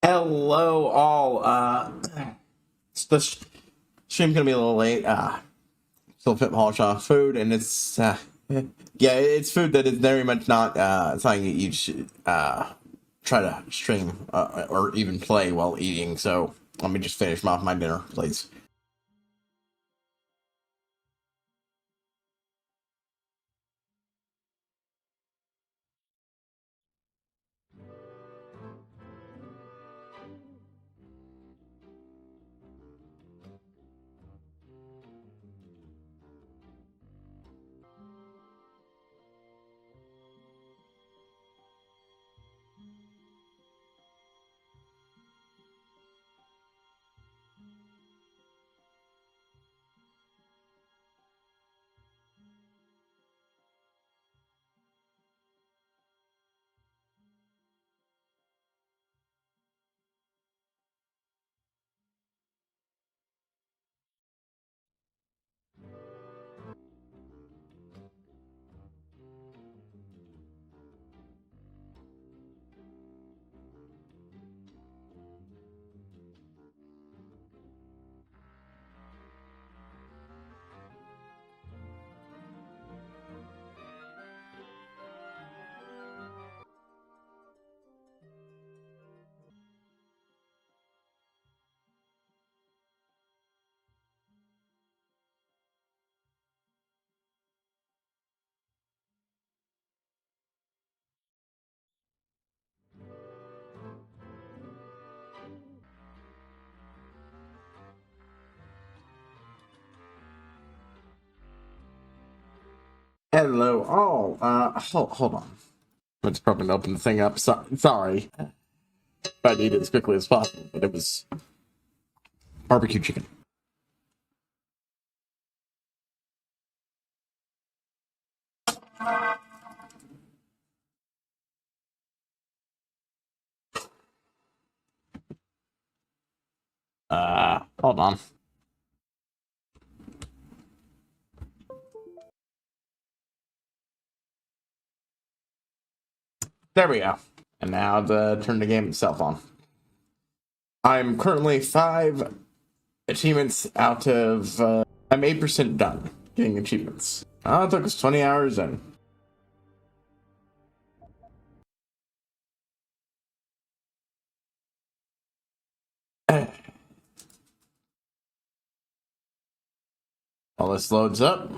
Hello, all. The stream's gonna be a little late. Still fit polish off food, and it's yeah, it's food that is very much not something that you should try to stream or even play while eating. So let me just finish off my dinner, please. Hello, all. Hold on. Let's probably open the thing up. Sorry, I need it as quickly as possible, but it was barbecue chicken. Hold on. There we go. And now to turn the game itself on. I'm currently 5 achievements out of. I'm 8% done getting achievements. It took us 20 hours and. While this loads up.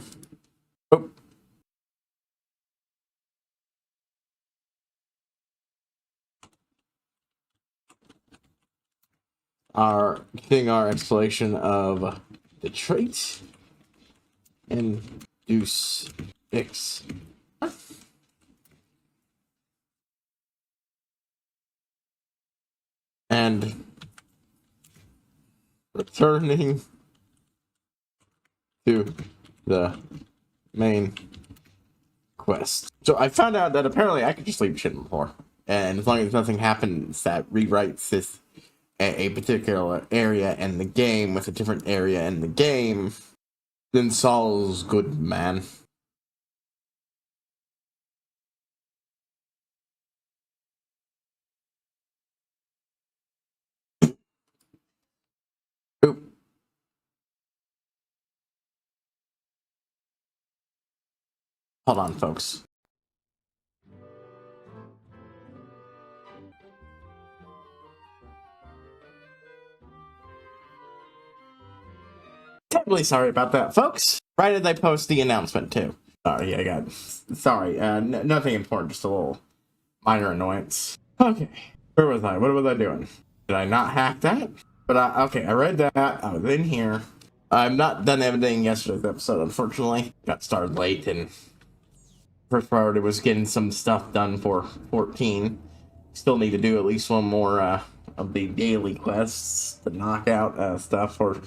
Oh. Getting our exploration of the trait and Deus Ex. And returning to the main quest. So I found out that apparently I could just leave shit in the floor. And as long as nothing happens that rewrites this a particular area in the game with a different area in the game, then Saul's good, man. Oop. Hold on, folks. Terribly sorry about that, folks. Right as I post the announcement, too. Sorry, I got. Sorry, nothing important, just a little minor annoyance. Okay, where was I? What was I doing? Did I not hack that? But okay, I read that. I was in here. I'm not done editing yesterday's episode, unfortunately. Got started late, and first priority was getting some stuff done for 14. Still need to do at least one more of the daily quests, the knockout stuff, or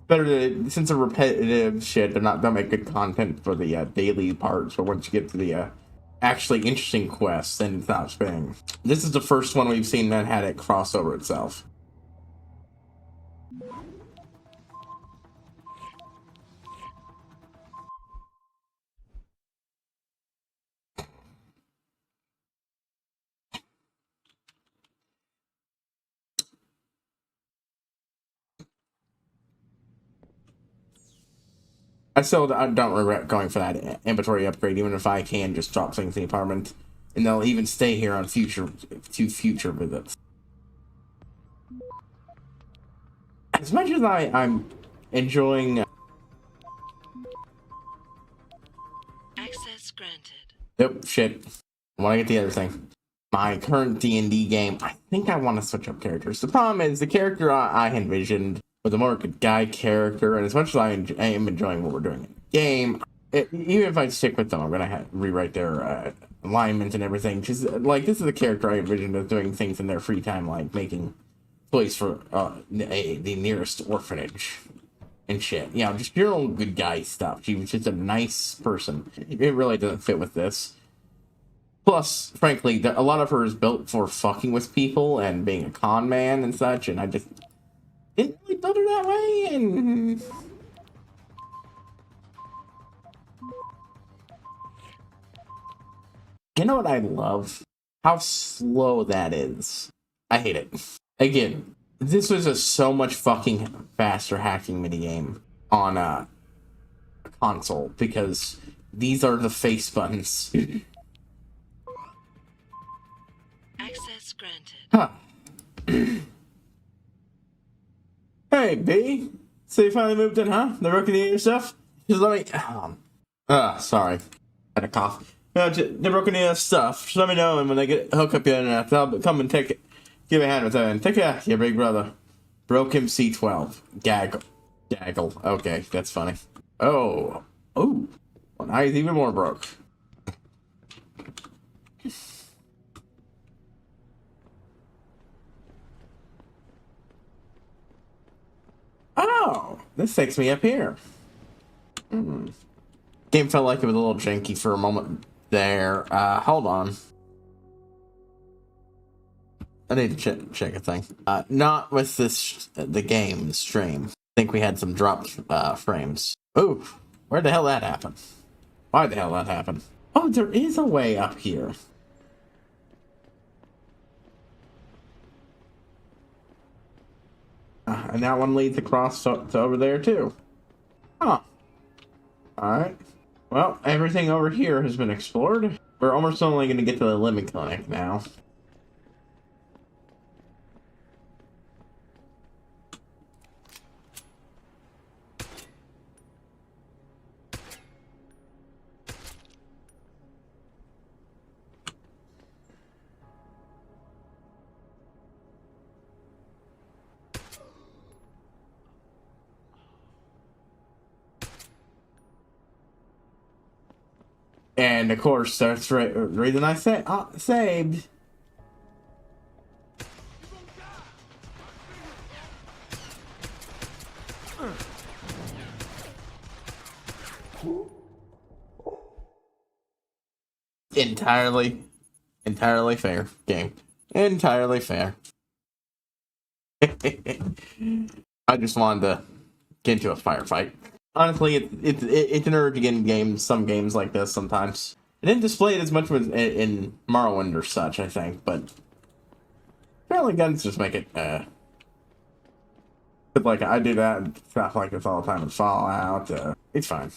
better to, since they're repetitive shit, don't make good content for the daily parts. Or once you get to the actually interesting quests, then it stops being. This is the first one we've seen that had it cross over itself. I still don't regret going for that inventory upgrade, even if I can just drop things in the apartment, and they'll even stay here on future visits. As much as I'm enjoying access granted. Nope, shit. I want to get the other thing. My current D&D game, I think I want to switch up characters. The problem is the character I envisioned was a more good guy character, and as much as I am enjoying what we're doing in the game, even if I stick with them, I'm going to rewrite their alignment and everything. Just like, this is the character I envisioned as doing things in their free time, like making toys for the nearest orphanage and shit. You know, just general good guy stuff. She was just a nice person. It really doesn't fit with this. Plus, frankly, a lot of her is built for fucking with people and being a con man and such, and I just didn't really build her that way, and... You know what I love? How slow that is. I hate it. Again, this was a so much fucking faster hacking minigame on a console, because these are the face buttons. Access granted. Huh. Hey, B. So you finally moved in, huh? The rookie your stuff? Just let me... sorry. Had a cough. The broken stuff. Just let me know, and when they hook up your internet, I'll come and take it. Give me a hand with that, and take care, your big brother. Broke him C12. Gaggle. Okay, that's funny. Oh. Oh. Well, now he's even more broke. Oh, this takes me up here. Game felt like it was a little janky for a moment there. Hold on. I need to check a thing. Not with the game stream. I think we had some dropped frames. Ooh, where the hell that happened? Why the hell that happened? Oh, there is a way up here. And that one leads across to over there too. Huh. Alright. Well, everything over here has been explored. We're almost only going to get to the limit clinic now. And of course, that's the reason I saved. Entirely fair game. Entirely fair. I just wanted to get into a firefight. Honestly, it's an urge to get in games, some games like this sometimes. It didn't display it as much in Morrowind or such, I think, but apparently guns just make it, like, I do that and stuff like this all the time in Fallout, it's fine.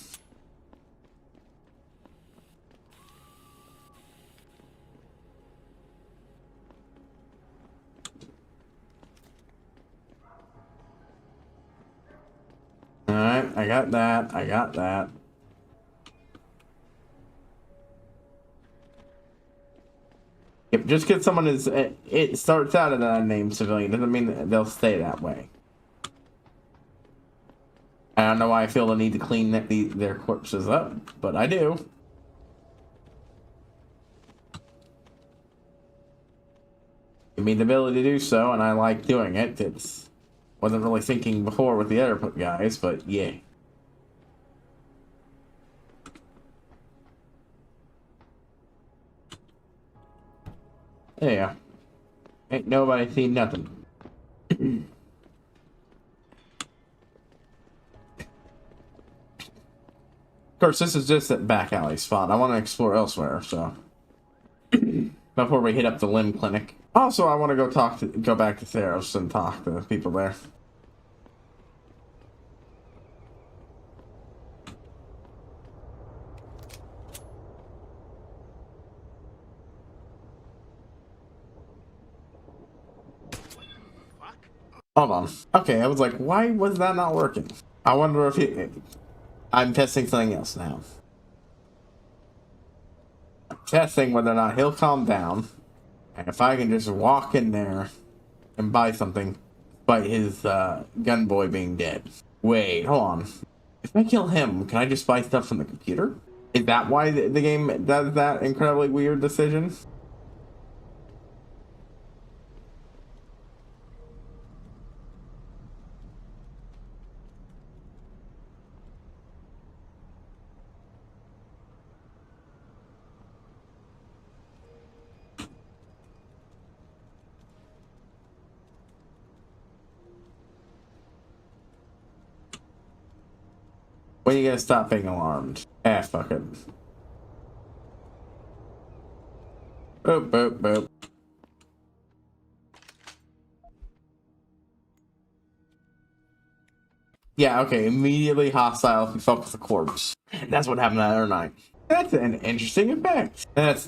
Alright, I got that. Yep, just because someone is, it starts out as an unnamed civilian doesn't mean that they'll stay that way. I don't know why I feel the need to clean their corpses up, but I do. Give me the ability to do so, and I like doing it. Wasn't really thinking before with the other guys, but yeah. There you go. Ain't nobody seen nothing. Of course, this is just that back alley spot. I want to explore elsewhere, so before we hit up the limb clinic. Also, I want to go back to Theros and talk to people there. Hold on. Okay, I was like, why was that not working? I wonder if he... I'm testing something else now. I'm testing whether or not he'll calm down. And if I can just walk in there and buy something, despite his gun boy being dead. Wait, hold on. If I kill him, can I just buy stuff from the computer? Is that why the game does that incredibly weird decision? When are you gonna stop being alarmed? Ah, fuck it. Boop, boop, boop. Yeah, okay, immediately hostile if you fuck with the corpse. That's what happened that other night. That's an interesting effect. I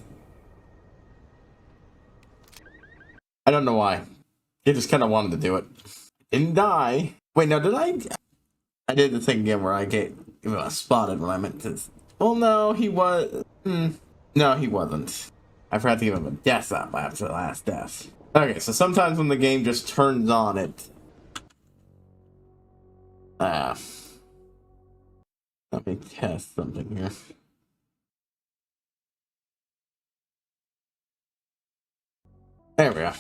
don't know why. He just kind of wanted to do it. Didn't die. Wait, no, did I? I did the thing again where I get spotted when I meant to. Well, no, he was. No, he wasn't. I forgot to give him a death up after the last death. Okay, so sometimes when the game just turns on it. Let me test something here. There we go.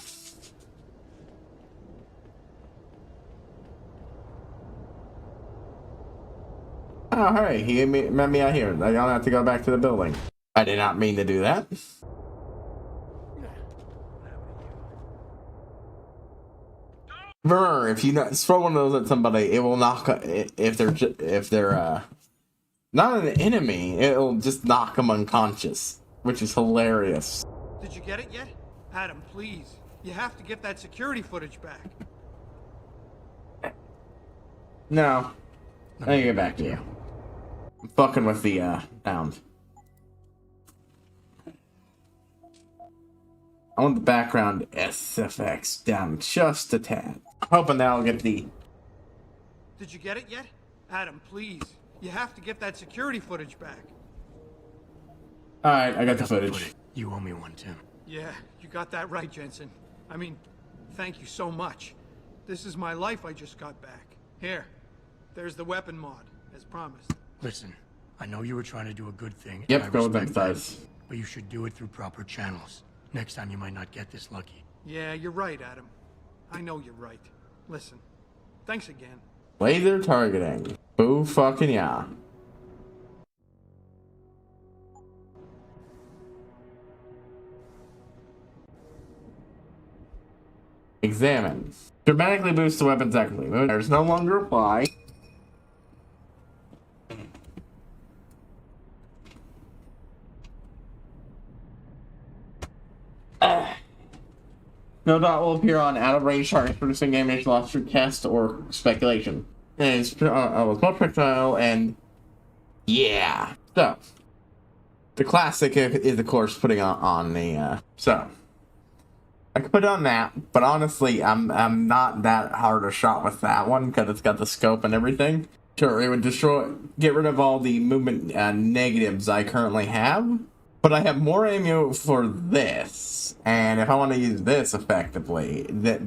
Oh, hey, he met me out here. I don't have to go back to the building. I did not mean to do that. Remember, if you throw one of those at somebody, it will knock. If they're not an enemy, it'll just knock them unconscious, which is hilarious. Did you get it yet? Adam, please. You have to get that security footage back. No. I need to get back to you. I'm fucking with the sound. I want the background SFX down just a tad. I'm hoping that'll get the... Did you get it yet? Adam, please. You have to get that security footage back. Alright, I got the footage. You owe me one, Tim. Yeah, you got that right, Jensen. I mean, thank you so much. This is my life I just got back. Here, there's the weapon mod, as promised. Listen, I know you were trying to do a good thing. Yep, go with them size. But you should do it through proper channels. Next time you might not get this lucky. Yeah, you're right, Adam. I know you're right. Listen, thanks again. Laser targeting. Boo fucking yeah. Examine. Dramatically boost the weapon's accuracy. There's no longer apply. No dot will appear on out of range targets, producing damage lost through cast or speculation. And it's a small projectile, and yeah. So, the classic is, of course, putting on the, so. I could put on that, but honestly, I'm not that hard a shot with that one, because it's got the scope and everything. Sure, it would get rid of all the movement negatives I currently have. But I have more ammo for this, and if I want to use this effectively, that...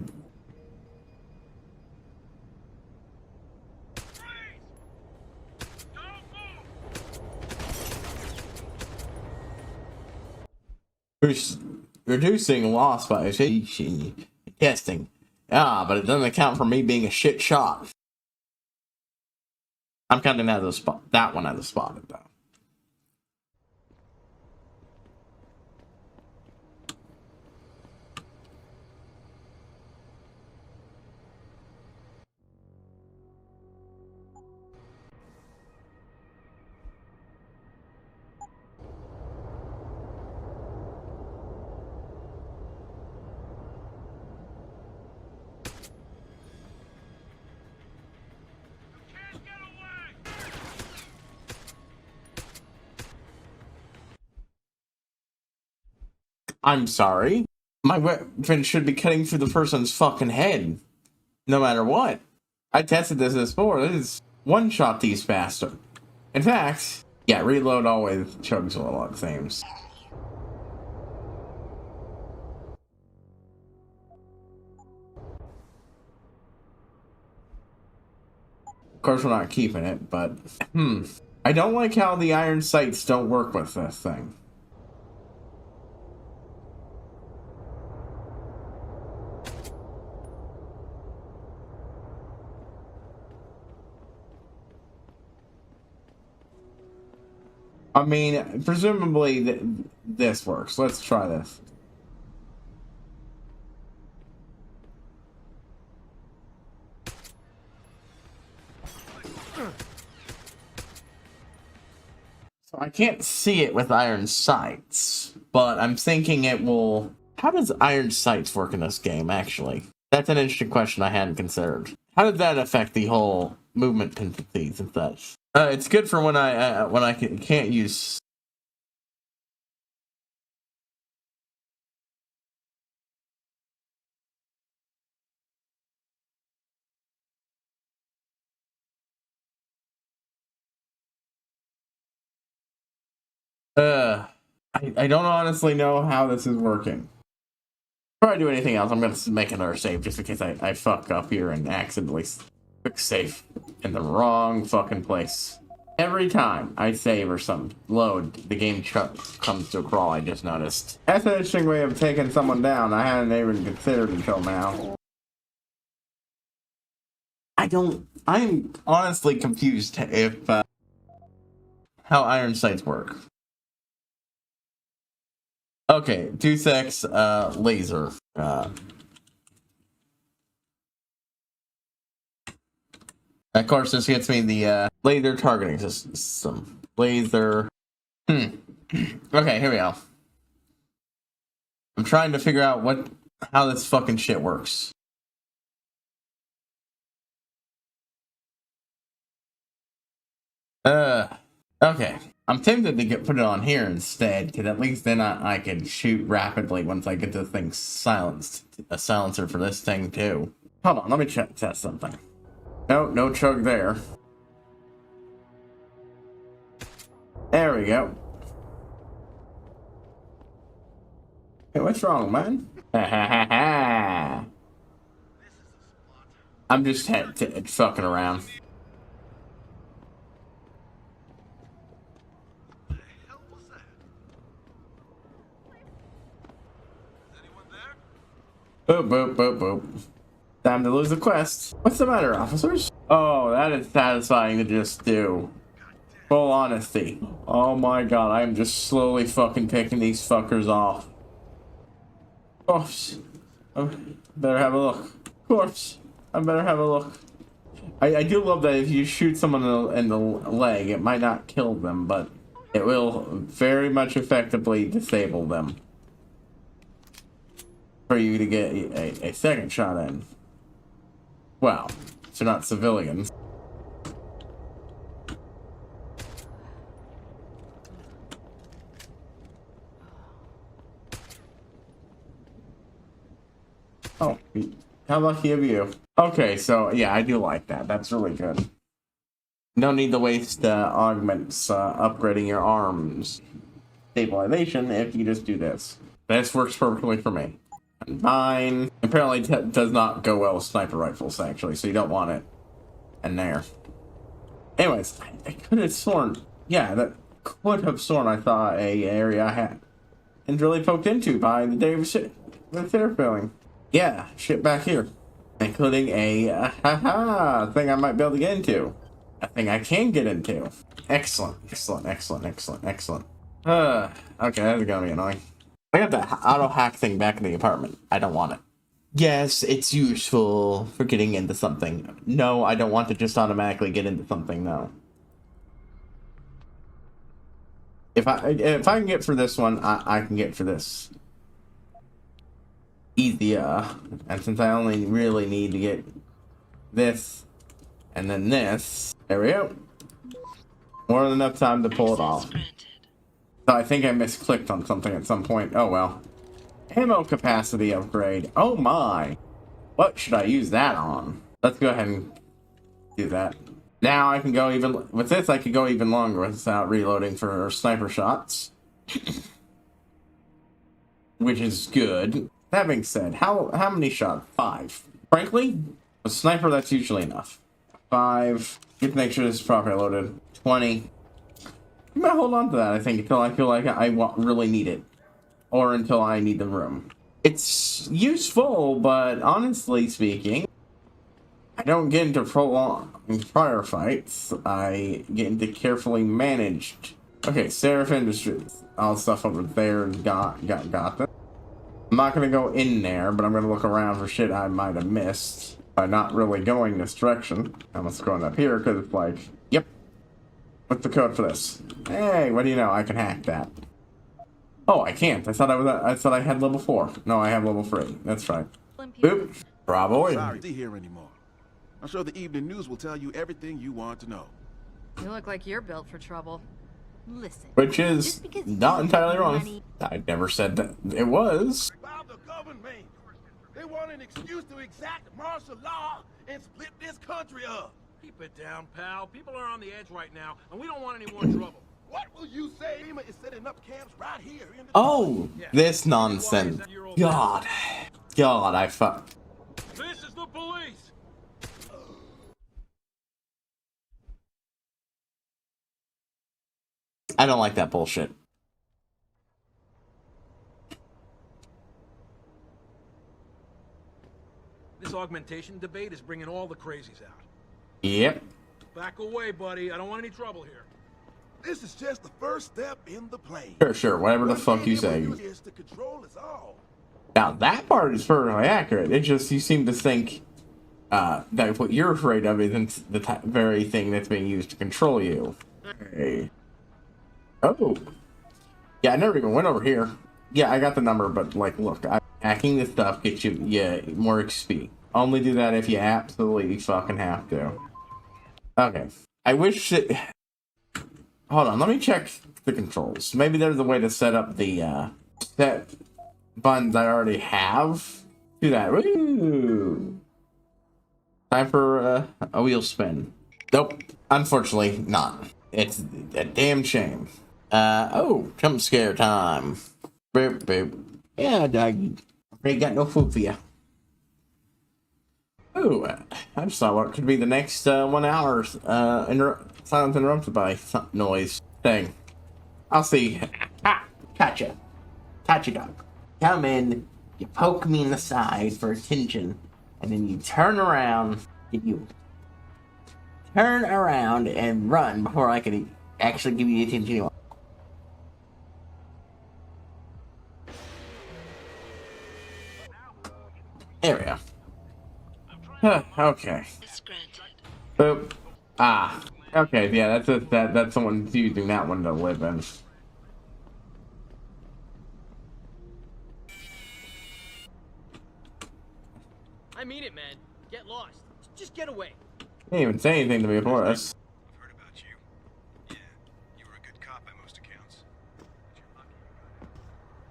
Reducing loss by testing. Ah, but it doesn't account for me being a shit shot. I'm counting that as a spot. That one as a spotted, though. I'm sorry. My weapon should be cutting through the person's fucking head. no matter what. I tested this before. This is one-shot these faster. In fact, yeah, reload always chugs a lot the same. Of course, we're not keeping it, but I don't like how the iron sights don't work with this thing. I mean, presumably this works. Let's try this. So I can't see it with iron sights, but I'm thinking it will... How does iron sights work in this game, actually? That's an interesting question I hadn't considered. How did that affect the whole movement tendencies and such? It's good for when I can't use... I don't honestly know how this is working. Before I do anything else, I'm gonna make another save just in case I fuck up here and accidentally quick save in the wrong fucking place. Every time I save or some load, the game comes to a crawl, I just noticed. That's an interesting way of taking someone down I hadn't even considered until now. I'm honestly confused if how iron sights work. Okay, Deus Ex, laser. Of course, this gets me the laser targeting system. Laser. Okay, here we go. I'm trying to figure out how this fucking shit works. Okay. I'm tempted to put it on here instead, because at least then I can shoot rapidly once I get this thing silenced. A silencer for this thing, too. Hold on, let me test something. No chug there. There we go. Hey, what's wrong, man? I'm just fucking around. Boop, boop, boop, boop. Time to lose the quest. What's the matter, officers? Oh, that is satisfying to just do. Full honesty. Oh my god, I am just slowly fucking picking these fuckers off. Corpse. I better have a look. Corpse. I better have a look. I do love that if you shoot someone in the leg, it might not kill them, but it will very much effectively disable them. For you to get a second shot in. Well, if they're not civilians. Oh, how lucky of you. Okay, so yeah, I do like that. That's really good. No need to waste augments upgrading your arms stabilization if you just do this. This works perfectly for me. Mine apparently does not go well with sniper rifles, actually, so you don't want it in there. Anyways, I could have sworn, yeah, that could have sworn I thought a area I had and really poked into by the day of shit with air filling. Yeah, shit back here, including a thing I might be able to get into, a thing I can get into. Excellent, excellent, excellent, excellent, excellent. Okay, that's gonna be annoying. I got the auto hack thing back in the apartment. I don't want it. Yes, it's useful for getting into something. No, I don't want to just automatically get into something, no. If I can get for this one, I can get for this. Easier. And since I only really need to get this and then this, there we go. More than enough time to pull it off. So I think I misclicked on something at some point. Oh well. Ammo capacity upgrade. Oh my. What should I use that on? Let's go ahead and do that. Now I can go even, with this I could go even longer without reloading for sniper shots. Which is good. That being said, how many shots? 5. Frankly, a sniper, that's usually enough. 5. Get to make sure this is properly loaded. 20. I'm gonna hold on to that, I think, until I feel like I really need it. Or until I need the room. It's useful, but honestly speaking, I don't get into prolonged firefights. I get into carefully managed. Okay, Seraph Industries. All the stuff over there got them. I'm not gonna go in there, but I'm gonna look around for shit I might have missed by not really going this direction. I'm just going up here because it's like, yep. What's the code for this? Hey, what do you know? I can hack that. Oh, I can't. I thought I had level 4. No, I have level 3. That's right. Boop. Bravo. Sorry to be here anymore. I'm sure the evening news will tell you everything you want to know. You look like you're built for trouble. Listen. Which is not entirely wrong. I never said that it was. About the government, they want an excuse to exact martial law and split this country up. Keep it down, pal. People are on the edge right now, and we don't want any more trouble. What will you say? FEMA is setting up camps right here in the Oh, this nonsense. God, I fucked. This is the police. I don't like that bullshit. This augmentation debate is bringing all the crazies out. Yep. Back away, buddy. I don't want any trouble here. This is just the first step in the plan. Sure, whatever the fuck you say. Is to control us all. Now, that part is perfectly accurate. It just, you seem to think that what you're afraid of isn't the very thing that's being used to control you. Hey. Oh. Yeah, I never even went over here. Yeah, I got the number, but, like, look, hacking this stuff gets you, more XP. Only do that if you absolutely fucking have to. Okay. I wish it... Hold on, let me check the controls. Maybe there's a way to set up the, set buttons I already have. Do that. Woo! Time for, a wheel spin. Nope. Unfortunately, not. It's a damn shame. Oh, jump scare time. Boop, boop. Yeah, dog. Ain't got no food for you. Ooh, I just thought what could be the next 1 hour silence interrupted by noise thing. I'll see. Ah, gotcha. Gotcha, dog. Come in, you poke me in the side for attention, and then you turn around, and you turn around and run before I can actually give you the attention you want. There we go. Okay. Boop. Ah. Okay, yeah, that's someone using that one to live in. I mean it, man. Get lost. Just get away. Didn't even say anything to me before us. I've heard about you. Yeah, you were a good cop by most accounts. But you're lucky.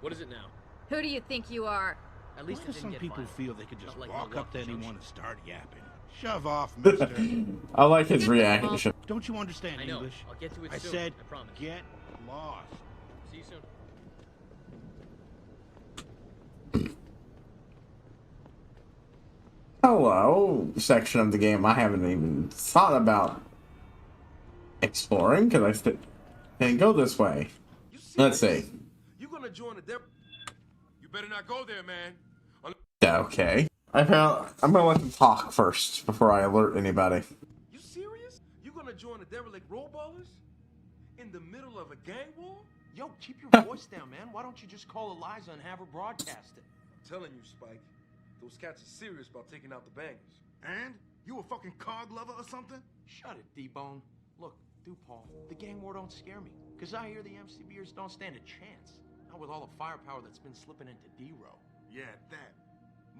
What is it now? Who do you think you are? At least Why it do didn't some get people violent. feel they could just Not like walk up to Milwaukee anyone Junction. and start yapping? Shove off, mister. I like his reaction. Don't you understand I know. English? I'll get to it I soon. said, I promise. get lost. See you soon. Hello, section of the game I haven't even thought about exploring because I didn't go this way. Let's see. You gonna join the devil? You better not go there, man. Okay. I'm gonna let them talk first before I alert anybody. You serious? You gonna join the derelict rollballers? In the middle of a gang war? Yo, keep your voice down, man. Why don't you just call Eliza and have her broadcast it? I'm telling you, Spike. Those cats are serious about taking out the bangers. And? You a fucking cog lover or something? Shut it, D-Bone. Look, Paul, the gang war don't scare me. Because I hear the MCBers don't stand a chance. Not with all the firepower that's been slipping into D-Row. Yeah, that.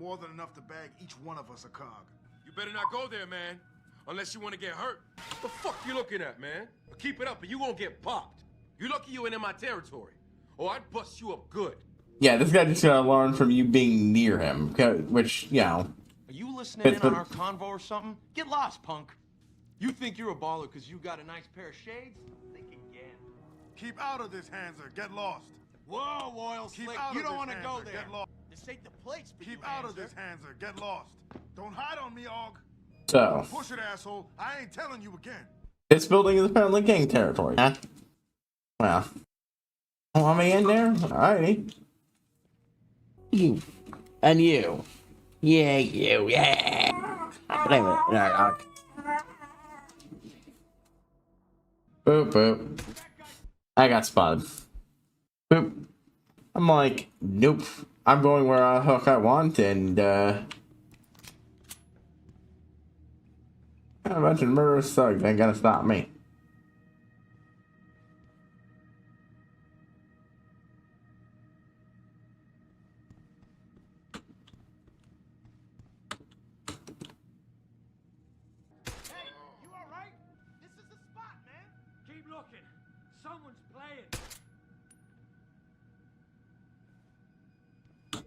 More than enough to bag each one of us a cog. You better not go there, man. Unless you want to get hurt. What the fuck you looking at, man? Keep it up or you won't get popped. You lucky you ain't in my territory. Or I'd bust you up good. Yeah, this guy just gotta learn from you being near him, which, you know. Are you listening It's in on been- our convo or something? Get lost, punk. You think you're a baller because you got a nice pair of shades? Think again. Keep out of this, Hanser. Get lost. Whoa, Oil Keep Slick, out you of don't this, want to go Hanser. there. Get lost. This ain't the place for Keep you, out of Hanser. this, Hanser. Get lost. Don't hide on me, Og. So, Push it, asshole. I ain't telling you again. this building is apparently gang territory, huh? Well, want me in there? Alrighty. You. And you. Yeah, you, yeah. Blame it. No, boop, boop. I got spotted. Boop. I'm like, nope. I'm going where the hook I want, and, a bunch of murderous thugs ain't gonna stop me. Hey, you all right? This is the spot, man. Keep looking. Someone's playing.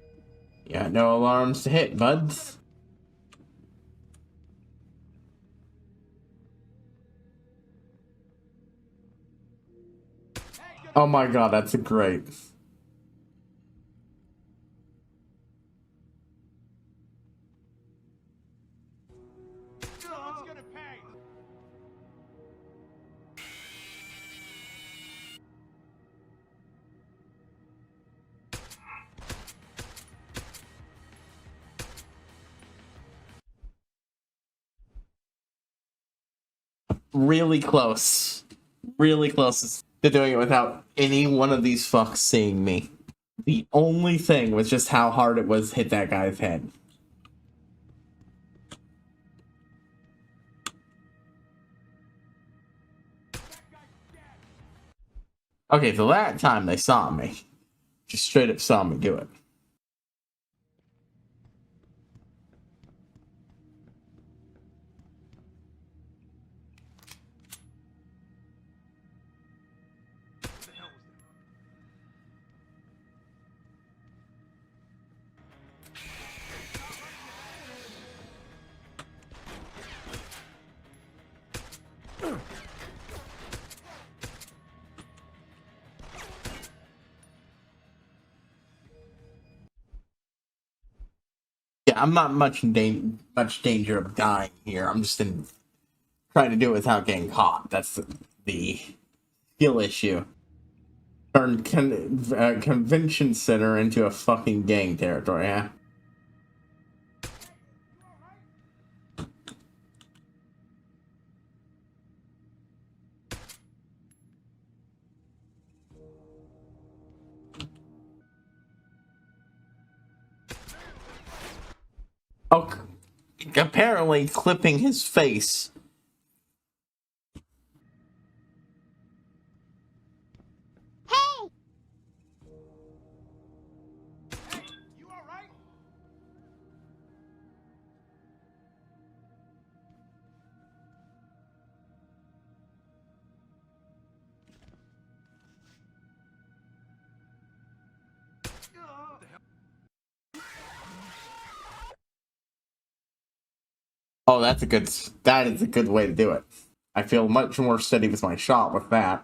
Yeah, no alarms to hit, buds. Oh my god, that's great. Someone's gonna pay. Really close. Really close to doing it without any one of these fucks seeing me. The only thing was just how hard it was to hit that guy's head. Okay, so that time they saw me. Just straight up saw me do it. Yeah, I'm not much danger of dying here. I'm just trying to do it without getting caught. That's the skill issue. Turn convention center into a fucking gang territory, huh? Oh, apparently clipping his face. You all right? Oh, that is a good way to do it. I feel much more steady with my shot with that.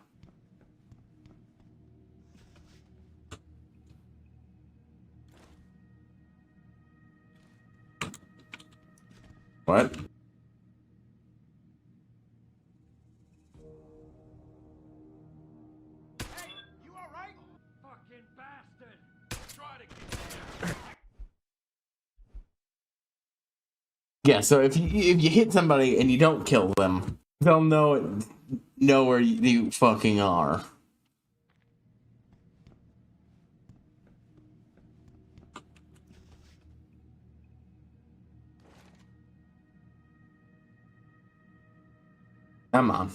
What? Hey, you all right? Fucking bastard. Try to get Yeah, so if you hit somebody and you don't kill them, they'll know where you fucking are. Come on.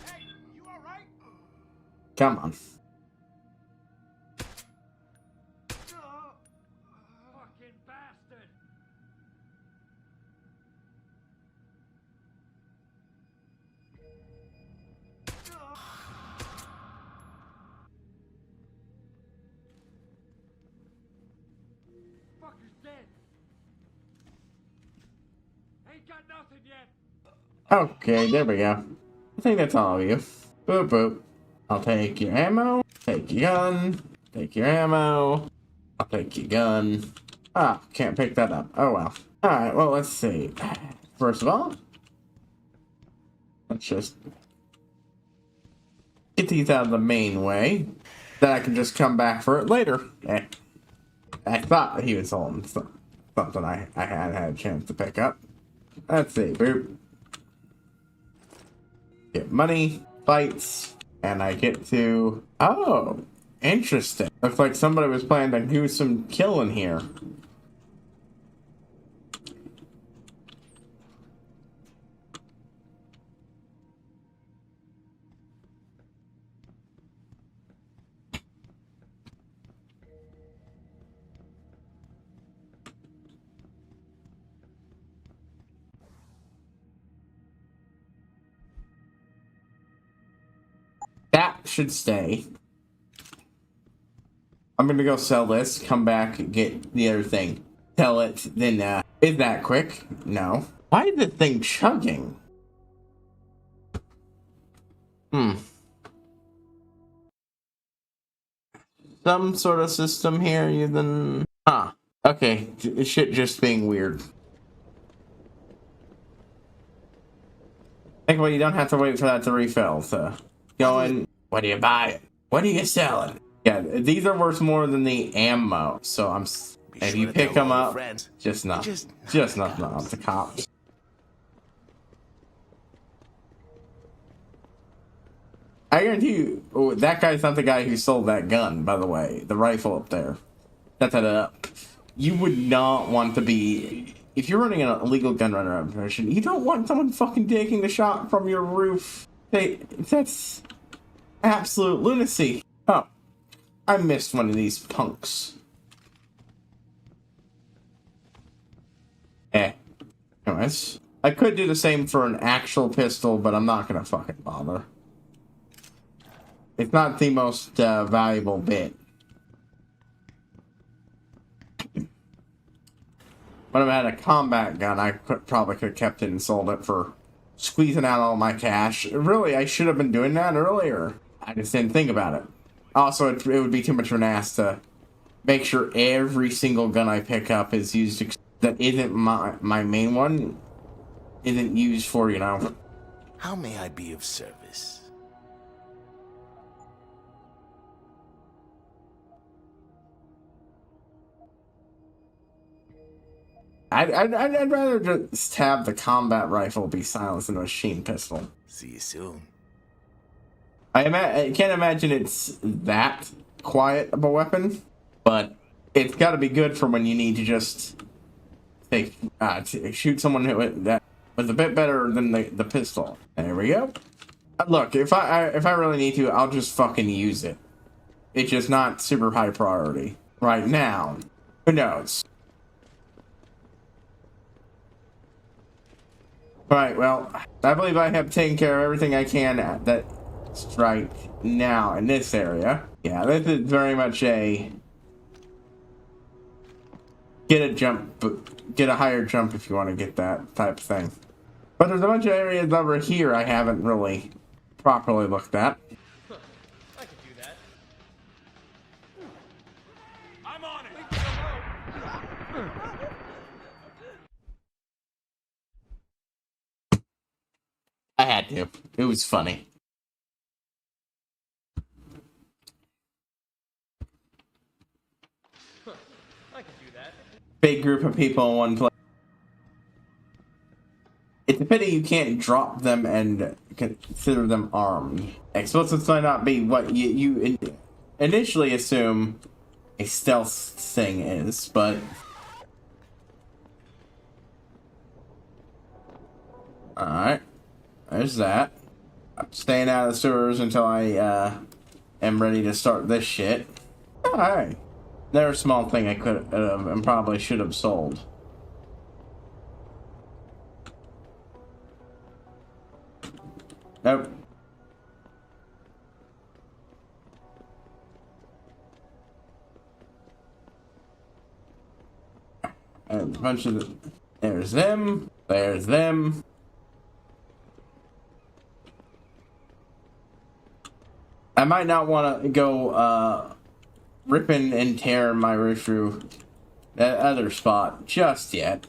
Hey, you all right? Come on. Fucking bastard. Fucker's dead. Ain't got nothing yet. Okay, there we go. I think that's all of you. Boop boop. I'll take your ammo. Take your gun. Take your ammo. I'll take your gun. Ah, can't pick that up. Oh well. Alright, well, let's see. First of all, let's just get these out of the main way. Then I can just come back for it later. I thought that he was holding something I hadn't had a chance to pick up. Let's see. Boop. Get money, fights, and I get to... Oh, interesting. Looks like somebody was planning to do some killing here. That should stay. I'm gonna go sell this, come back, get the other thing. Sell it, then, is that quick? No. Why is this thing chugging? Some sort of system here, even... Huh. Okay, shit just being weird. Well, you don't have to wait for that to refill, so... Going, what do you buy? What are you selling? Yeah, these are worth more than the ammo, so I'm... If you pick them up, just nothing off the cops. I guarantee you, that guy's not the guy who sold that gun, by the way. The rifle up there. Set that up. You would not want to be... If you're running an illegal gun runner operation, you don't want someone fucking taking the shot from your roof. That's absolute lunacy. Oh, I missed one of these punks. Anyways, I could do the same for an actual pistol, but I'm not gonna fucking bother. It's not the most valuable bit. When I had a combat gun, I probably could have kept it and sold it for squeezing out all my cash. Really, I should have been doing that earlier. I just didn't think about it. Also, it would be too much of an ass to make sure every single gun I pick up is used that isn't my main one isn't used for, you know. How may I be of service? I'd rather just have the combat rifle be silenced than a machine pistol. See you soon. I can't imagine it's that quiet of a weapon, but it's got to be good for when you need to just to shoot someone that was a bit better than the pistol. There we go. Look, if I really need to, I'll just fucking use it. It's just not super high priority right now. Who knows? Right, well, I believe I have taken care of everything I can that's right now in this area. Yeah, this is very much a get a higher jump if you want to get that type of thing. But there's a bunch of areas over here I haven't really properly looked at. I could do that. I'm on it. I had to. It was funny. I could do that. Big group of people in one place. It's a pity you can't drop them and consider them armed. Explosives might not be what you initially assume a stealth thing is, but... Alright. There's that. I'm staying out of the sewers until I am ready to start this shit. Alright. There's a small thing I could have and probably should have sold. Nope. a bunch of... There's them. There's them. I might not want to go, ripping and tearing my way through that other spot just yet.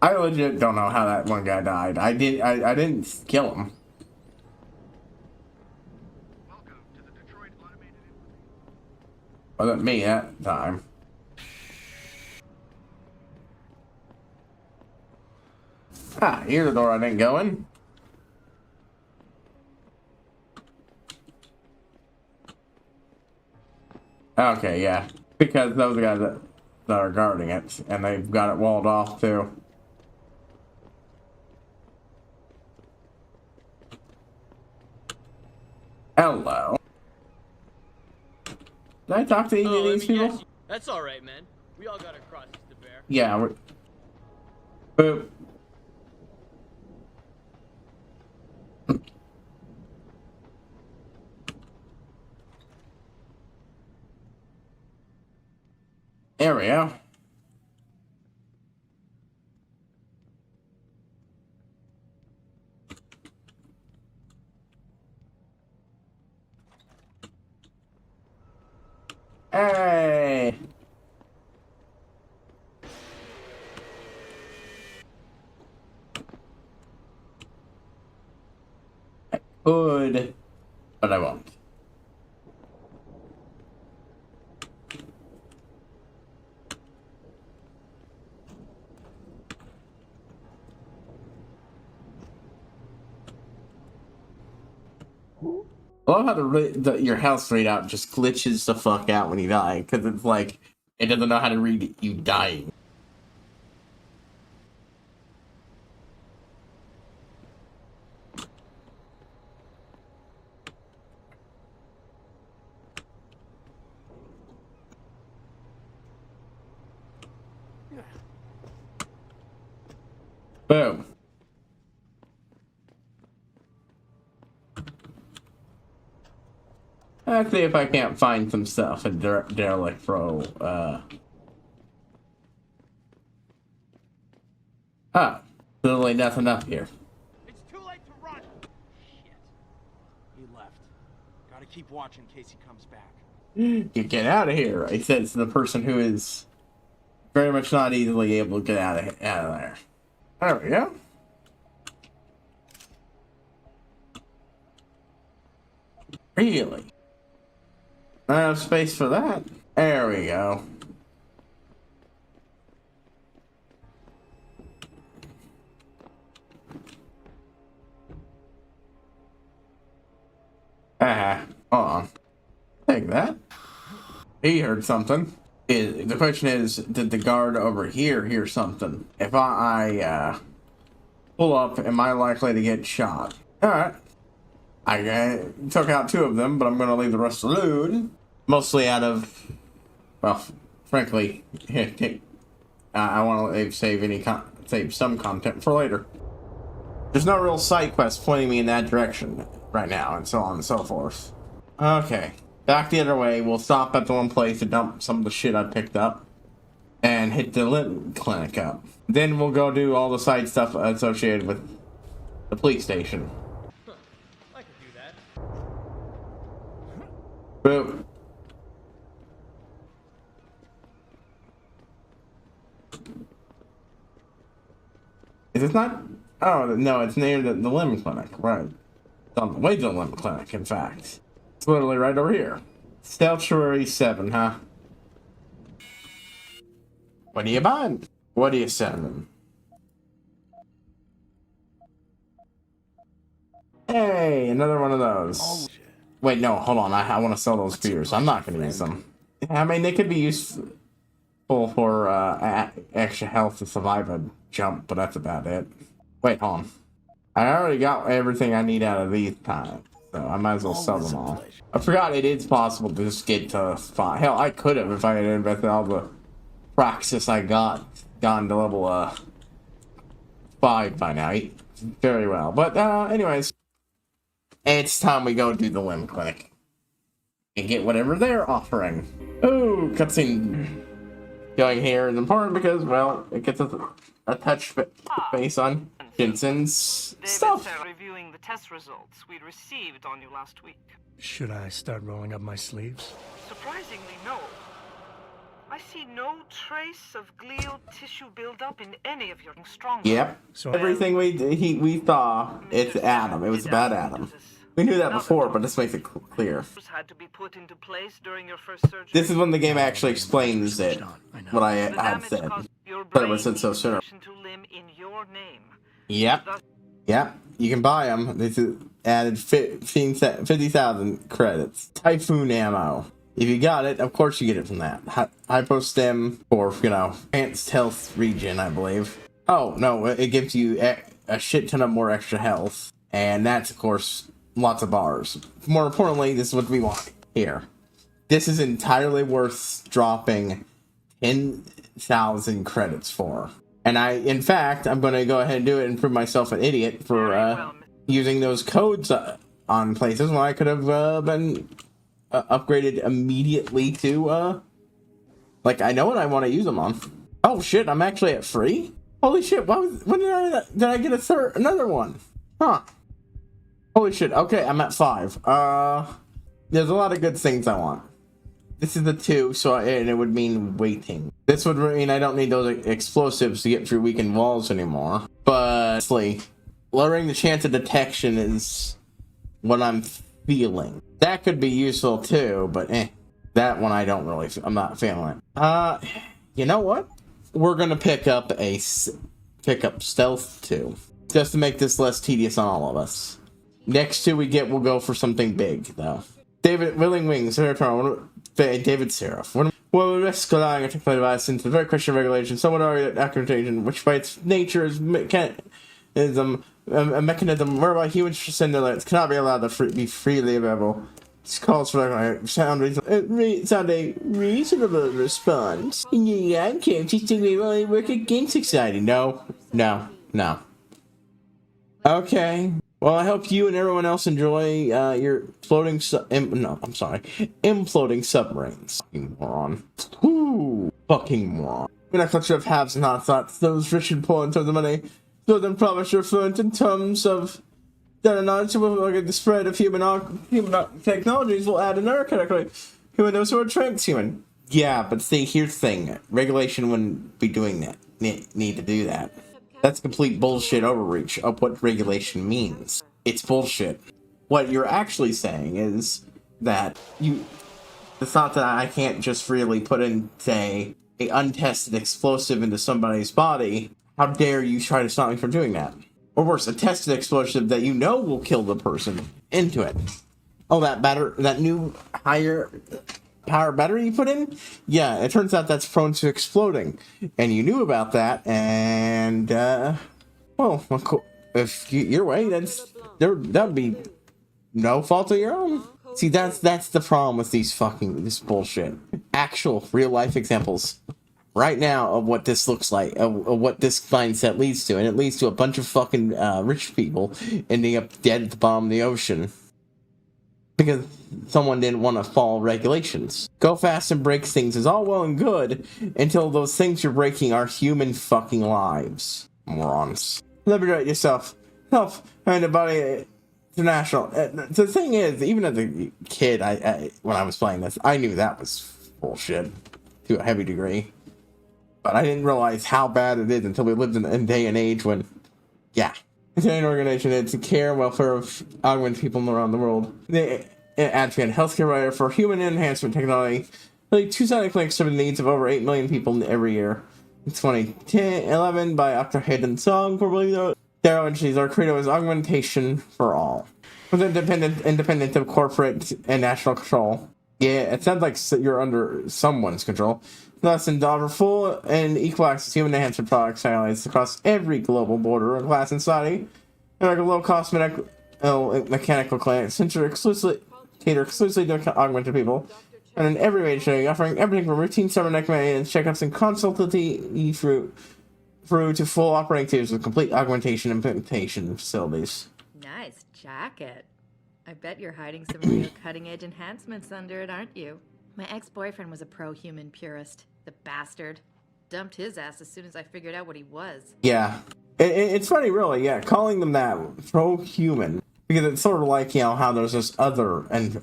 I legit don't know how that one guy died. I didn't kill him. Wasn't me that time. Ah, here's the door I didn't go in. Okay, yeah. Because those guys that are guarding it, and they've got it walled off too. Hello. Did I talk to any of these people? That's alright, man. We all got our crosses to bear. Yeah, we're... Boop. There we go. Hey! I could, but I won't. I love how your house readout just glitches the fuck out when you die, because it's like, it doesn't know how to read you dying. Boom. Let's see if I can't find some stuff at Derelict Pro. Literally nothing up here. It's too late to run. Shit. He left. Gotta keep watching in case he comes back. You get out of here, he says to the person who is very much not easily able to get out of there. There we go. Really? I have space for that. There we go. Hold on. Take that. He heard something. The question is, did the guard over here hear something? If I pull up, am I likely to get shot? Alright. I took out 2 of them, but I'm going to leave the rest alone. Mostly out of, well, frankly, I want to save some content for later. There's no real side quest pointing me in that direction right now, and so on and so forth. Okay, back the other way. We'll stop at the one place to dump some of the shit I picked up, and hit the limb clinic up. Then we'll go do all the side stuff associated with the police station. I could do that. Boop. Is it not? Oh, no, it's near the limb clinic, right. It's on the way to the limb clinic, in fact. It's literally right over here. Statuary 7, huh? What are you buying? What are you selling? Hey, another one of those. Oh, wait, no, hold on. I want to sell those spears. I'm not going to use them. I mean, they could be useful for extra health to survive a jump, but that's about it. Wait, hold on. I already got everything I need out of these times, so I might as well sell them all. I forgot it is possible to just get to 5. Hell, I could have if I had invested all the praxis I got gone to level 5 by now. Very well. But anyways, it's time we go do the limb clinic and get whatever they're offering. Ooh, cutscene. going here is important because, well, it gets us a touch base on Jensen's stuff. Reviewing the test results we received on you last week. Should I start rolling up my sleeves? Surprisingly, no. I see no trace of glial tissue buildup in any of your strong. Yep. So everything we saw, it's Adam. It was about Adam. We knew that before, but this makes it clear. Had to be put into place during your first surgery. This is when the game actually explains it. What I had said. But it was said so soon. Yep. Yep. You can buy them. This is added 50,000 credits. Typhoon ammo. If you got it, of course you get it from that. Hypostem or, enhanced health region, I believe. Oh, no, it gives you a shit ton of more extra health. And that's, of course, lots of bars. More importantly, this is what we want here. This is entirely worth dropping 10,000 credits for. And in fact, I'm going to go ahead and do it and prove myself an idiot for using those codes on places when I could have been upgraded immediately to, I know what I want to use them on. Oh shit, I'm actually at free? Holy shit, when did I get another one? Huh. Holy shit, okay, I'm at 5. There's a lot of good things I want. This is the 2, and it would mean waiting. This would mean I don't need those explosives to get through weakened walls anymore. But, honestly, lowering the chance of detection is what I'm feeling. That could be useful too, but that one I'm not feeling it. You know what? We're gonna pick up stealth too, just to make this less tedious on all of us. Next 2 we'll go for something big though. David Willing Wings, David Seraph. What would risk allowing a technical device into the very question of regulation? Someone argued that accreditation, which by its nature is a mechanism whereby humans send their lights cannot be allowed to be freely available. This calls for sound a reasonable response. Yeah, I can't just think we really work against society. No. Okay. Well, I hope you and everyone else enjoy your imploding submarines. Fucking moron. Whoo! Fucking moron. We're not culture of haves and not thoughts. Those rich and poor in terms of money. Those then promise you're fluent in terms of data knowledge. The spread of human technologies will add another category. Human those who are transhuman. Yeah, but see, here's the thing. Regulation wouldn't be doing that. Need to do that. That's complete bullshit overreach of what regulation means. It's bullshit. What you're actually saying is that it's not that I can't just freely put in, say, an untested explosive into somebody's body. How dare you try to stop me from doing that? Or worse, a tested explosive that you know will kill the person into it. Oh, that new higher power battery you put in? Yeah, it turns out that's prone to exploding. And you knew about that, and, well, if your way, that'd be no fault of your own. See, that's the problem with this bullshit. Actual real-life examples right now of what this looks like, of what this mindset leads to, and it leads to a bunch of fucking rich people ending up dead at the bottom of the ocean because someone didn't want to follow regulations. Go fast and break things is all well and good until those things you're breaking are human fucking lives. Morons. Liberate yourself. Help and the body international. The thing is, even as a kid, when I was playing this, I knew that was bullshit to a heavy degree. But I didn't realize how bad it is until we lived in a day and age when, yeah. It's an organization that's to care and welfare of augmented people around the world. They advocate healthcare writer for human enhancement technology. Like 2 sonic links to the needs of over 8 million people every year. In 2011 by Dr. Hayden Song, formerly known. Their entities are created as augmentation for all. With independent of corporate and national control. Yeah, it sounds like you're under someone's control. Thus, endeavor full and equal access to human enhancement products highlights across every global border and class in society. And like a low-cost mechanical client, cater exclusively to augmented people. And in every major offering everything from routine cybernetic maintenance, checkups, and consultancy through to full operating teams with complete augmentation implementation facilities. Nice jacket. I bet you're hiding some real cutting-edge enhancements under it, aren't you? My ex-boyfriend was a pro-human purist. The bastard. Dumped his ass as soon as I figured out what he was. Yeah. It's funny, really, yeah, calling them that, pro-human, because it's sort of like, you know, how there's this other, and,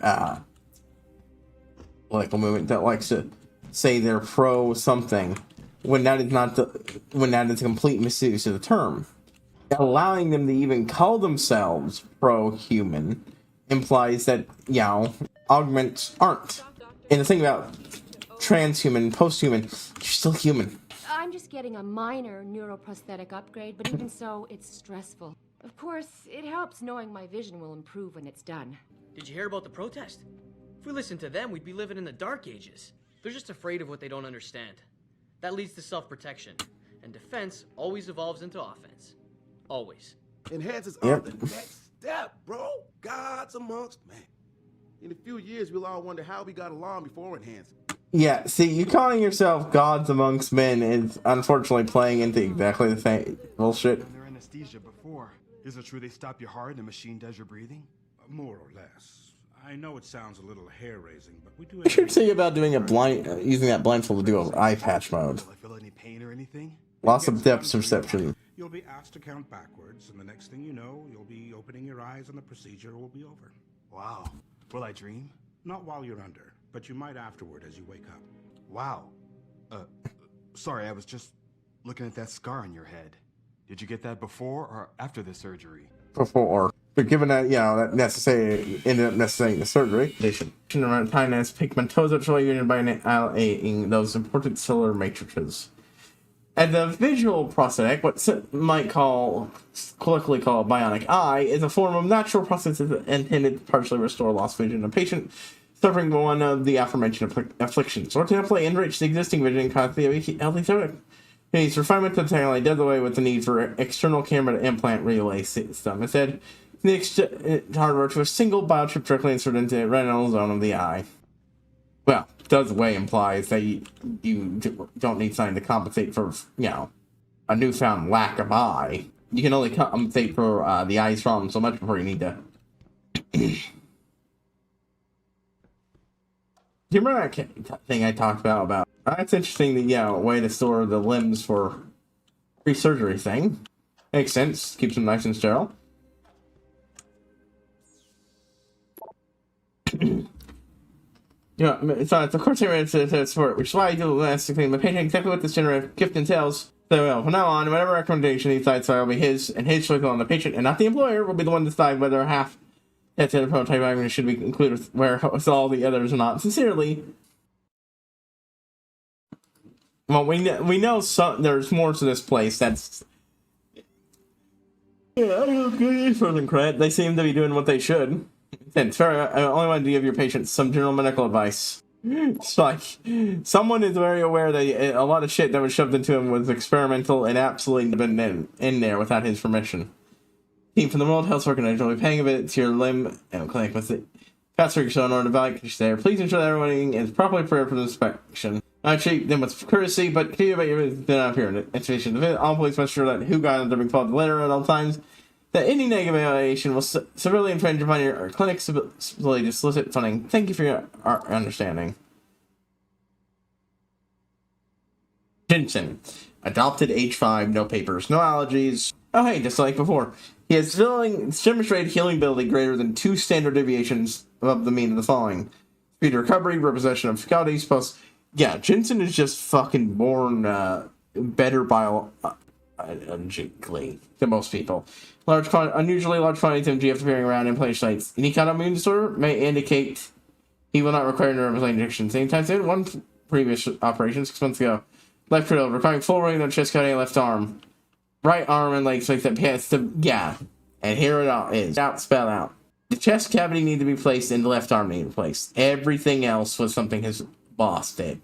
political movement that likes to say they're pro-something, when that is not when that is a complete misuse of the term. Allowing them to even call themselves pro-human implies that, you know, augments aren't. And the thing about transhuman, post-human, you're still human. I'm just getting a minor neuroprosthetic upgrade, but even so, it's stressful. Of course, it helps knowing my vision will improve when it's done. Did you hear about the protest? If we listened to them, we'd be living in the dark ages. They're just afraid of what they don't understand. That leads to self-protection. And defense always evolves into offense. Always. Enhances are the next step, bro. Gods amongst man. In a few years, we'll all wonder how we got along before enhancing. Yeah, see, you calling yourself gods amongst men is unfortunately playing into exactly the same bullshit. Under anesthesia before, is it true they stop your heart and the machine does your breathing? More or less. I know it sounds a little hair-raising, but we do. I should say about doing a using that blindfold to do an eye patch mode. Will I feel any pain or anything? Lots of depth perception. You'll be asked to count backwards, and the next thing you know, you'll be opening your eyes and the procedure will be over. Wow. Will I dream? Not while you're under, but you might afterward as you wake up. Wow. Sorry, I was just looking at that scar on your head. Did you get that before or after the surgery? Before. But given that, you know, that ended up necessitating the surgery, they should around time as pigmentosa union by annihilating those important cellular matrices. And the visual prosthetic, what some might colloquially call a bionic eye, is a form of natural prosthesis intended to partially restore lost vision in a patient suffering from one of the aforementioned afflictions, or to simply enrich the existing vision constantly of a healthy subject. Its refinement to the technology does away with the need for external camera to implant relay system. Instead, the hardware to a single biochip directly inserted into the retinal zone of the eye. Well, does away implies that you don't need something to compensate for, you know, a newfound lack of eye. You can only compensate for the eye's problem so much before you need to. Do you remember that thing I talked about? It's interesting that, yeah, a way to store the limbs for pre-surgery thing. Makes sense. Keeps them nice and sterile. Yeah, it's of course it's for it, which is why I do the last thing. The patient exactly what this generative gift entails. So, well, from now on, whatever recommendation he decides will be his and his choice on the patient, and not the employer will be the one to decide whether half that's in a prototype argument should be included with all the others or not. Sincerely. Well, we know there's more to this place. That's yeah, I don't give further credit. They seem to be doing what they should. And fair, I only wanted to give your patients some general medical advice. It's like someone is very aware that a lot of shit that was shoved into him was experimental and absolutely been in there without his permission. Team from the World Health Organization will be paying a visit to your limb and clinic with the faster shown or evaluation there. Please ensure that everyone is properly prepared for the inspection. Not treat them with courtesy, but clear about your visit up here. Information. The visit, all police must ensure that who got them being followed the letter at all times. That any negative evaluation will severely infringe upon your clinic's ability to solicit funding. Thank you for your understanding. Jensen. Adopted age 5, no papers, no allergies. Oh hey, just like before. He has demonstrated healing ability greater than 2 standard deviations above the mean of the following. Speed of recovery, repossession of faculties, plus... Yeah, Jensen is just fucking born better biologically than most people. Unusually large quantities of MGF appearing around in place sites. Any kind of immune disorder may indicate he will not require neuromuscular injections anytime soon. One previous operation 6 months ago. Left critical, requiring full running on chest cutting left arm. Right arm and legs like that. Yeah. And here it all is. Spell out. The chest cavity needed to be placed and the left arm needed to be placed. Everything else was something his boss did.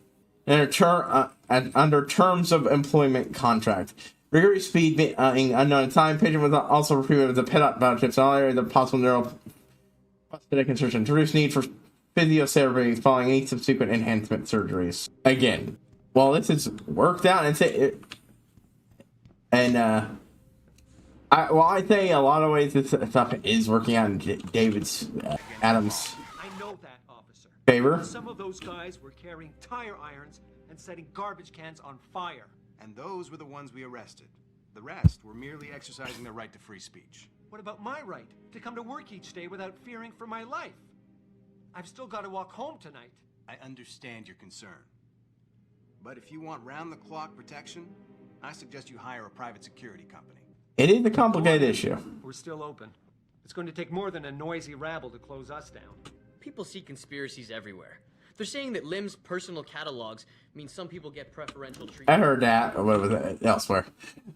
Under terms of employment contract. Rigorous speed being unknown at time. Patient was also retrieved with the pedot biochips in all areas of possible neuroprosthetic insertion. To reduce need for physiotherapy following any subsequent enhancement surgeries. Again, well, this is worked out, I say a lot of ways this stuff is working out in Adams. I know that, officer. Favor. Some of those guys were carrying tire irons and setting garbage cans on fire. And those were the ones we arrested. The rest were merely exercising their right to free speech. What about my right to come to work each day without fearing for my life? I've still got to walk home tonight. I understand your concern. But if you want round-the-clock protection, I suggest you hire a private security company. It is a complicated issue. We're still open. It's going to take more than a noisy rabble to close us down. People see conspiracies everywhere. They're saying that Lim's personal catalogs mean some people get preferential treatment. I heard that. Or what was it? Elsewhere.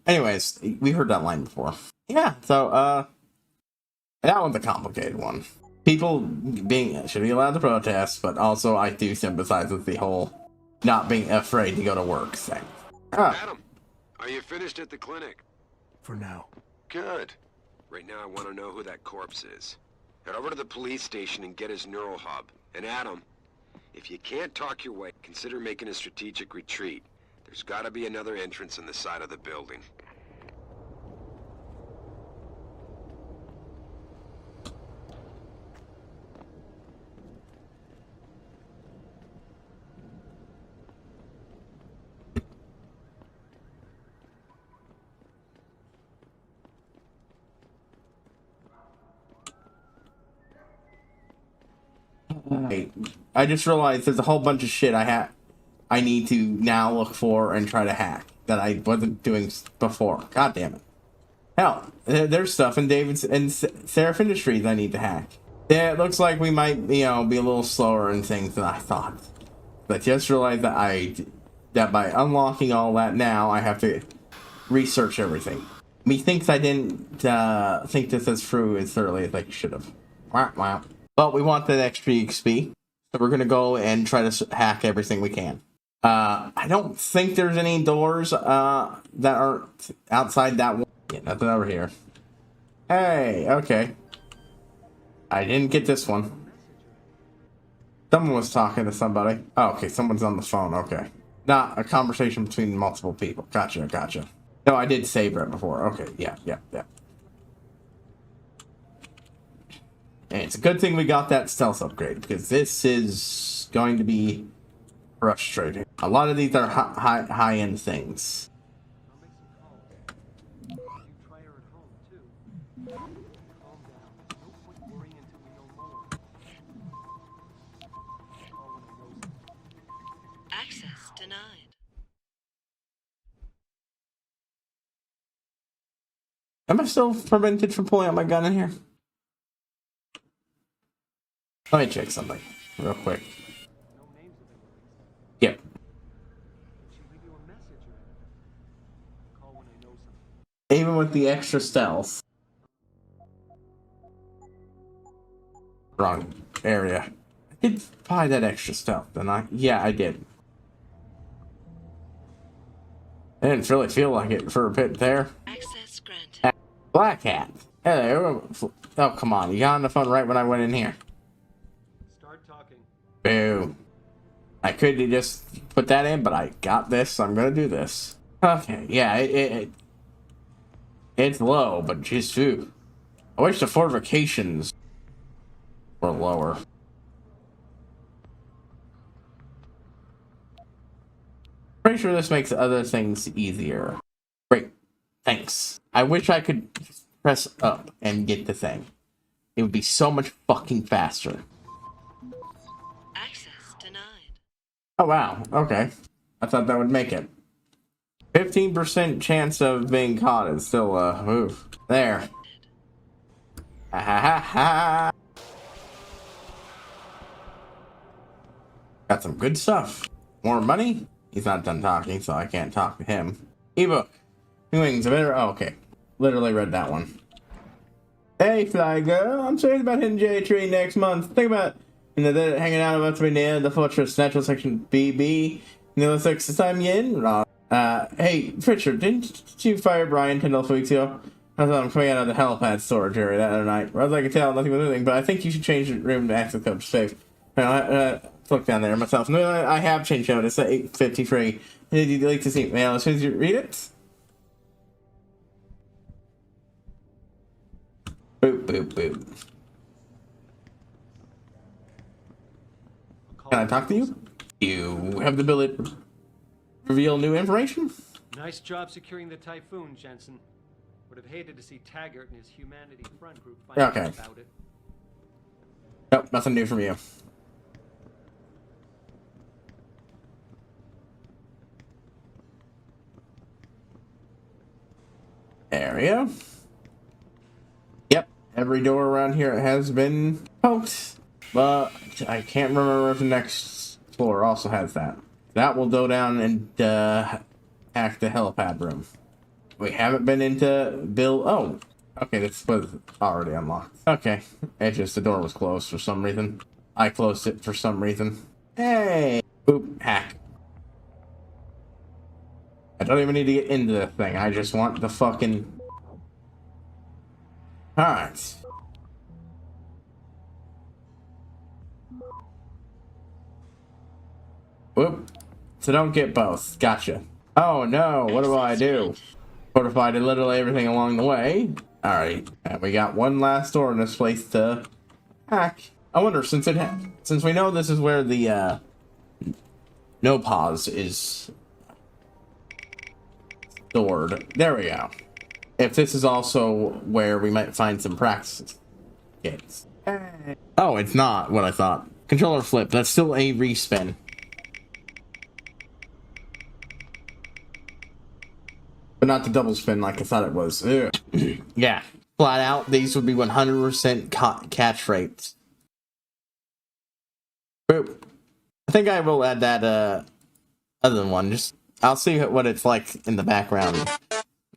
Anyways, we heard that line before. Yeah, so, that one's a complicated one. People should be allowed to protest, but also I do sympathize with the whole not being afraid to go to work thing. Adam, are you finished at the clinic? For now. Good. Right now I want to know who that corpse is. Head over to the police station and get his neural hub. And Adam, if you can't talk your way, consider making a strategic retreat. There's got to be another entrance on the side of the building. I just realized there's a whole bunch of shit I need to now look for and try to hack that I wasn't doing before. God damn it. Hell, there's stuff in David's and Seraph Industries I need to hack. Yeah, it looks like we might, be a little slower in things than I thought. But just realized that by unlocking all that now, I have to research everything. Methinks I didn't think this as through as thoroughly as I should have. Wow. But we want that extra XP, so we're gonna go and try to hack everything we can. I don't think there's any doors that are outside that one. Yeah, nothing over here. Hey, okay. I didn't get this one. Someone was talking to somebody. Oh, okay, someone's on the phone, okay. Not a conversation between multiple people. Gotcha. No, I did save it before. Okay, yeah. And it's a good thing we got that stealth upgrade, because this is going to be frustrating. A lot of these are high-end things. Access denied. Am I still prevented from pulling out my gun in here? Let me check something real quick. Yep. Even with the extra stealth. Wrong area. I did buy that extra stealth, didn't I? Yeah, I did. I didn't really feel like it for a bit there. Access granted. Black Hat. Hello. Oh, come on. You got on the phone right when I went in here. Boo. I could just put that in, but I got this, so I'm gonna do this. Okay, yeah, it's low, but just ooh. I wish the fortifications were lower. Pretty sure this makes other things easier. Great. Thanks. I wish I could press up and get the thing. It would be so much fucking faster. Oh, wow. Okay. I thought that would make it. 15% chance of being caught is still a move. There. Ha ha ha ha. Got some good stuff. More money? He's not done talking, so I can't talk to him. Ebook. Wings. Oh, okay. Literally read that one. Hey, Fly Girl. I'm serious about hitting J3 next month. Think about they're hanging out about to be near the fortress natural section BB. It looks like the time you in. Hey, Richard, didn't you fire Brian 10 weeks ago? I thought I'm coming out of the helipad storage area that other night. As I could tell, nothing was moving, but I think you should change the room to access code to safe. Look down there myself. No, I have changed it. It's at 8:53. Did you delete this email as soon as you read it? Boop, boop, boop. Can I talk to you? You have the ability to reveal new information? Nice job securing the Typhoon, Jensen. Would have hated to see Taggart and his Humanity Front group find out about it. Nope, nothing new from you. There we go. Yep, every door around here has been poked. But I can't remember if the next floor also has that. That will go down and hack the helipad room. We haven't been into Bill. Oh, okay, this was already unlocked. Okay, it's just the door was closed for some reason. I closed it for some reason. Hey! Oop, hack. I don't even need to get into the thing. I just want the fucking... Alright. Whoop. So don't get both. Gotcha. Oh no, what do I do? Fortified literally everything along the way. Alright, and we got one last door in this place to hack. I wonder, since we know this is where the no pause is stored. There we go. If this is also where we might find some practice kits. Oh, it's not what I thought. Controller flip. That's still a respin. But not the double spin like I thought it was. Yeah. Flat out, these would be 100% catch rates. Boop. I think I will add that other one. Just I'll see what it's like in the background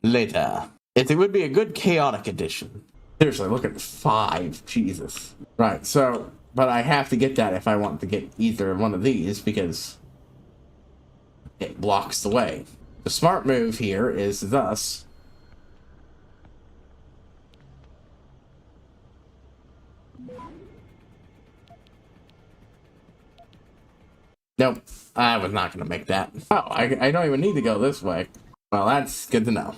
later. It would be a good chaotic edition. Seriously, look at 5. Jesus. Right, so, but I have to get that if I want to get either one of these because it blocks the way. The smart move here is thus. Nope, I was not going to make that. Oh, I don't even need to go this way. Well, that's good to know.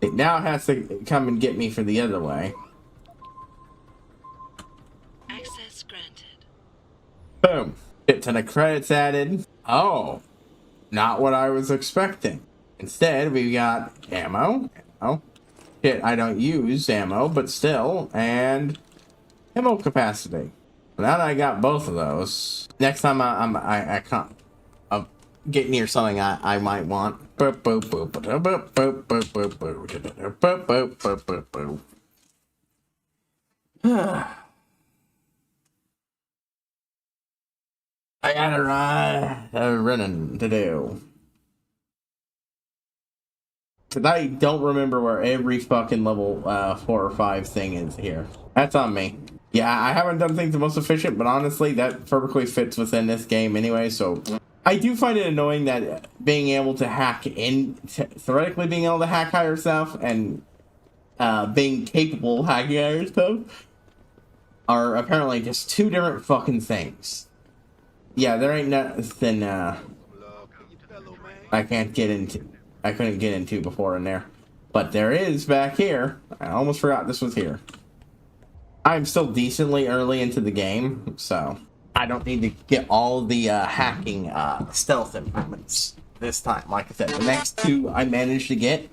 It now has to come and get me for the other way. Access granted. Boom. Get ton of credits added. Oh, not what I was expecting. Instead, we got ammo. Shit, I don't use ammo, but still, and ammo capacity. Now that I got both of those, next time I can't get near something I might want. I got a running to do. Cause I don't remember where every fucking level 4 or 5 thing is here. That's on me. Yeah, I haven't done things the most efficient, but honestly, that perfectly fits within this game anyway, so... I do find it annoying that being able to hack theoretically being able to hack higher stuff and being capable of hacking higher stuff are apparently just 2 different fucking things. Yeah, there ain't nothing I couldn't get into before in there. But there is back here. I almost forgot this was here. I'm still decently early into the game, so I don't need to get all the hacking stealth improvements this time. Like I said, the next 2 I managed to get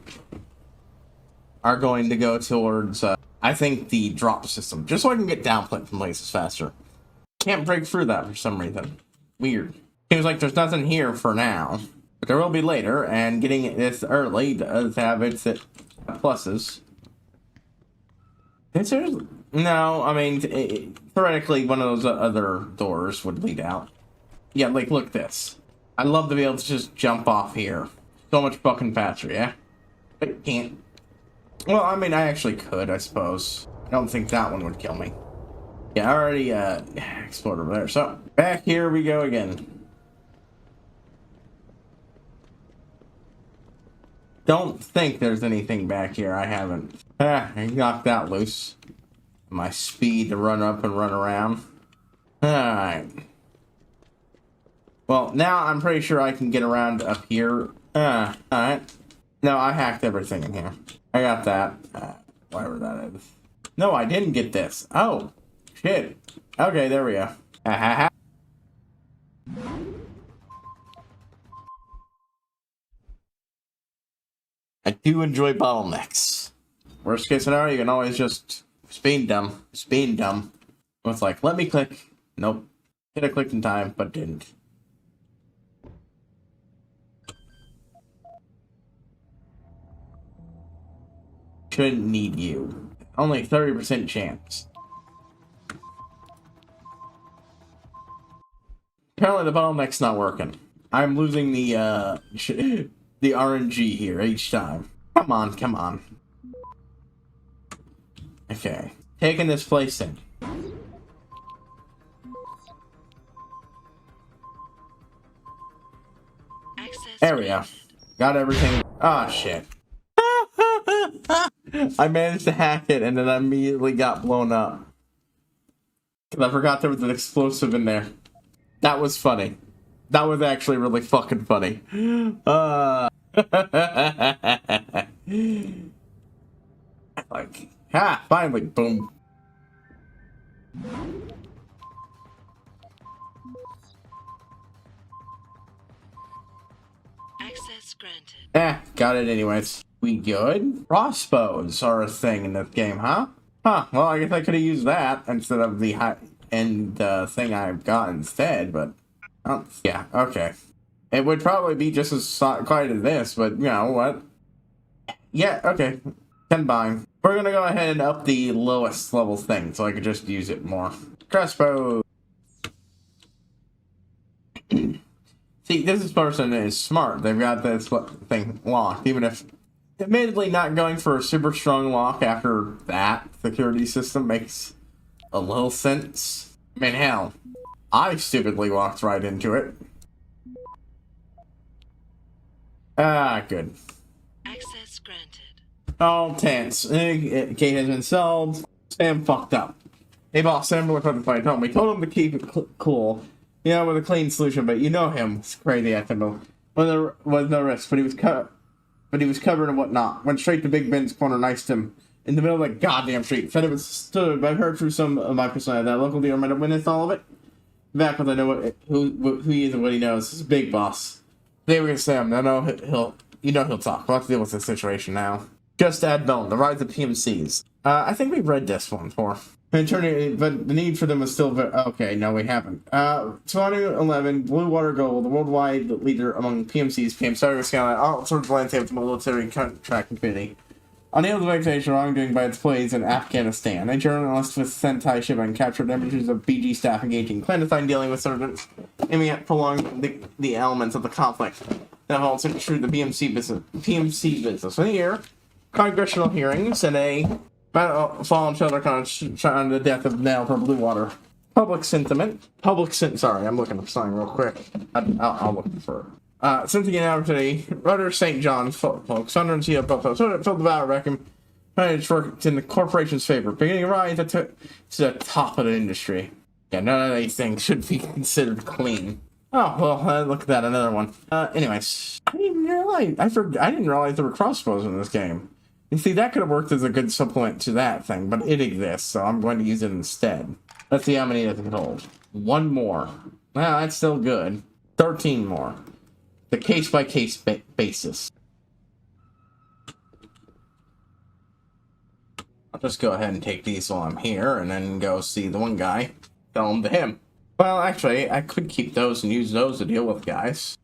are going to go towards, I think, the drop system, just so I can get down from places faster. Can't break through that for some reason. Weird. Seems like there's nothing here for now, but there will be later, and getting it this early does have its pluses. No, I mean, theoretically, one of those other doors would lead out. Yeah, like, look at this. I'd love to be able to just jump off here. So much fucking faster, yeah? But can't. Well, I mean, I actually could, I suppose. I don't think that one would kill me. Yeah, I already explored over there. So, back here we go again. Don't think there's anything back here. I haven't. I knocked that loose. My speed to run up and run around. Alright. Well, now I'm pretty sure I can get around up here Alright. No, I hacked everything in here. I got that. Whatever that is. No, I didn't get this. Oh, shit. Okay, there we go. I do enjoy bottlenecks. Worst case scenario, you can always just speed dumb. Speed dumb. It's like, let me click. Nope. Could have clicked in time, but didn't. Shouldn't need you. Only 30% chance. Apparently the bottleneck's not working. I'm losing the the RNG here each time. Come on, come on. Okay. Taking this place in. There we go. Got everything. Ah, shit. I managed to hack it and then I immediately got blown up. Because I forgot there was an explosive in there. That was funny. That was actually really fucking funny. Like, ha! Finally, boom. Access granted. Got it anyways. We good? Crossbows are a thing in this game, huh? Huh, well, I guess I could have used that instead of the high-end thing I've got instead, but... Oh, yeah, okay. It would probably be just as quiet as this, but you know what? Yeah, okay. Combine. We're gonna go ahead and up the lowest level thing so I could just use it more. Crossbow. See, this person is smart. They've got this thing locked, even if admittedly not going for a super strong lock after that security system makes a little sense. I mean, hell, I stupidly walked right into it. Ah, good. Access granted. Oh, tense. Gate has been solved. Sam fucked up. Hey boss, Sam was on the fight home. We told him to keep it cool. You know, with a clean solution, but you know him. It's crazy, I think. When there was no risk, but he was covered and whatnot. Went straight to Big Ben's corner, knifed him in the middle of the goddamn street. Said it was stood, but I heard through some of my personnel that local dealer might have witnessed all of it. Back when I know who he is and what he knows. This is Big Boss. They were gonna say him. I know he'll talk. We'll have to deal with this situation now. Just add bone. The rise of PMCs. I think we've read this one before. But the need for them is still very... Okay, no, we haven't. 2011, Blue Water Gold, the worldwide leader among PMCs, PM started scaling all sorts of landscape with the military contract community. On the heels of accusation wrongdoing by its employees in Afghanistan, a journalist with Sentai Shipping captured images of BG staff engaging clandestine dealing with servants, aiming at prolonging the elements of the conflict that also through the PMC business. In a year, congressional hearings and a fallen shelter on the death of Nell from Blue Water. Sorry, I'm looking for something real quick. I'll look for Cynthia and Opportunity, Rudder St. John's, folks, Thunder and Sea of Buffalo, so filled the vow reckon, managed work in the corporation's favor, beginning a rise to the top of the industry. Yeah, none of these things should be considered clean. Oh, well, look at that, another one. Anyways, I didn't realize there were crossbows in this game. You see, that could have worked as a good supplement to that thing, but it exists, so I'm going to use it instead. Let's see how many it can hold. One more. Well, that's still good. 13 more. The case-by-case basis. I'll just go ahead and take these while I'm here, and then go see the one guy. Tell them to him. Well, actually, I could keep those and use those to deal with guys.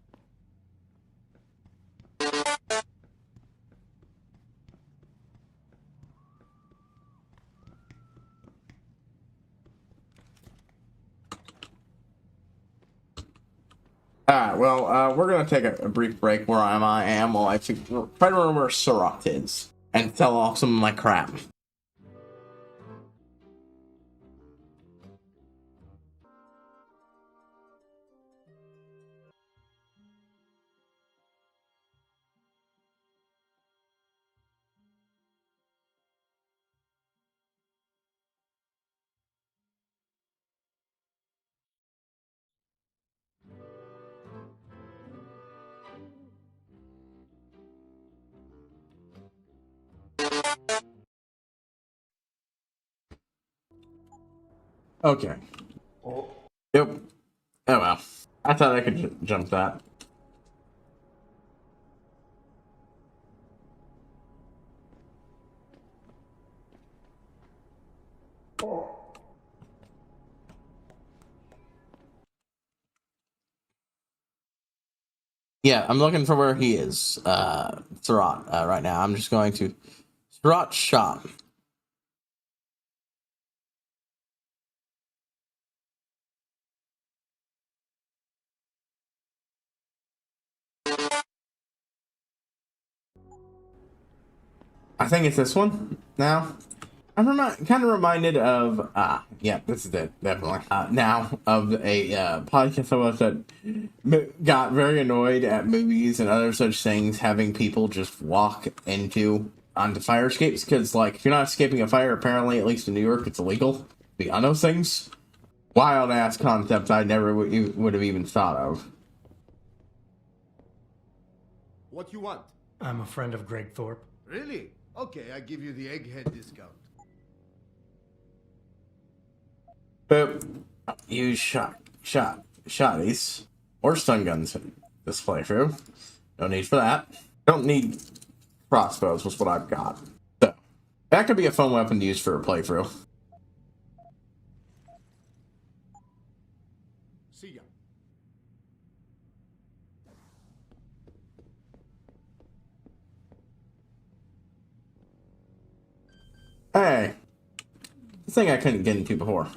Alright, well, we're gonna take a brief break where I am while I try to remember where Surat is and sell off some of my crap. Okay. Yep. Oh well. I thought I could jump that. Yeah, I'm looking for where he is, Surratt, right now. I'm just going to Surratt shop. I think it's this one now. I'm kind of reminded of, yeah, this is it, definitely. Now, of a podcast I was that got very annoyed at movies and other such things having people just walk onto fire escapes. Because, like, if you're not escaping a fire, apparently, at least in New York, it's illegal to be on those things. Wild ass concepts I never would have even thought of. What you want? I'm a friend of Greg Thorpe. Really? Okay, I give you the egghead discount. But use shotties or stun guns in this playthrough. No need for that. Don't need crossbows, was what I've got. So that could be a fun weapon to use for a playthrough. See ya. Hey, this thing I couldn't get into before.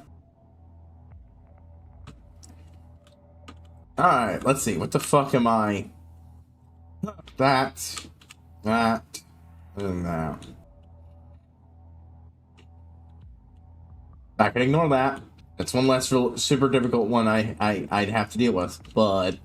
Alright, let's see. What the fuck am I? That, and that. I can ignore that. It's one less super difficult one I'd have to deal with, but...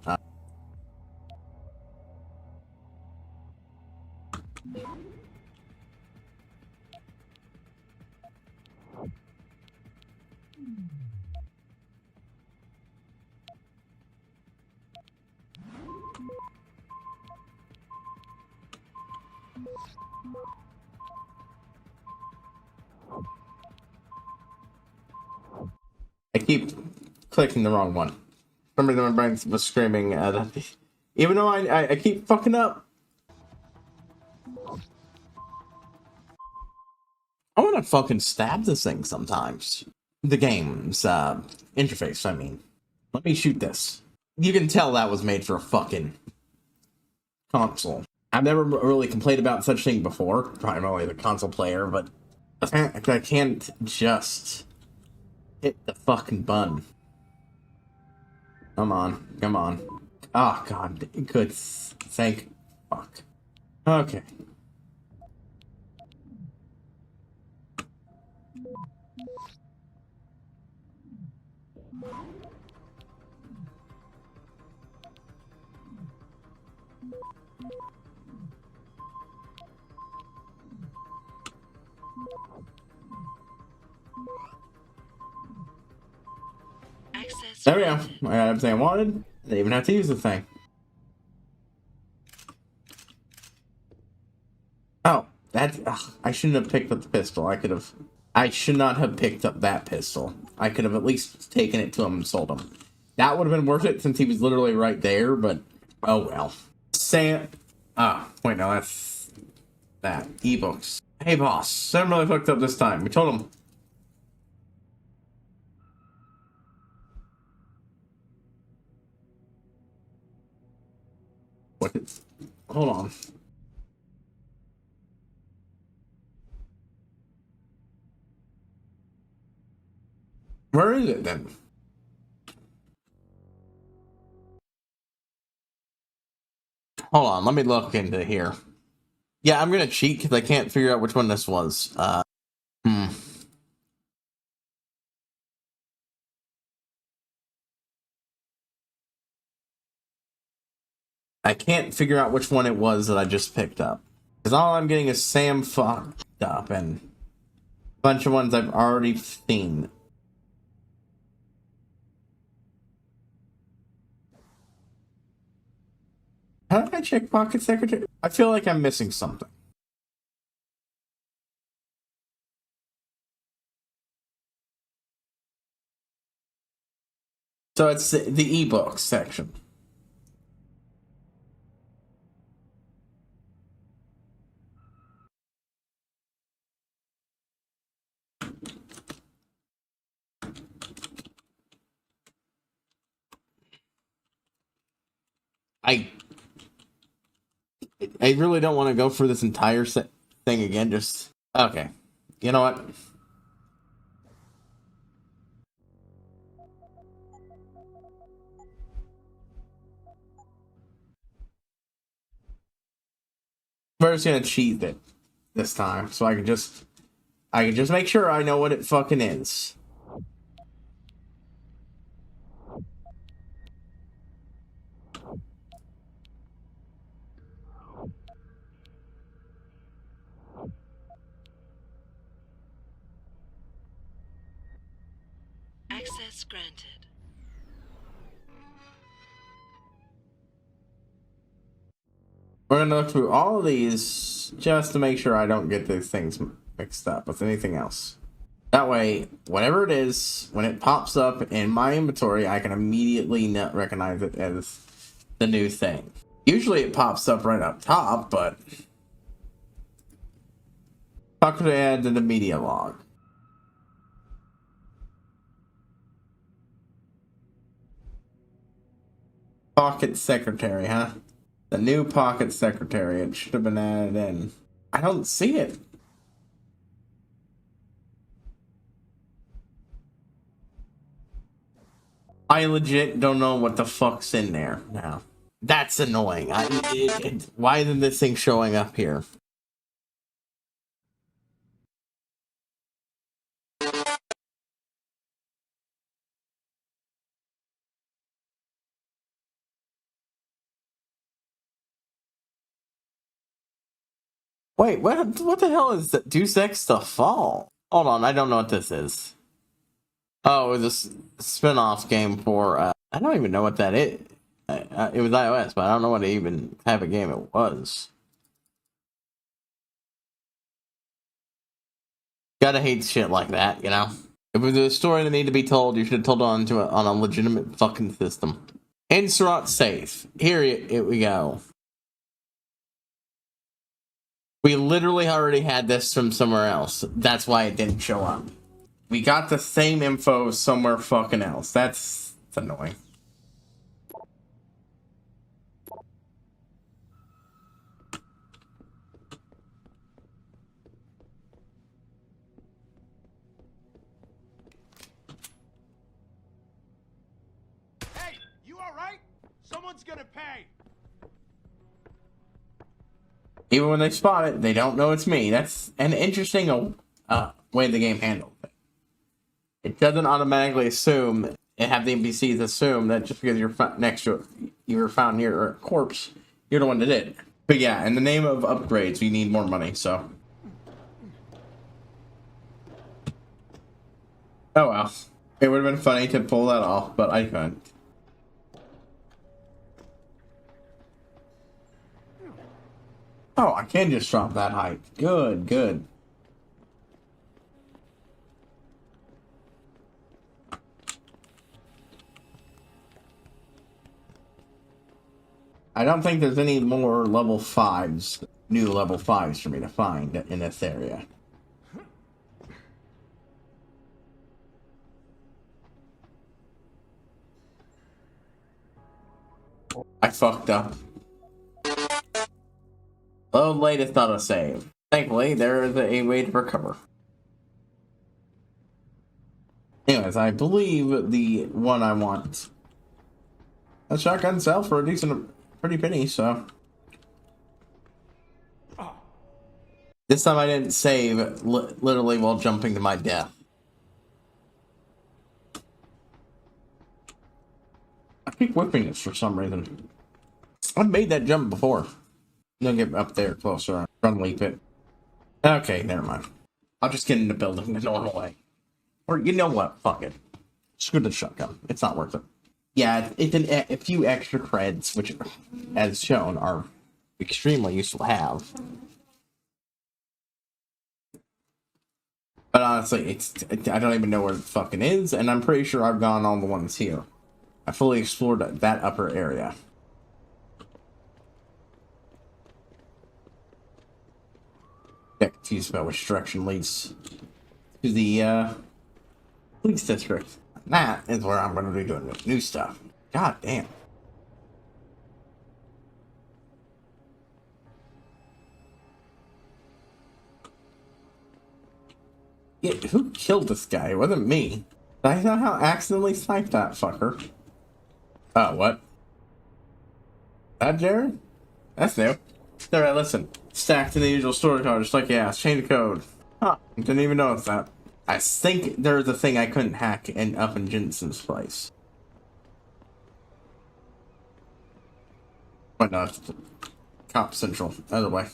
I keep clicking the wrong one. For some reason my brain was screaming even though I keep fucking up. I want to fucking stab this thing sometimes. The game's interface, I mean. Let me shoot this. You can tell that was made for a fucking console. I've never really complained about such thing before, primarily the console player, but I can't just hit the fucking button. Come on, come on. Oh god, good. Thank fuck. Okay. There we go. I got everything I wanted. I didn't even have to use the thing. Oh, I shouldn't have picked up the pistol. I should not have picked up that pistol. I could have at least taken it to him and sold him. That would have been worth it since he was literally right there, but oh well. Wait, no, that's that. Ebooks. Hey boss, Sam really fucked up this time. We told him. What is... Hold on. Where is it then? Hold on, let me look into here. Yeah, I'm gonna cheat because I can't figure out which one this was. I can't figure out which one it was that I just picked up. Because all I'm getting is Sam fucked up and a bunch of ones I've already seen. How did I check Pocket Secretary? I feel like I'm missing something. So it's the ebook section. I really don't want to go through this entire thing again. Just okay. You know what? We're just gonna cheat it this time, so I can just make sure I know what it fucking is. Access granted. We're gonna look through all of these just to make sure I don't get these things mixed up with anything else. That way, whatever it is, when it pops up in my inventory, I can immediately not recognize it as the new thing. Usually it pops up right up top, but how could I add to the media log? Pocket secretary, huh? The new pocket secretary. It should have been added in. I don't see it. I legit don't know what the fuck's in there now. That's annoying. Why isn't this thing showing up here? Wait, what the hell is that? Deus Ex The Fall? Hold on, I don't know what this is. Oh, it was a spin-off game for, I don't even know what that is. It was iOS, but I don't know what even type of game it was. Gotta hate shit like that, you know? If it was a story that needed to be told, you should have told it on a legitimate fucking system. Insert safe. Here we go. We literally already had this from somewhere else. That's why it didn't show up. We got the same info somewhere fucking else. That's annoying. Hey, you all right? Someone's gonna pay. Even when they spot it, they don't know it's me. That's an interesting way the game handles it. It doesn't automatically assume and have the NPCs assume that just because you're next to it, you were found near a corpse, you're the one that did it. But yeah, in the name of upgrades, we need more money, so. Oh well. It would have been funny to pull that off, but I couldn't. Oh, I can just drop that height. Good, good. I don't think there's any more level 5s, new level 5s for me to find in this area. I fucked up. Oh, latest auto save. Thankfully, there is a way to recover. Anyways, I believe the one I want. A shotgun sell for a pretty penny, so. This time I didn't save literally while jumping to my death. I keep whipping this for some reason. I've made that jump before. I'm gonna get up there closer. Run leap it. Okay, never mind. I'll just get in the building the normal way. Or you know what? Fuck it. Screw the shotgun. It's not worth it. Yeah, it's a few extra creds, which, as shown, are extremely useful to have. But honestly, I don't even know where it fucking is, and I'm pretty sure I've gone all the ones here. I fully explored that upper area. Get confused about which direction leads to the police district. That is where I'm going to be doing new stuff. God damn. Yeah, who killed this guy? It wasn't me. Did I somehow accidentally snipe that fucker? Oh, what? That Jared? That's new. Alright, listen. Stacked in the usual storage code, just like you asked. Change the code. Huh. Didn't even notice that. I think there's a thing I couldn't hack up in Jensen's place. But no, it's Cop Central. Other way.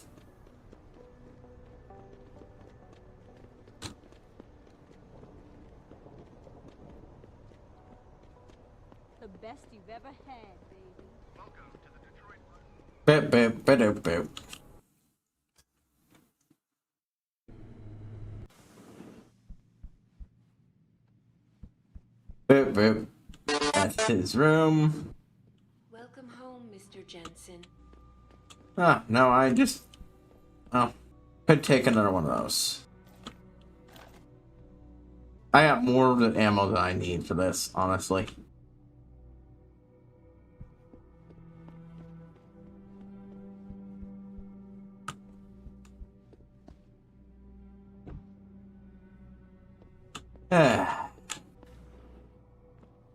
The best you've ever had, baby. Welcome to the Detroit. Boop, boop, boop, boop. Boop, boop. That's his room. Welcome home, Mr. Jensen. Ah, no, I just... Oh. Could take another one of those. I got more of the ammo than I need for this, honestly.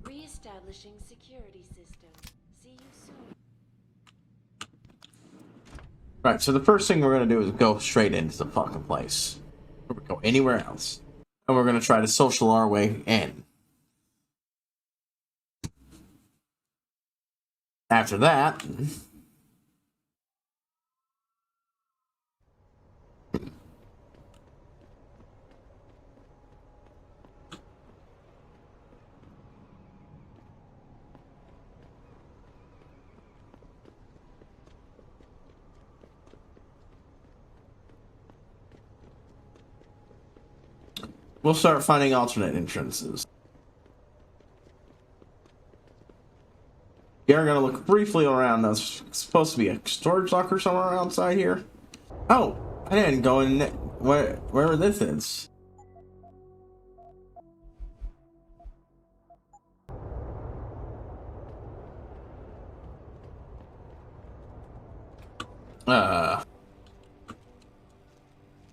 Reestablishing security system. See you soon. Right, so the first thing we're going to do is go straight into the fucking place. Before we go anywhere else. And we're going to try to social our way in. After that... we'll start finding alternate entrances. We are going to look briefly around. There's supposed to be a storage locker somewhere outside here. Oh, I didn't go in where this is.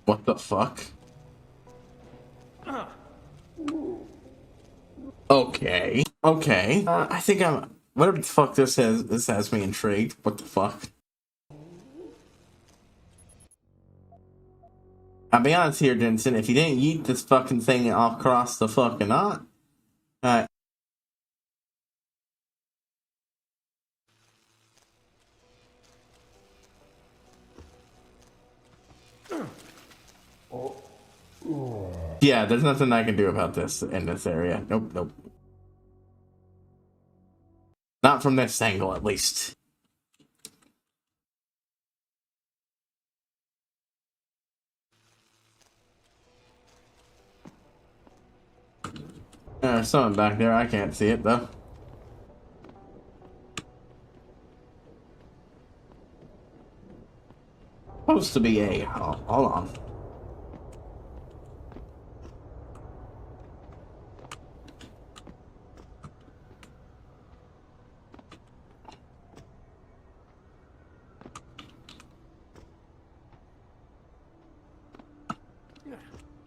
What the fuck? Okay. Okay. I think I'm... Whatever the fuck this is, this has me intrigued. What the fuck? I'll be honest here, Jensen. If you didn't yeet this fucking thing across the fucking knot... Yeah, there's nothing I can do about this in this area. Nope, nope. Not from this angle, at least. There's someone back there. I can't see it, though. Supposed to be a... Oh, hold on.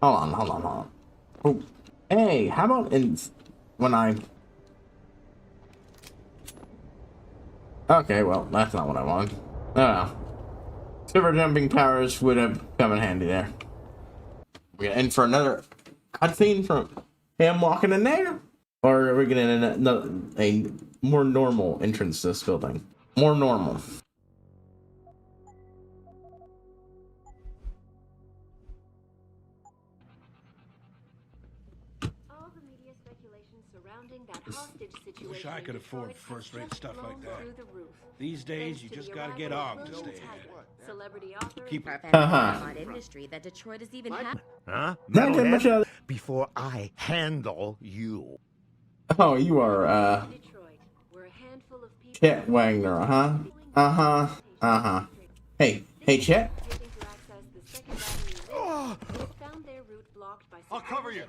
Hold on. Oh, hey, how about when I... Okay, well, that's not what I want. Oh, super jumping powers would have come in handy there. We gonna end for another cutscene from him walking in there? Or are we gonna end a more normal entrance to this building? More normal. Wish I could afford first-rate stuff like that. These days, you just gotta get on to stay ahead. Celebrity author. Keep Industry that Detroit is even Huh? Not that much Before I handle you. Oh, you are, Chet Wagner, Hey, Chet. I'll cover you.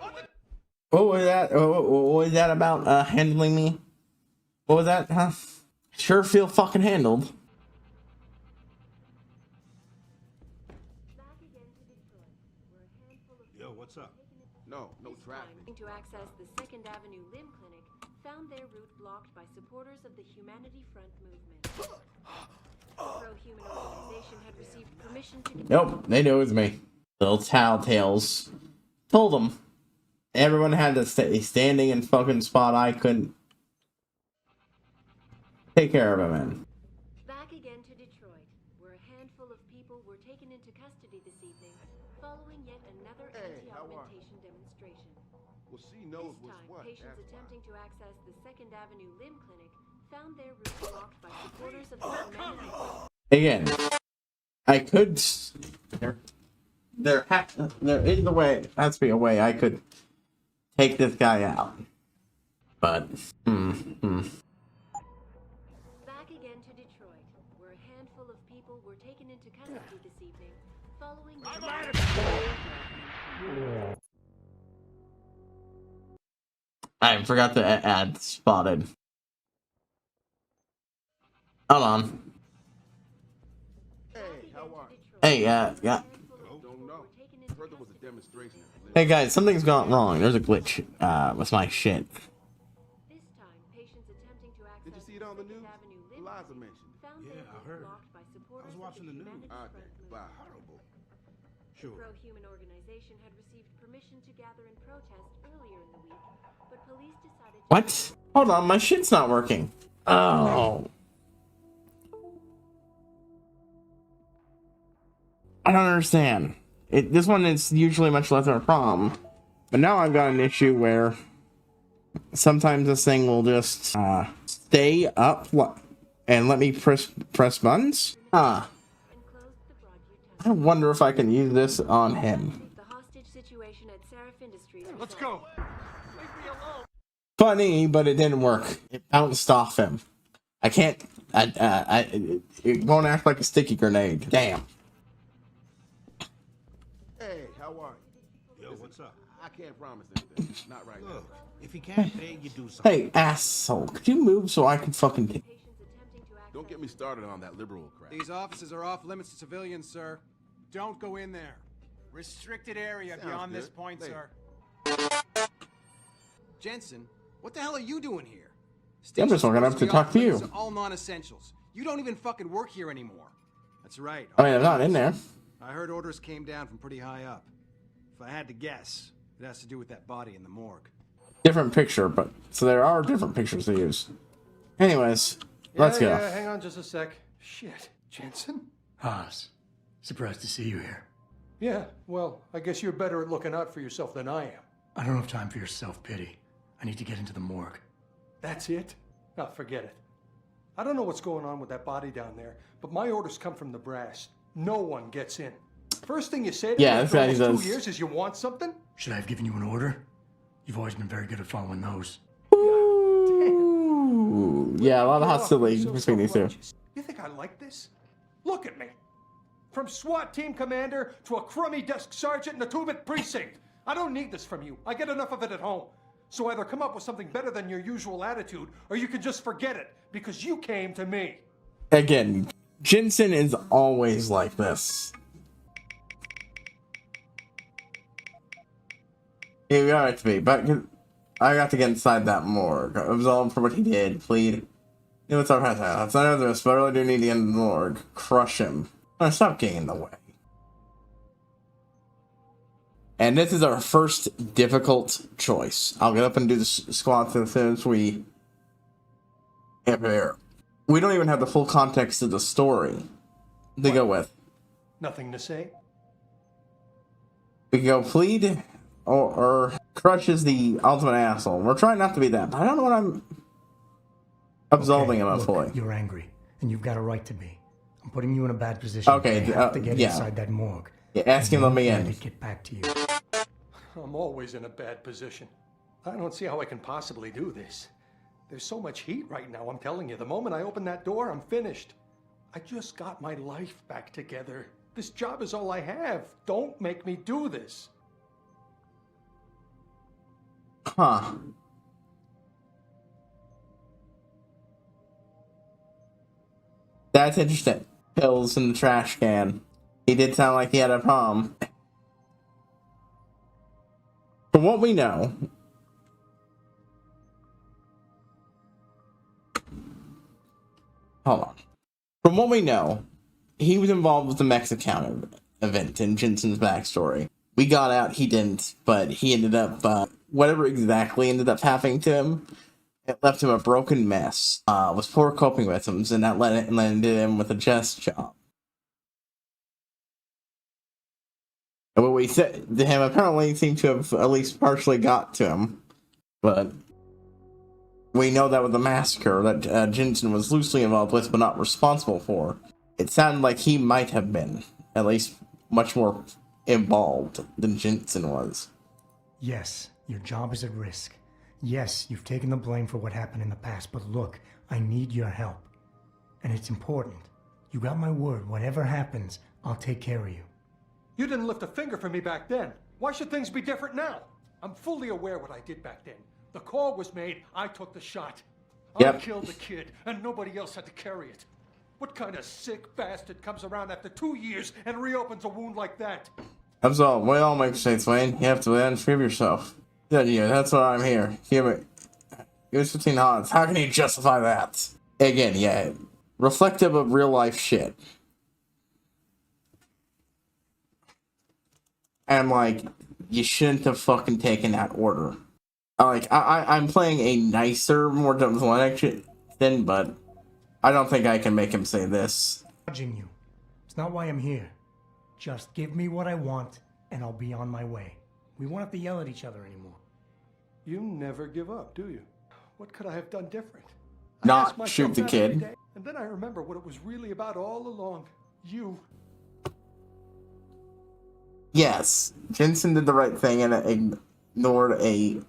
What was that? What was that about handling me? What was that, huh? Sure feel fucking handled. Yo, what's up? No traffic. To access the 2nd Avenue Limb Clinic found their route blocked by supporters of the Humanity Front movement. The pro-human organization had received permission to... Nope, they knew it was me. Little tattletales. Told them. Everyone had to stay standing in fucking spot I couldn't take care of him in. Back again to Detroit, where a handful of people were taken into custody this evening, following yet another anti-augmentation demonstration. Well, she knows This what's time, what. patients attempting to access the 2nd Avenue Limb Clinic found their route blocked by supporters of the Humanity Front. Again, I could. There is a way. Has to be a way I could take this guy out. But Back again to Detroit, where a handful of people were taken into custody this evening, following. I forgot to add spotted. Hold on. Hey, how are you? Hey, yeah. Don't know. Heard there was a demonstration. Hey guys, something's gone wrong. There's a glitch with my shit. Did you see it on the news? Eliza mentioned. Yeah, I heard. I was watching the news. Wow, horrible. The pro-human organization had received permission to gather in protest earlier in the week, but police decided to... What? Hold on, my shit's not working. Oh. I don't understand. This one is usually much less of a problem. But now I've got an issue where sometimes this thing will just stay up and let me press buttons. I wonder if I can use this on him. Let's go. Funny, but it didn't work. It bounced off him. I can't. It won't act like a sticky grenade. Damn. Hey, how are you? Yo, what's up? I can't promise anything. Not right now. If he can't pay, you do something. Hey, asshole. Could you move so I can fucking... Don't get me started on that liberal crap. These offices are off limits to civilians, sir. Don't go in there. Restricted area Sounds beyond good. this point, Later. sir. Jensen, what the hell are you doing here? I'm just walking up to talk to you. Limits all non-essentials. You don't even fucking work here anymore. That's right. I mean, I'm not in there. I heard orders came down from pretty high up. If I had to guess, it has to do with that body in the morgue. Different picture, but... So there are different pictures to use. Anyways, let's go. Yeah, hang on just a sec. Shit, Jensen? Haas, surprised to see you here. Yeah, well, I guess you're better at looking out for yourself than I am. I don't have time for your self-pity. I need to get into the morgue. That's it? Now forget it. I don't know what's going on with that body down there, but my orders come from the brass. No one gets in. First thing you say to me after almost 2 years is you want something? Should I have given you an order? You've always been very good at following those. Ooh, yeah, a lot of hostility between these two. You think I like this? Look at me. From SWAT team commander to a crummy desk sergeant in the 2-bit precinct. I don't need this from you. I get enough of it at home. So either come up with something better than your usual attitude, or you can just forget it, because you came to me. Again, Jensen is always like this. You got it to be, but I got to get inside that morgue. Absolve for what he did, plead. You know what's up, that's none of this, but I really do need to get in the morgue. Crush him. Stop getting in the way. And this is our first difficult choice. I'll get up and do the squats as soon as we get there. We don't even have the full context of the story to go with. Nothing to say? We can go plead or crush is the ultimate asshole. We're trying not to be that, but I don't know what I'm absolving him of fully. You're angry, and you've got a right to be. I'm putting you in a bad position. Okay, you have to get inside that morgue. Yeah, ask him to let me in. Get back to you. I'm always in a bad position. I don't see how I can possibly do this. There's so much heat right now, I'm telling you. The moment I open that door, I'm finished. I just got my life back together. This job is all I have. Don't make me do this. Huh. That's interesting. Pills in the trash can. He did sound like he had a problem. From what we know, hold on. From what we know, he was involved with the Mexican event in Jensen's backstory. We got out, he didn't, but he ended up, whatever exactly ended up happening to him, it left him a broken mess, with poor coping mechanisms, and that landed him with a desk job. And what we said to him apparently seemed to have at least partially got to him, but we know that with the massacre that Jensen was loosely involved with but not responsible for, it sounded like he might have been, at least much more involved than Jensen was. Yes, your job is at risk. Yes, you've taken the blame for what happened in the past, but look, I need your help. And it's important. You got my word, whatever happens, I'll take care of you. You didn't lift a finger for me back then. Why should things be different now? I'm fully aware what I did back then. The call was made, I took the shot. I killed the kid, and nobody else had to carry it. What kind of sick bastard comes around after 2 years and reopens a wound like that? That's all. We all make mistakes, Wayne. You have to unforgive yourself. Yeah, that's why I'm here. Give us 15 odds. How can you justify that? Again, yeah. Reflective of real life shit. And, like, you shouldn't have fucking taken that order. I'm playing a nicer, more diplomatic thing, but I don't think I can make him say this. Judging you. It's not why I'm here. Just give me what I want, and I'll be on my way. We won't have to yell at each other anymore. You never give up, do you? What could I have done different? Not shoot the kid. And then I remember what it was really about all along. You. Yes, Jensen did the right thing and ignored a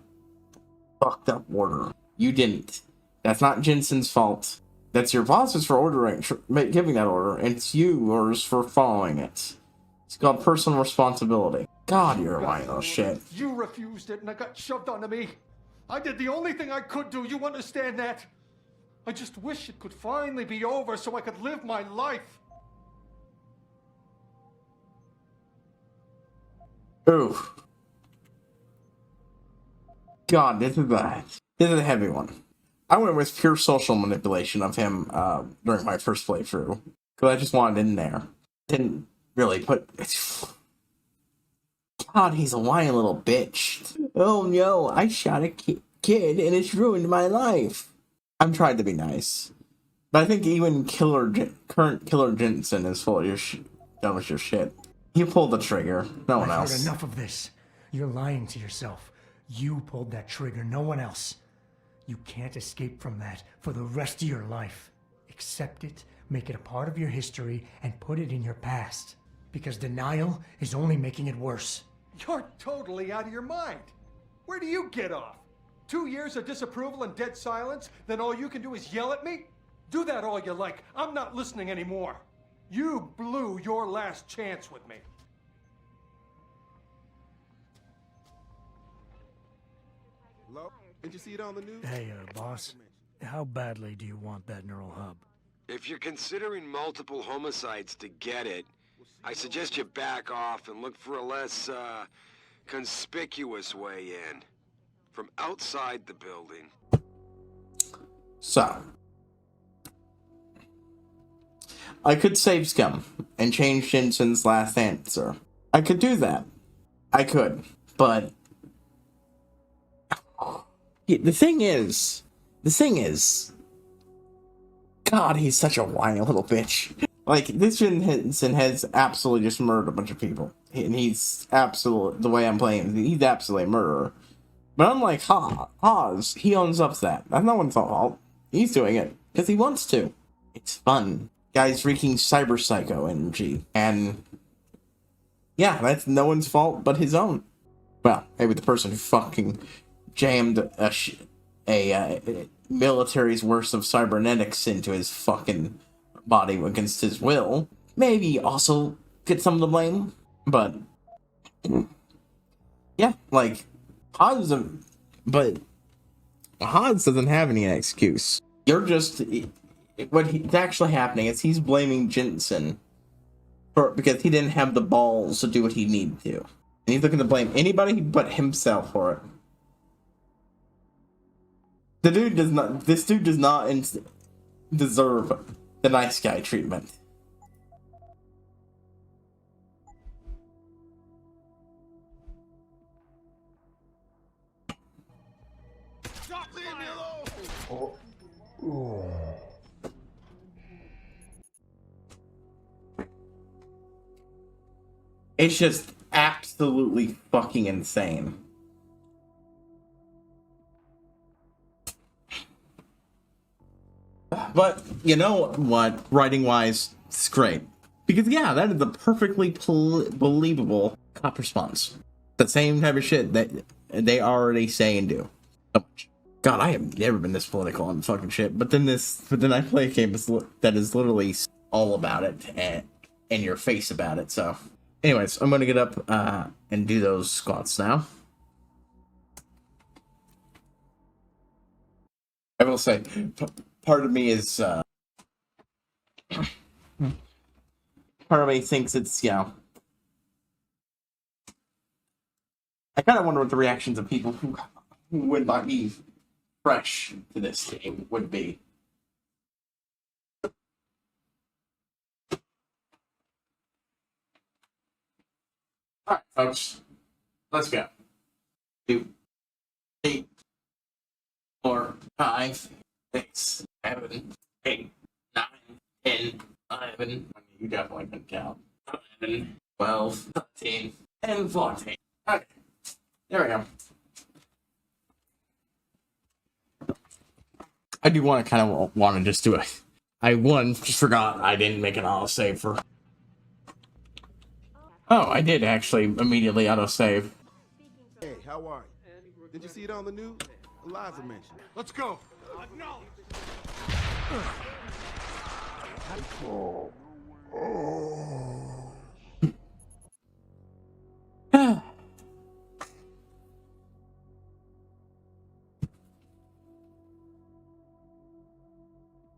fucked up order. You didn't. That's not Jensen's fault. That's your boss's for giving that order, and it's yours for following it. It's called personal responsibility. God, you're a whiny little shit. You refused it, and it got shoved onto me. I did the only thing I could do. You understand that? I just wish it could finally be over so I could live my life. Ooh. God, this is a heavy one. I went with pure social manipulation of him during my first playthrough. Because I just wanted in there. Didn't really put... God, he's a whiny little bitch. Oh no, I shot a kid and it's ruined my life. I'm trying to be nice. But I think even current Killer Jensen is full of your done with your shit. You pulled the trigger, no one else. I've heard enough of this. You're lying to yourself. You pulled that trigger, no one else. You can't escape from that for the rest of your life. Accept it, make it a part of your history, and put it in your past. Because denial is only making it worse. You're totally out of your mind. Where do you get off? 2 years of disapproval and dead silence, then all you can do is yell at me? Do that all you like. I'm not listening anymore. You blew your last chance with me. Hello? Did you see it on the news? Hey, boss. How badly do you want that neural hub? If you're considering multiple homicides to get it, I suggest you back off and look for a less, conspicuous way in. From outside the building. So. I could save Scum and change Jensen's last answer. I could do that. I could. But... the thing is... God, he's such a whiny little bitch. Like, this Jensen has absolutely just murdered a bunch of people. And he's absolutely... the way I'm playing, he's absolutely a murderer. But unlike Hawes, he owns up to that. That's no one's fault. He's doing it because he wants to. It's fun. Guy's wreaking cyber psycho energy. And yeah, that's no one's fault but his own. Well, maybe the person who fucking jammed a military's worth of cybernetics into his fucking body against his will, maybe also get some of the blame. But yeah, like Hodge doesn't have any excuse. You're just what's actually happening is he's blaming Jensen because he didn't have the balls to do what he needed to. And he's looking to blame anybody but himself for it. This dude does not deserve the nice guy treatment. Leave me alone! It's just absolutely fucking insane. But you know what? Writing wise, it's great. Because yeah, that is a perfectly believable cop response. The same type of shit that they already say and do. God, I have never been this political on fucking shit. But then I play a game that is literally all about it and in your face about it. So, anyways, I'm gonna get up and do those squats now. I will say, part of me is part of me thinks it's, you know, I kind of wonder what the reactions of people who would not be fresh to this game would be. Alright, folks. Let's go. 2, 8, 4, 5, 6, 7, 8, 9, 10, 11. You definitely couldn't count. 11, 12, 13, and 14. Okay. There we go. I do want to just do it. I just forgot I didn't make an autosave for. Oh, I did actually immediately autosave. Hey, how are you? Did you see it on the news? Eliza mentioned. Let's go.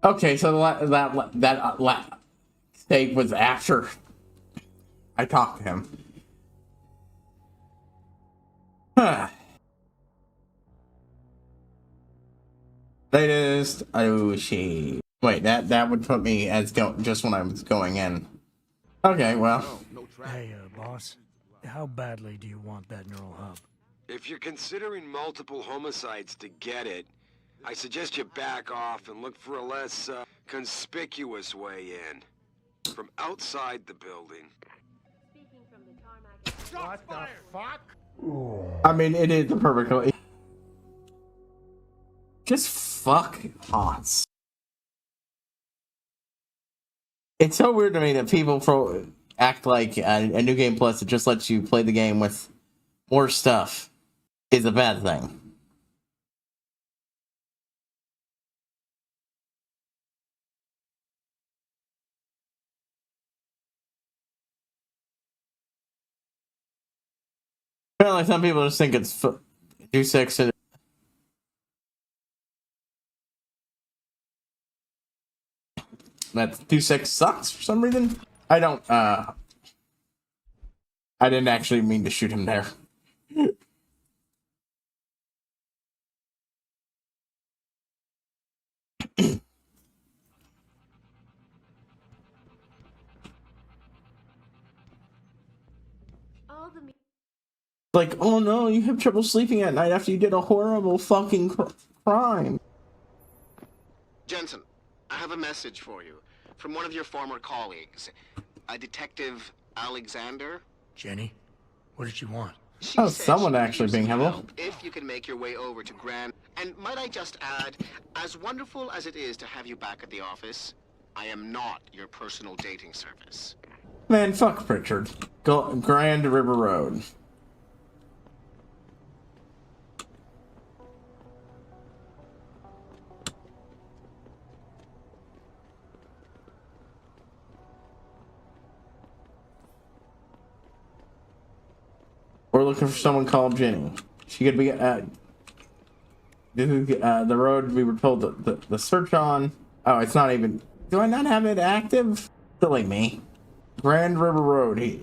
Okay, so that save was after I talked to him. Latest. Oh, she. Wait, that would put me as just when I was going in. Okay, well. Hey, boss. How badly do you want that neural hub? If you're considering multiple homicides to get it, I suggest you back off and look for a less conspicuous way in. From outside the building. What the fuck? I mean, it is the perfect. Just fuck Haas. It's so weird to me that people act like a New Game Plus that just lets you play the game with more stuff is a bad thing. Apparently, some people just think it's Deus Ex. That Deus Ex sucks for some reason. I didn't actually mean to shoot him there. Like, oh no, you have trouble sleeping at night after you did a horrible fucking crime. Jensen, I have a message for you from one of your former colleagues, a Detective Alexander. Jenny, what did she want? Oh, someone actually being hello. If you can make your way over to Grand, and might I just add, as wonderful as it is to have you back at the office, I am not your personal dating service. Man, fuck Pritchard. Grand River Road. looking for someone called Jenny. She could be this is the road we were told the search on. Oh, it's not even. Do I not have it active? Silly me. Grand River Road, he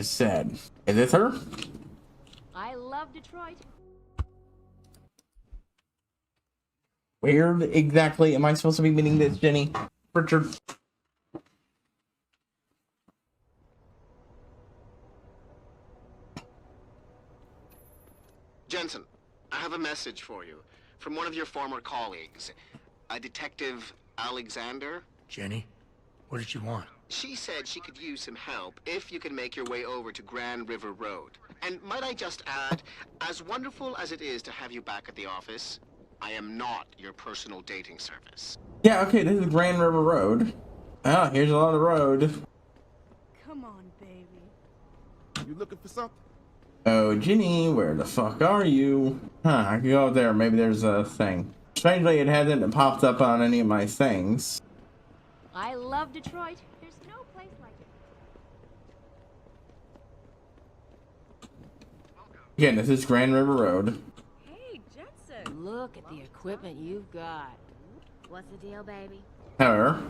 said. Is this her? I love Detroit. Where exactly am I supposed to be meeting this, Jenny? Richard. Jensen, I have a message for you from one of your former colleagues, a Detective Alexander. Jenny, what did you want? She said she could use some help if you can make your way over to Grand River Road. And might I just add, as wonderful as it is to have you back at the office, I am not your personal dating service. Yeah, okay, this is Grand River Road. Oh, here's a lot of road. Come on, baby. You looking for something? Oh, Jenny, where the fuck are you? Huh, I can go up there. Maybe there's a thing. Strangely, it hasn't popped up on any of my things. I love Detroit. There's no place like it. Again, this is Grand River Road. Hey, Jensen. Look at the equipment you've got. What's the deal, baby? However,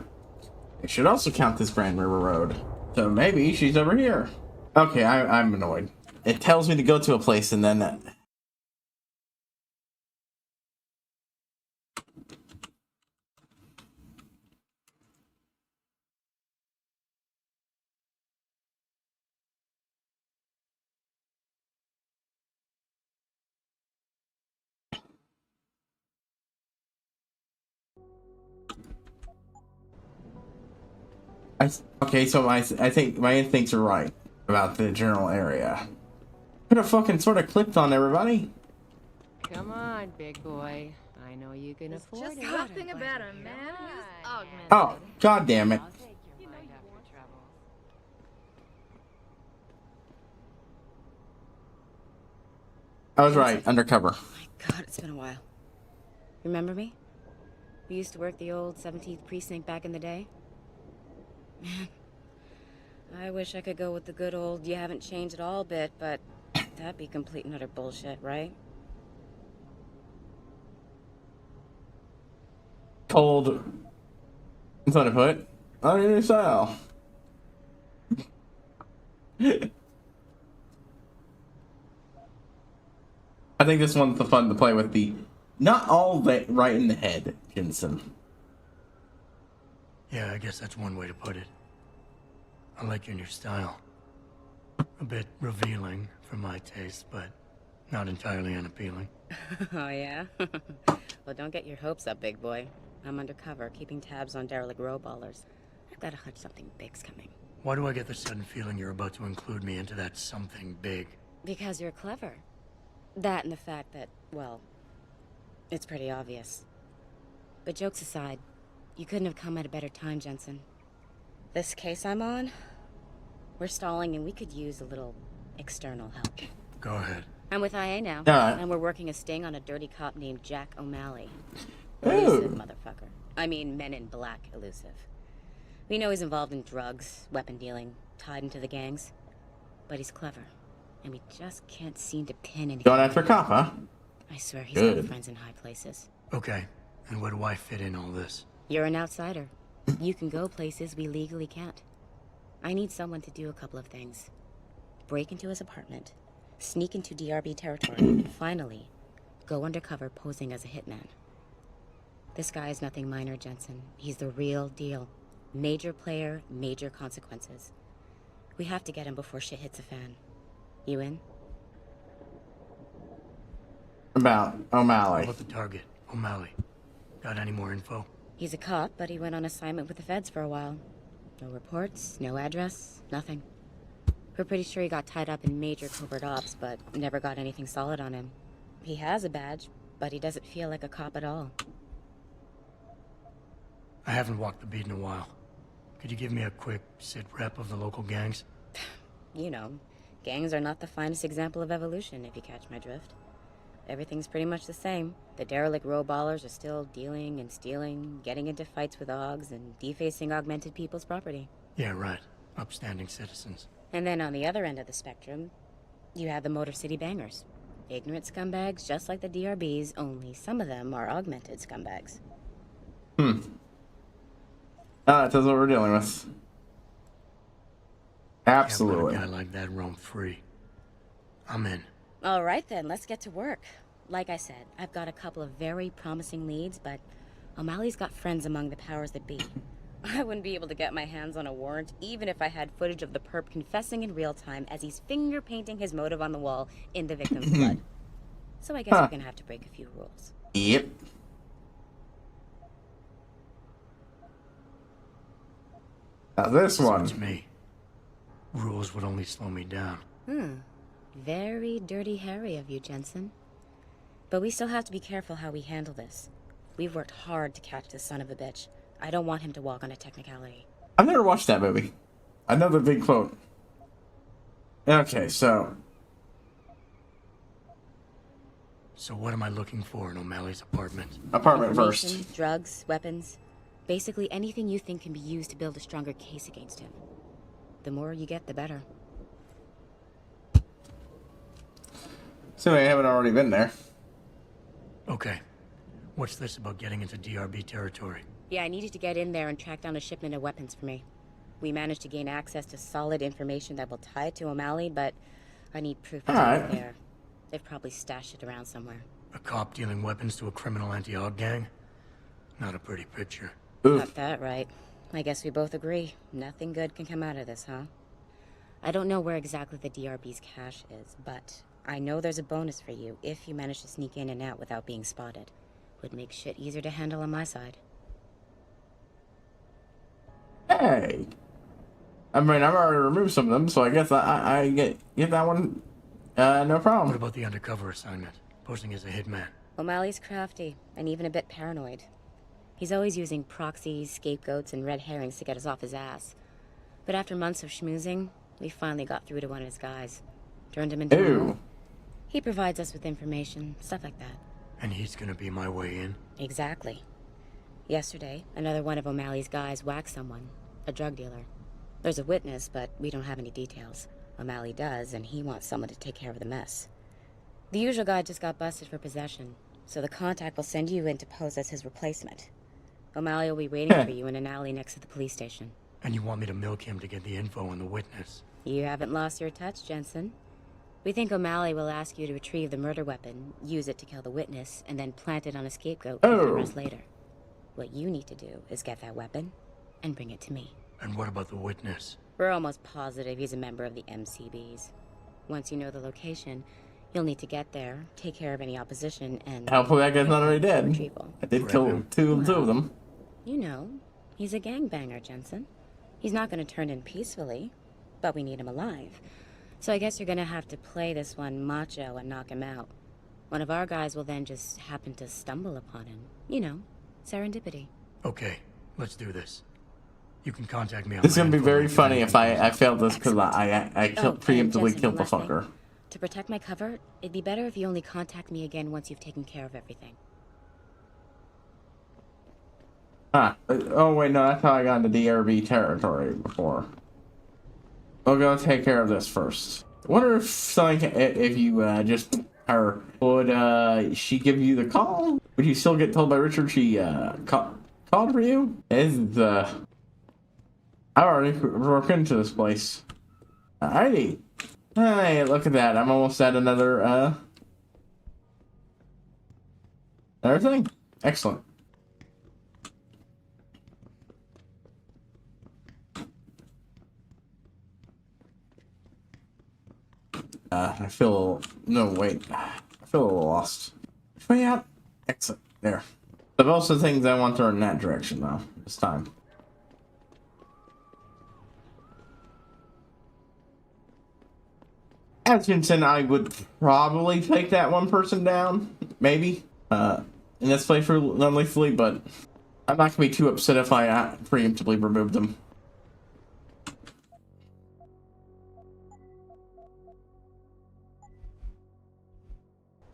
it should also count this Grand River Road. So maybe she's over here. Okay, I'm annoyed. It tells me to go to a place and then... Okay, so I think my instincts are right about the general area. Could have fucking sort of clicked on everybody. Come on, big boy. I know you can afford Just it. something about a man who's augmented. Oh, god damn it. I was right, undercover. God, it's been a while. Remember me? We used to work the old 17th precinct back in the day. Man, I wish I could go with the good old you haven't changed at all bit, but that'd be complete and utter bullshit, right? Cold. That's what I put. On your style. I think this one's the fun to play with the not all that right in the head, Jensen. Yeah, I guess that's one way to put it. I like your new style. A bit revealing for my taste, but not entirely unappealing. Oh, yeah? Well, don't get your hopes up, big boy. I'm undercover, keeping tabs on derelict row ballers. I've got a hunch something big's coming. Why do I get the sudden feeling you're about to include me into that something big? Because you're clever. That and the fact that, well, it's pretty obvious. But jokes aside, you couldn't have come at a better time, Jensen. This case I'm on, we're stalling and we could use a little external help. Go ahead. I'm with IA now, Alright. and we're working a sting on a dirty cop named Jack O'Malley. Ooh. Elusive motherfucker. I mean, Men in Black elusive. We know he's involved in drugs, weapon dealing, tied into the gangs. But he's clever, and we just can't seem to pin anything. Going after a cop, huh? I swear he's Good. got friends in high places. Okay, and where do I fit in all this? You're an outsider. You can go places we legally can't. I need someone to do a couple of things. Break into his apartment, sneak into DRB territory, and finally, go undercover posing as a hitman. This guy is nothing minor, Jensen. He's the real deal. Major player, major consequences. We have to get him before shit hits a fan. You in? About O'Malley. About the target, O'Malley. Got any more info? He's a cop, but he went on assignment with the feds for a while. No reports, no address, nothing. We're pretty sure he got tied up in major covert ops, but never got anything solid on him. He has a badge, but he doesn't feel like a cop at all. I haven't walked the beat in a while. Could you give me a quick sit rep of the local gangs? You know, gangs are not the finest example of evolution, if you catch my drift. Everything's pretty much the same. The derelict row ballers are still dealing and stealing, getting into fights with augs, and defacing augmented people's property. Yeah, right. Upstanding citizens. And then on the other end of the spectrum, You have the Motor City Bangers. Ignorant scumbags just like the DRBs, only some of them are augmented scumbags. That tells what we're dealing with. Absolutely. Can't let a guy like that roam free. I'm in. All right then, let's get to work. Like I said, I've got a couple of very promising leads, but O'Malley's got friends among the powers that be. I wouldn't be able to get my hands on a warrant, even if I had footage of the perp confessing in real time as he's finger painting his motive on the wall in the victim's blood. So I guess we're gonna have to break a few rules. Yep. Now this one. It's me. Rules would only slow me down. Very dirty Harry of you, Jensen. But we still have to be careful how we handle this. We've worked hard to catch this son of a bitch. I don't want him to walk on a technicality. I've never watched that movie. I know the big quote. Okay, so what am I looking for in O'Malley's apartment? Apartment Information, first. Drugs, weapons. Basically anything you think can be used to build a stronger case against him. The more you get, the better. So I haven't already been there. Okay. What's this about getting into DRB territory? Yeah, I need you to get in there and track down a shipment of weapons for me. We managed to gain access to solid information that will tie it to O'Malley, but I need proof it's right there. They've probably stashed it around somewhere. A cop dealing weapons to a criminal anti-aug gang? Not a pretty picture. Got that right. I guess we both agree. Nothing good can come out of this, huh? I don't know where exactly the DRB's cache is, but I know there's a bonus for you if you manage to sneak in and out without being spotted. Would make shit easier to handle on my side. Hey! I mean, I've already removed some of them, so I guess I get that one, no problem. What about the undercover assignment? Posing as a hitman? O'Malley's crafty, and even a bit paranoid. He's always using proxies, scapegoats, and red herrings to get us off his ass. But after months of schmoozing, we finally got through to one of his guys. Turned him into a mole. He provides us with information, stuff like that. And he's gonna be my way in? Exactly. Yesterday, another one of O'Malley's guys whacked someone, a drug dealer. There's a witness, but we don't have any details. O'Malley does, and he wants someone to take care of the mess. The usual guy just got busted for possession, so the contact will send you in to pose as his replacement. O'Malley will be waiting for you in an alley next to the police station. And you want me to milk him to get the info on the witness? You haven't lost your touch, Jensen. We think O'Malley will ask you to retrieve the murder weapon, use it to kill the witness, and then plant it on a scapegoat and arrest later. What you need to do is get that weapon and bring it to me. And what about the witness? We're almost positive he's a member of the MCBs. Once you know the location, you'll need to get there, take care of any opposition, and... Hopefully that guy's not already dead. I did kill two of them. You know, he's a gangbanger, Jensen. He's not going to turn in peacefully, but we need him alive. So I guess you're going to have to play this one macho and knock him out. One of our guys will then just happen to stumble upon him. You know, serendipity. Okay, let's do this. You can contact me on This is going to be very funny if I failed this because I preemptively killed the fucker. To protect my cover, it'd be better if you only contact me again once you've taken care of everything. Oh wait, no, that's how I got into DRB territory before. We'll go take care of this first. I wonder if something, if you just her, would she give you the call? Would you still get told by Richard she called for you? Is I already broke into this place. Alrighty. Hey, look at that! I'm almost at another thing. Excellent. I feel no wait. I feel a little lost. Way out. Exit. There. The most of the things I want are in that direction though. This time. Attribution, I would probably take that one person down, maybe. In this playthrough, non-lethally, but I'm not gonna be too upset if I preemptively remove them.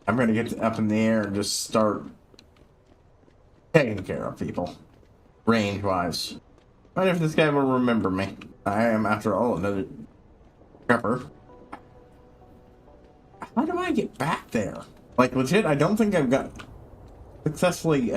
I'm gonna get up in the air and just start taking care of people, range-wise. I wonder if this guy will remember me. I am, after all, another prepper. How do I get back there? Like, legit, I don't think I've got successfully,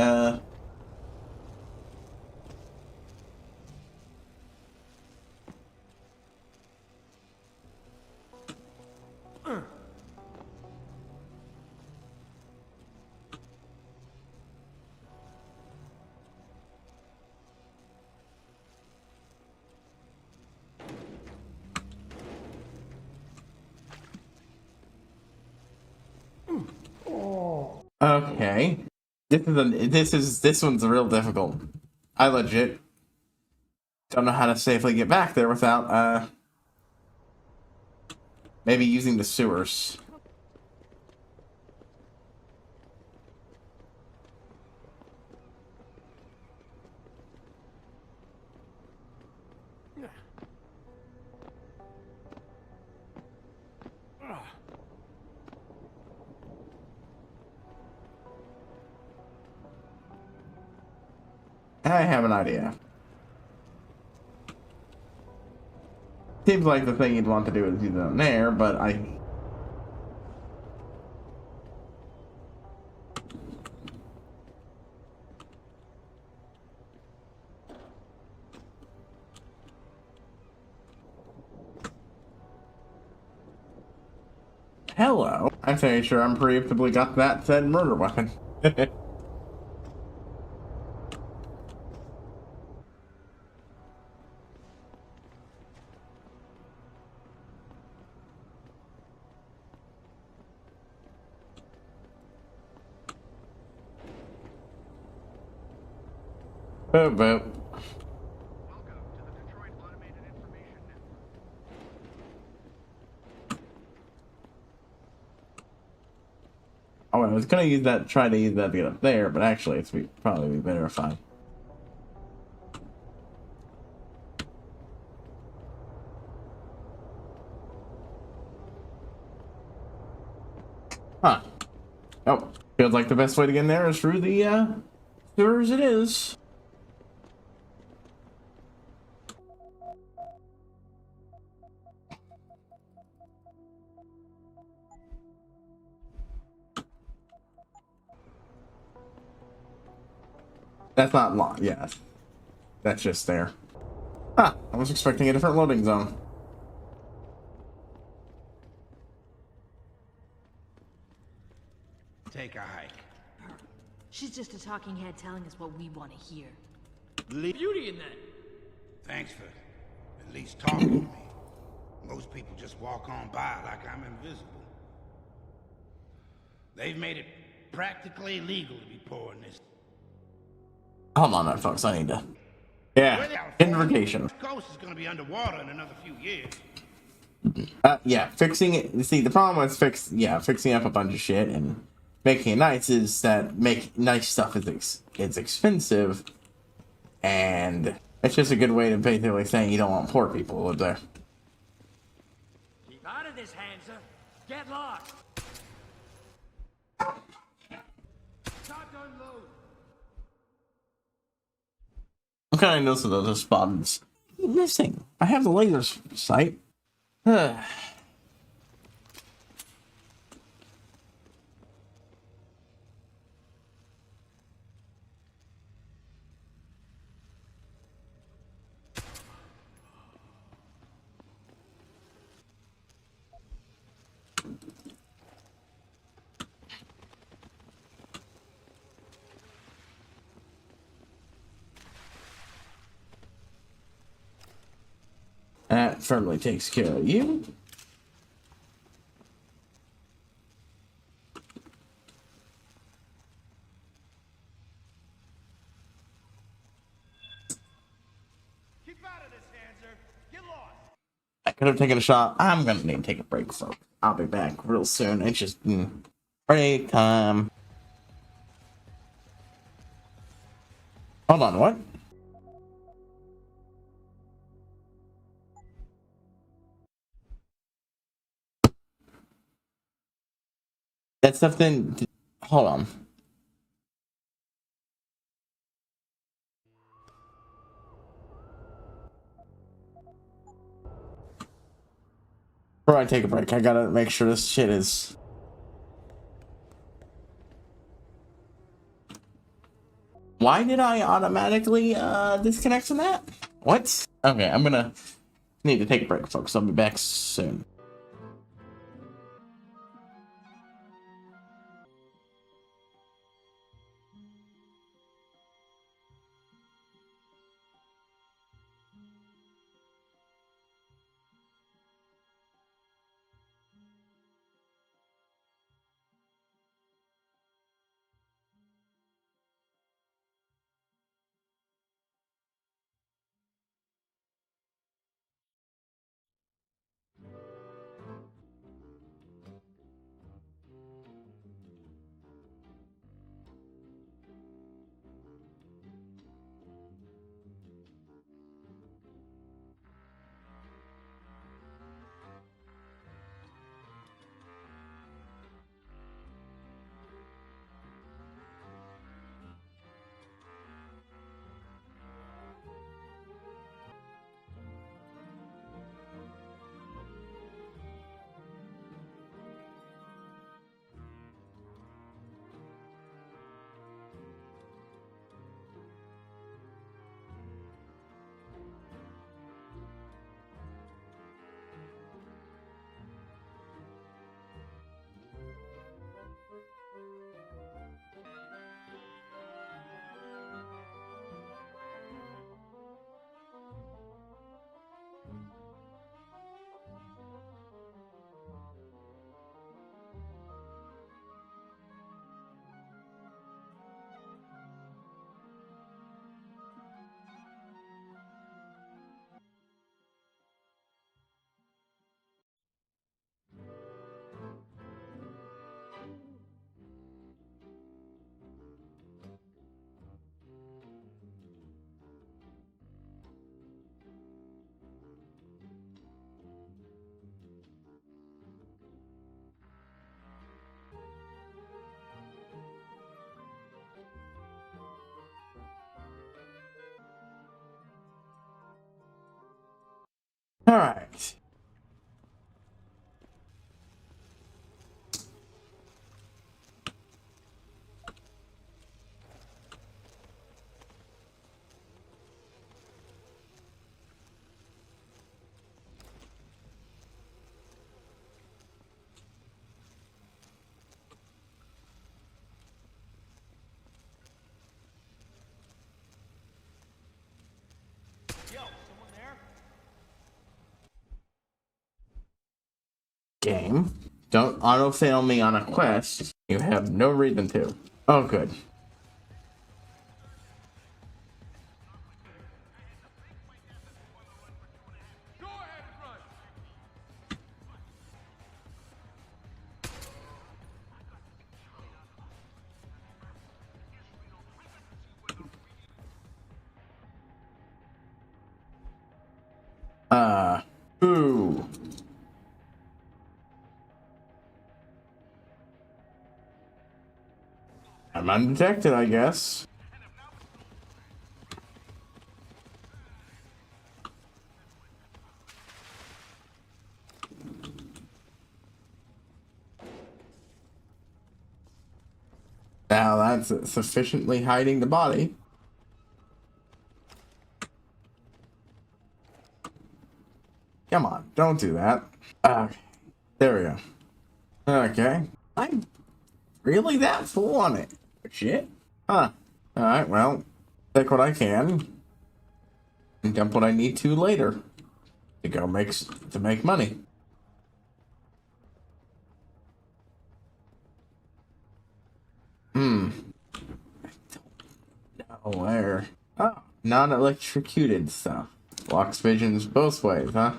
Okay. This one's real difficult. I legit don't know how to safely get back there without, maybe using the sewers. I have an idea. Seems like the thing you'd want to do is either down there, but I... Hello. I'm fairly sure I'm preemptively got that said murder weapon. Boop, boop. Oh, I was gonna use that, try to use that to get up there, but actually it's probably be better if I... Huh. Oh, feels like the best way to get in there is through the, sewers it is. That's not long, yeah. That's just there. Huh, I was expecting a different loading zone. Take a hike. She's just a talking head telling us what we want to hear. Beauty in that. Thanks for at least talking to me. Most people just walk on by like I'm invisible. They've made it practically illegal to be pouring this. Hold on, that folks. I need to. Yeah, invocation. The coast is going to be underwater in another few years. Yeah, fixing it. See, the problem with fixing up a bunch of shit and making it nice is that nice stuff is expensive, and it's just a good way to basically saying you don't want poor people to live there. Keep out of this, Hansa. Get lost. Shotgun load. I'm kind of noticing that the spots missing. I have the lasers sight. That firmly takes care of you. Keep out of this, Hanser. Get lost. I could have taken a shot. I'm gonna need to take a break, so I'll be back real soon. It's just break time. Hold on, what? That stuff didn't. Hold on. Before I take a break, I gotta make sure this shit is Why did I automatically disconnect from that? What? Okay, I'm gonna need to take a break, folks. I'll be back soon. All right. Game. Don't auto-fail me on a quest. You have no reason to. Oh, good. Ooh. I'm undetected, I guess. Now that's sufficiently hiding the body. Come on, don't do that. Okay, there we go. Okay. I'm really that full on it. Shit. Huh. Alright, well, take what I can and dump what I need to later to make money. I don't know where. Oh, non-electrocuted stuff. Blocks visions both ways, huh?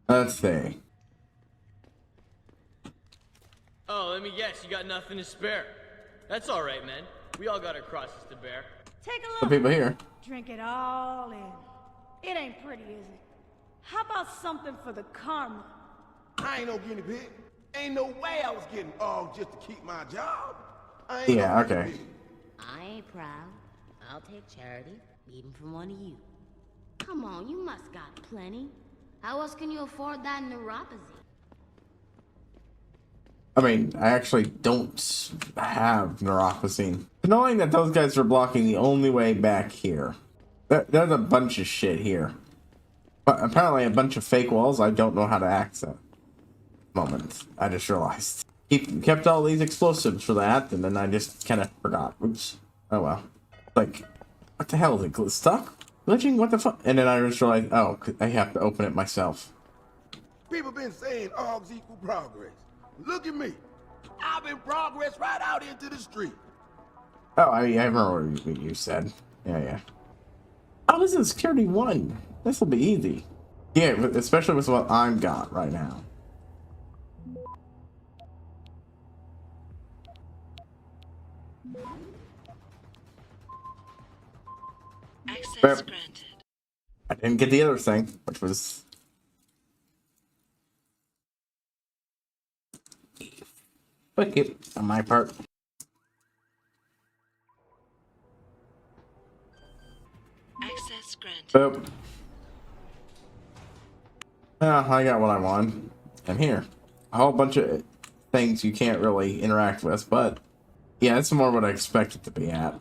Let's see. Oh, let me guess, you got nothing to spare. That's all right, man. We all got our crosses to bear. Take a The look. people here. Drink it all in. It ain't pretty, is it? How about something for the karma? I ain't no guinea pig. Ain't no way I was getting off just to keep my job. I ain't Yeah, no okay. guinea pig. I ain't proud. I'll take charity, even from one of you. Come on, you must got plenty. How else can you afford that neuropathy? I mean, I actually don't have neuropathy. Knowing that those guys are blocking the only way back here. There's a bunch of shit here. But apparently a bunch of fake walls I don't know how to access. Moment. I just realized. He kept all these explosives for that, and then I just kind of forgot. Oops. Oh well. Like, what the hell is it? Stuck? Glitching? What the fuck? And then I just realized, oh, I have to open it myself. People been saying arms equal progress. Look at me. I've been progress right out into the street. Oh, I remember what you said. Yeah. Oh, this is Security 1. This will be easy. Yeah, especially with what I've got right now. Access granted. I didn't get the other thing, which was... wicked on my part. Access granted. Boop. I got what I want. I'm here. A whole bunch of things you can't really interact with, but yeah, it's more what I expect it to be at.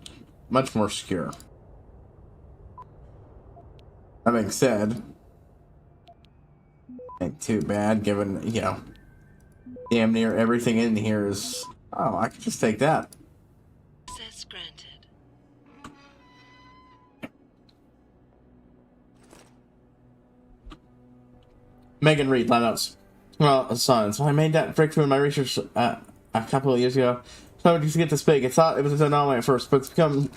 Much more secure. That being said, ain't too bad given, you know, damn near everything in here is... Oh, I could just take that. Access granted. Megan Reed, lineups. Well, son, so I made that breakthrough in my research a couple of years ago. So I just get this big. I thought it was an anomaly at first, but it's come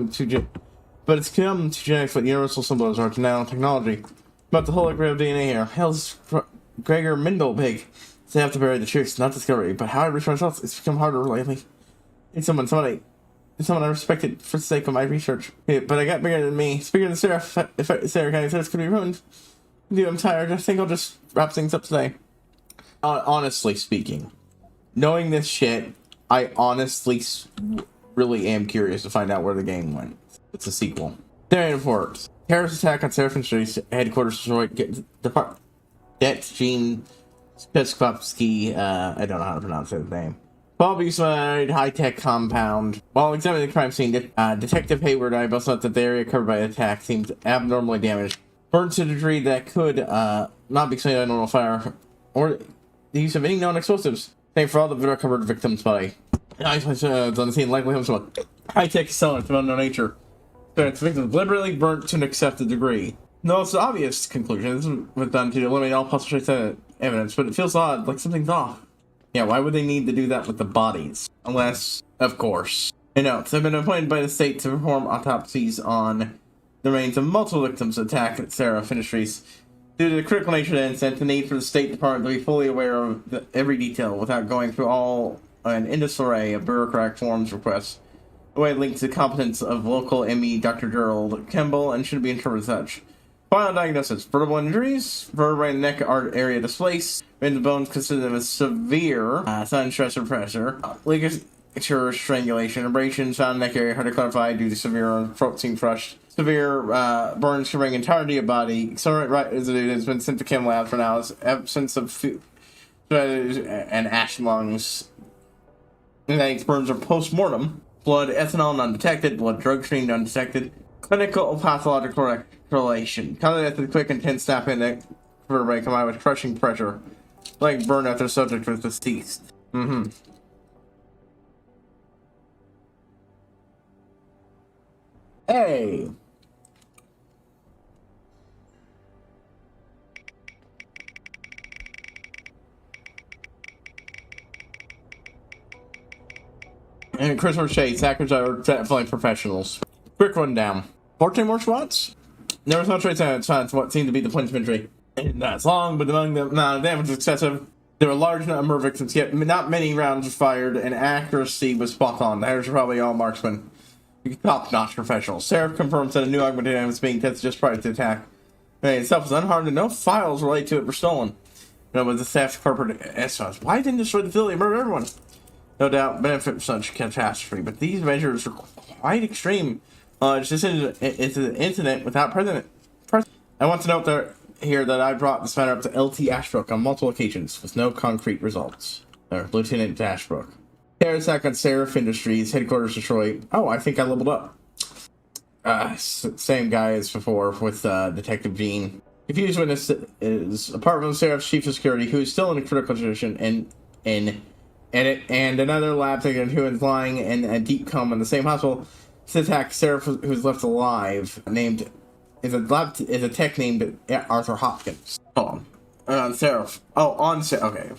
too genetic for the universal symbols or nanotechnology. About the hologram DNA here. Hell's Gregor Mendel big. So I have to bury the truth, not discovery. But how I reach my results, it's become harder lately. It's someone I respected for the sake of my research. Yeah, but I got bigger than me. It's bigger than Sarah. If Sarah County says could be ruined. Dude, I'm tired. I think I'll just wrap things up today. Honestly speaking, knowing this shit, I honestly really am curious to find out where the game went. It's a sequel. Daring reports. Terrorist attack on Seraphin Street's headquarters destroyed. Gene Peskopsky, I don't know how to pronounce his name. Well-beside high-tech compound. While examining the crime scene, Detective Hayward and I both thought that the area covered by the attack seemed abnormally damaged. Burned to a degree that could not be explained by normal fire or the use of any known explosives. Same for all the recovered victims' body. On the scene likely homes of high-tech accelerant of unknown nature. So its victims deliberately burnt to an accepted degree. No, it's the obvious conclusion. This was done to eliminate all possible trace evidence, but it feels odd, like something's off. Yeah, why would they need to do that with the bodies? Unless, of course. And notes have been appointed by the state to perform autopsies on the remains of multiple victims of attack at Sarah Industries. Due to the critical nature of the incident, the need for the State Department to be fully aware of every detail without going through an endless array of bureaucratic forms requests. The way linked to the competence of local ME Dr. Gerald Kemble and should be interpreted as such. Final diagnosis: vertebral injuries, vertebrae and neck area displaced, rings of bones consistent of severe sudden stress or pressure, ligature strangulation, abrasions found in neck area hard to clarify due to severe throat seam crushed. Severe burns covering entirety of body. Accelerate right residue has been sent to chem lab for now. Absence of and ash lungs. Burns are post-mortem. Blood ethanol undetected. Blood drug screen undetected. Clinical pathological correlation. Contact with quick intense snapping the vertebrae combined with crushing pressure. Leg burn after subject was deceased. Hey! And Christopher Shades, hackers are definitely professionals. Quick rundown. 14 more spots? There was no trace evidence what seemed to be the punch injury. That's long, but among the amount of damage was excessive. There were a large number of victims, yet not many rounds were fired, and accuracy was spot on. The hackers were probably all marksmen. Top-notch professionals. Seraph confirms that a new augmented was being tested just prior to the attack. It itself was unharmed and no files related to it were stolen. With the theft corporate SOS. Why didn't destroy the facility and murder everyone? No doubt benefit from such catastrophe, but these measures are quite extreme. It's an incident without precedent. I want to note that here that I brought this matter up to LT Ashbrook on multiple occasions with no concrete results. Lieutenant Ashbrook. Terror attack on Seraph Industries, headquarters Detroit. Oh, I think I leveled up. Same guy as before with Detective Gene. Confused witness is apartment of Seraph's chief of security, who is still in a critical condition, and another lab technician who is lying in a deep coma in the same hospital. This attack, Seraph, who's left alive, is a tech named Arthur Hopkins. Hold on. Seraph. Oh, on Seraph. Okay.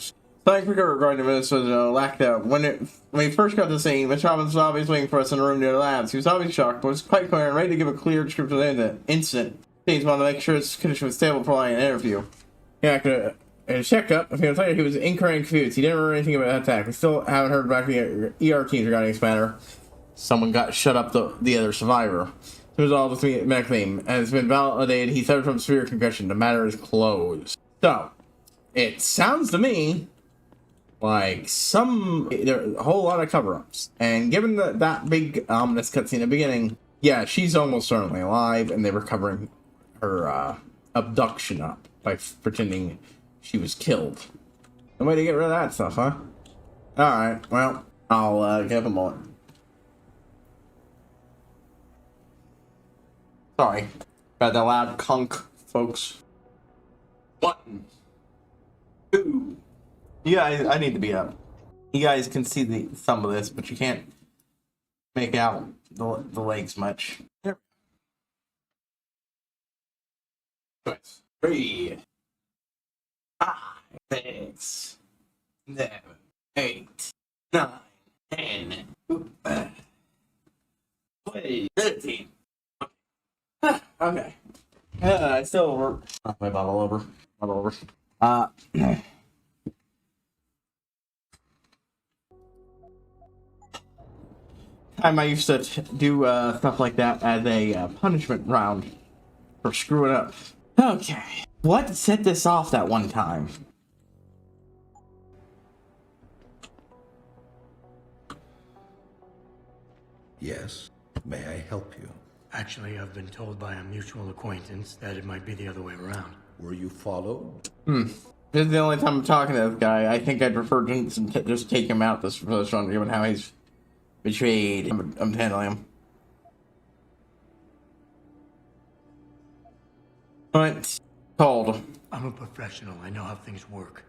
Thank you regarding this was lacked out. When he first got to the scene, Mr. Hopkins was obviously waiting for us in the room near the labs. He was obviously shocked, but was quite clear and ready to give a clear description of the incident. He wanted to make sure his condition was stable before an interview. He acted a checkup. He was incurring confused. He didn't remember anything about that attack. We still haven't heard back from the ER teams regarding this matter. Someone got shut up the other survivor. It was all with me medical name, and it's been validated. He suffered from severe concussion. The matter is closed. So, it sounds to me like there's a whole lot of cover-ups. And given that big ominous cutscene in the beginning, yeah, she's almost certainly alive, and they were covering her abduction up by pretending she was killed. No way to get rid of that stuff, huh? Alright, well, I'll give them more. Sorry about that loud conk, folks. Button. Ooh. You guys, I need to be up. You guys can see some of this, but you can't make out the legs much. There. 3, 5, 6, 7, 8, 9, 10, 12, 13. Okay. I still work. Oh, my bottle over. Time I used to do stuff like that as a punishment round for screwing up. Okay. What set this off that one time? Yes. May I help you? Actually, I've been told by a mutual acquaintance that it might be the other way around. Were you followed? This is the only time I'm talking to this guy. I think I'd prefer to just take him out this run, given how he's betrayed. I'm handling him. But cold. I'm a professional. I know how things work.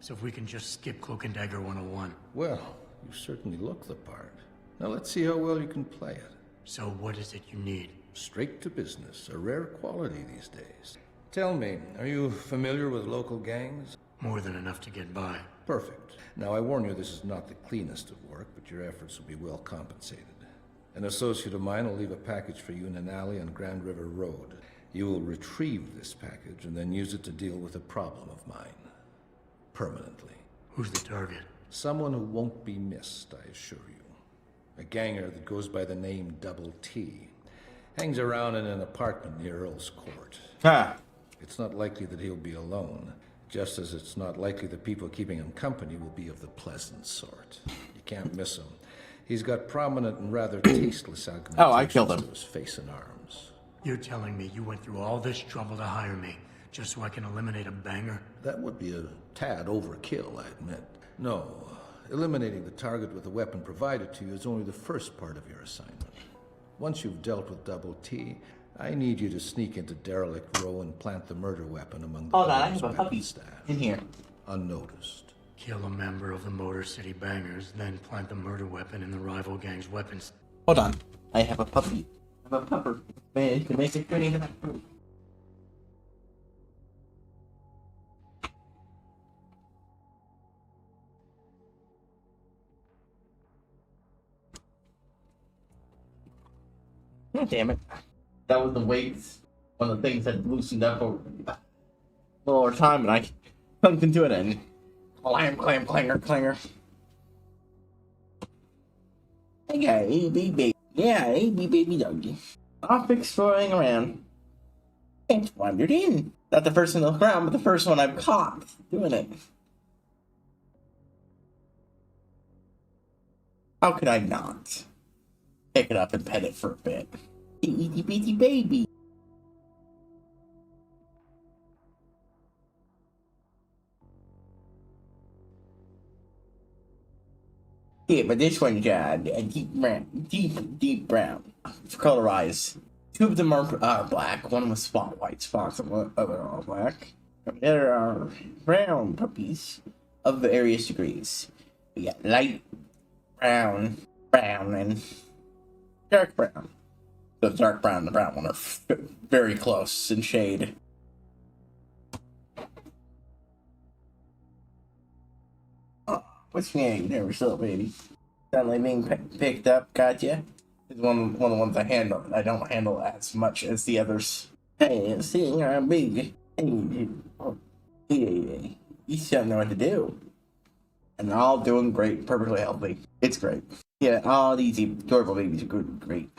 So if we can just skip Cloak and Dagger 101. Well, you certainly look the part. Now let's see how well you can play it. So what is it you need? Straight to business, a rare quality these days. Tell me, are you familiar with local gangs? More than enough to get by. Perfect. Now I warn you, this is not the cleanest of work, but your efforts will be well compensated. An associate of mine will leave a package for you in an alley on Grand River Road. You will retrieve this package and then use it to deal with a problem of mine. Permanently. Who's the target? Someone who won't be missed, I assure you. A ganger that goes by the name Double T. Hangs around in an apartment near Earl's Court. It's not likely that he'll be alone, just as it's not likely the people keeping him company will be of the pleasant sort. You can't miss him. He's got prominent and rather tasteless argumentations I killed him. to his face and arms. You're telling me you went through all this trouble to hire me, just so I can eliminate a banger? That would be a tad overkill, I admit. No, eliminating the target with the weapon provided to you is only the first part of your assignment. Once you've dealt with Double T, I need you to sneak into Derelict Row and plant the murder weapon among the I have a puppy staff. in here. Unnoticed. Kill a member of the Motor City Bangers, then plant the murder weapon in the rival gang's weapons. Hold on. I have a puppy. I have a pupper. Man, you can make it pretty that food. God damn it. That was the weights. One of the things that loosened up over a little over time, and I clunked into it and clam, clanger. I got AB baby. Yeah, AB baby doggy. Off exploring around. And wandered in. Not the first one to look around, but the first one I've caught doing it. How could I not pick it up and pet it for a bit? Itty bitty baby. Yeah, but this one's a deep brown, deep brown. It's colorized. Two of them are black. One with white spots, and the other are all black. There are brown puppies of various degrees. We got light brown, and dark brown. The dark brown and the brown one are very close in shade. Oh, what's your name? Never saw, baby. Suddenly being picked up, gotcha. It's one of the ones I handle. I don't handle as much as the others. Hey, seeing I'm big. Hey, you still know what to do. And they're all doing great, perfectly healthy. It's great. Yeah, all these adorable babies are good, great.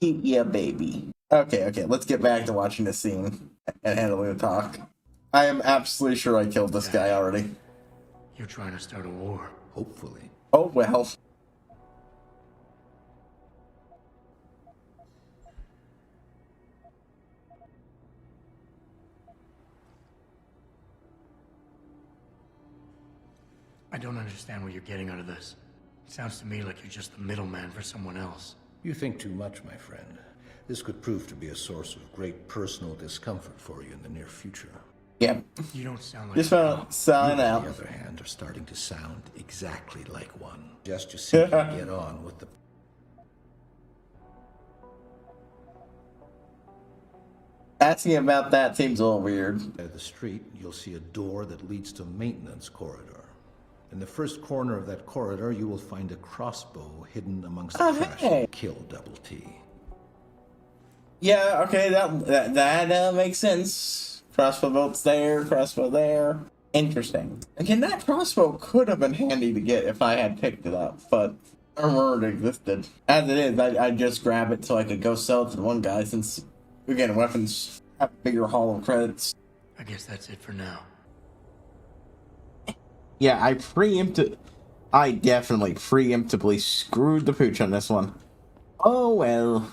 Keep ya baby. Okay, let's get back to watching this scene and handling the talk. I am absolutely sure I killed this guy already. You're trying to start a war. Hopefully. Oh, well. I don't understand what you're getting out of this. It sounds to me like you're just the middleman for someone else. You think too much, my friend. This could prove to be a source of great personal discomfort for you in the near future. Yep. You don't sound like just sign out. On the other hand, are starting to sound exactly like one. Just you see get on with the... Asking about that seems a little weird. At the street, you'll see a door that leads to maintenance corridor. In the first corner of that corridor, you will find a crossbow hidden amongst the trash. Hey. Kill Double T. Yeah, okay, that makes sense. Crossbow bolts there, crossbow there. Interesting. Again, that crossbow could have been handy to get if I had picked it up, but I remember it existed. As it is, I just grab it so I could go sell it to the one guy, since, again, weapons have a bigger haul of credits. I guess that's it for now. Yeah, I definitely preemptively screwed the pooch on this one. Oh well.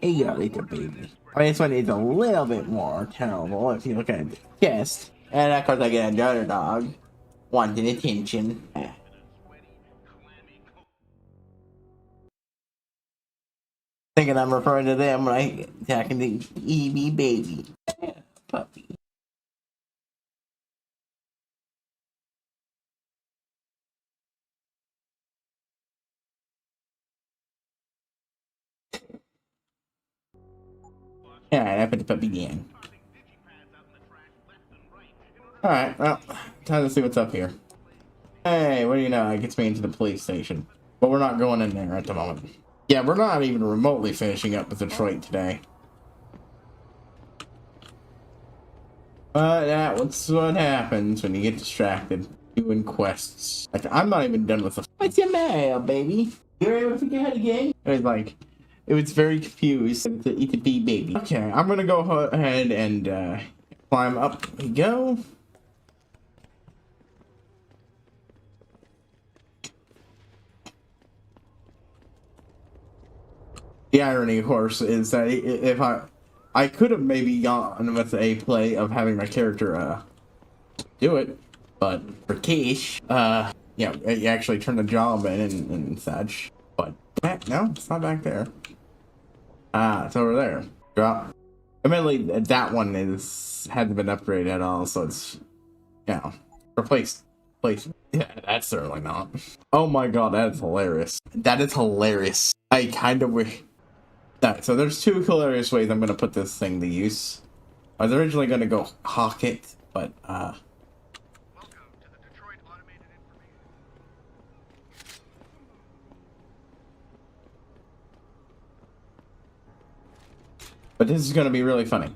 Yo, little baby. I mean, this one is a little bit more terrible if you look at the chest. And of course I get another dog. Wanting attention. Thinking I'm referring to them when I attacking the EB baby. Puppy. Alright, I put the puppy in. Alright, well, time to see what's up here. Hey, what do you know? It gets me into the police station. But we're not going in there at the moment. Yeah, we're not even remotely finishing up with Detroit today. But that's what happens when you get distracted doing quests. Like, I'm not even done with the... What's your mail, baby? You're able to figure out again? It was like... It was very confused. It's a bee baby. Okay, I'm gonna go ahead and climb up. We go. The irony, of course, is that if I could have maybe gone with a play of having my character do it, but for Kish, you know, you actually turn the job in and such. But no, it's not back there. It's over there. Drop. Admittedly, that one hasn't been upgraded at all, so it's, you know, replaced. Yeah, that's certainly not. Oh my god, that is hilarious. That is hilarious. I kind of wish. Alright, so there's two hilarious ways I'm gonna put this thing to use. I was originally gonna go hawk it, but But this is going to be really funny.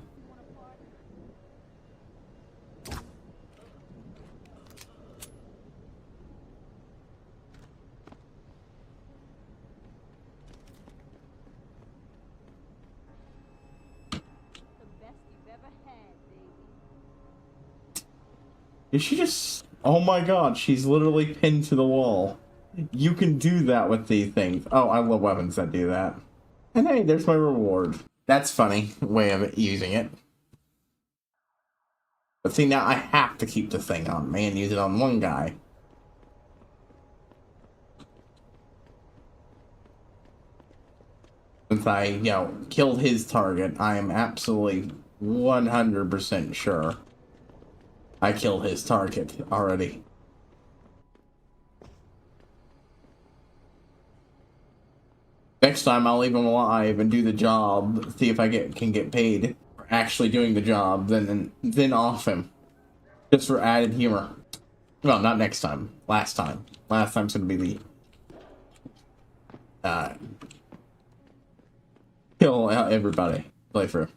Is she just... Oh my god, she's literally pinned to the wall. You can do that with these things. Oh, I love weapons that do that. And hey, there's my reward. That's funny way of using it. But see, now I have to keep the thing on me and use it on one guy. Since I, you know, killed his target, I am absolutely 100% sure I killed his target already. Next time I'll leave him alive and do the job, see if I can get paid for actually doing the job, then off him. Just for added humor. Well, not next time. Last time. Last time's gonna be the kill everybody playthrough.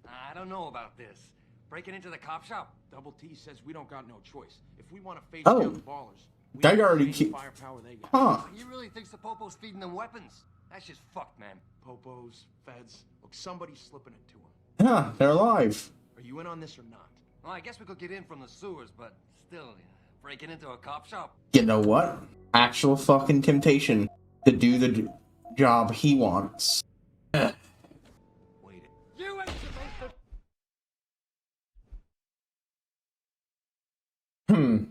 I don't know about this. Breaking into the cop shop? Double T says we don't got no choice. If we want to face down the ballers, we That need already the same firepower they got. Huh. You really thinks the Popo's feeding them weapons? That's just fucked, man. Popos, feds. Look, somebody's slipping it to them. Yeah, they're alive. Are you in on this or not? Well, I guess we could get in from the sewers, but still, breaking into a cop shop? You know what? Actual fucking temptation to do the job he wants. You ain't supposed to...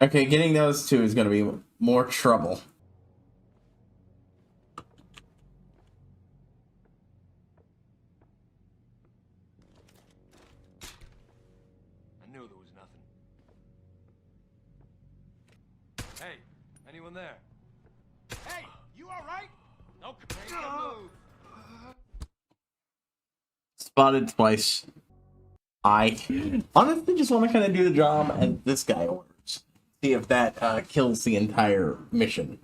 Okay, getting those two is gonna be more trouble. I knew there was nothing. Hey, anyone there? Hey, you all right? No, make a move. Spotted twice. I honestly just want to kind of do the job as this guy orders. See if that kills the entire mission.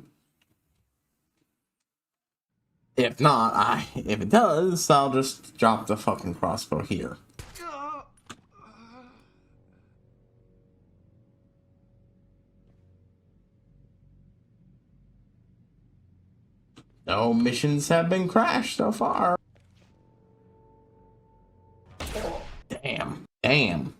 If not, if it does, I'll just drop the fucking crossbow here. No missions have been crashed so far. Damn. Damn.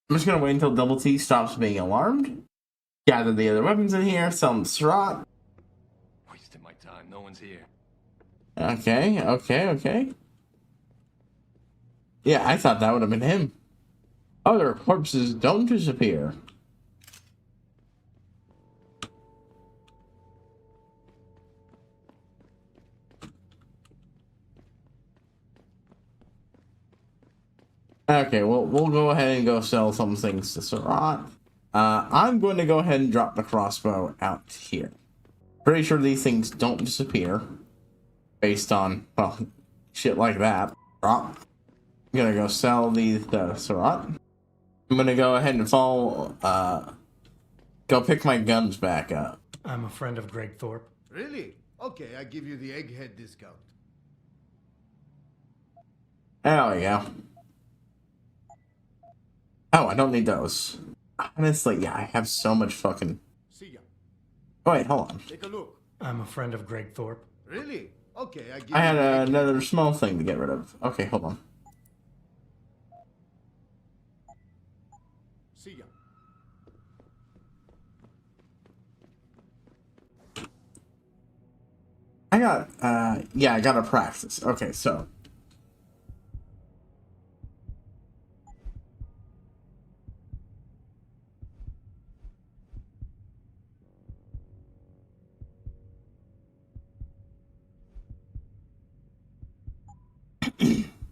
I'm just gonna wait until Double T stops being alarmed. Gather the other weapons in here, sell them to Surratt. Wasting my time, no one's here. Okay. Yeah, I thought that would have been him. Other corpses don't disappear. Okay, well, we'll go ahead and go sell some things to Surratt. I'm going to go ahead and drop the crossbow out here. Pretty sure these things don't disappear. Based on, well, shit like that. Drop. I'm gonna go sell these to Surratt. I'm gonna go ahead and go pick my guns back up. I'm a friend of Greg Thorpe. Really? Okay, I give you the egghead discount. There we go. Oh, I don't need those. Honestly, yeah, I have so much fucking... See ya. Oh, wait, hold on. Take a look. I'm a friend of Greg Thorpe. Really? Okay, I give I had you the another small thing to get rid of. Okay, hold on. See ya. I gotta practice. Okay, so.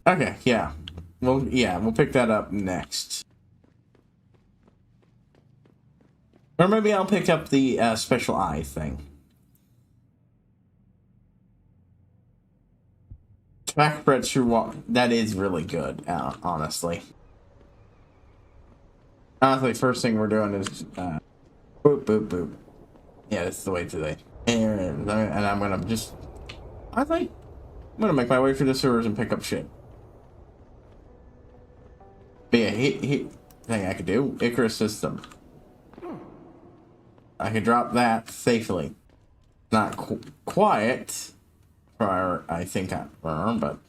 Okay, yeah. We'll pick that up next. Or maybe I'll pick up the special eye thing. Track spread through walk. That is really good, honestly. Honestly, first thing we're doing is boop, boop, boop. Yeah, this is the way today. And I'm gonna just, I think, I'm gonna make my way through the sewers and pick up shit. But yeah, thing I could do, Icarus system. I could drop that safely. Not quiet, for I think but.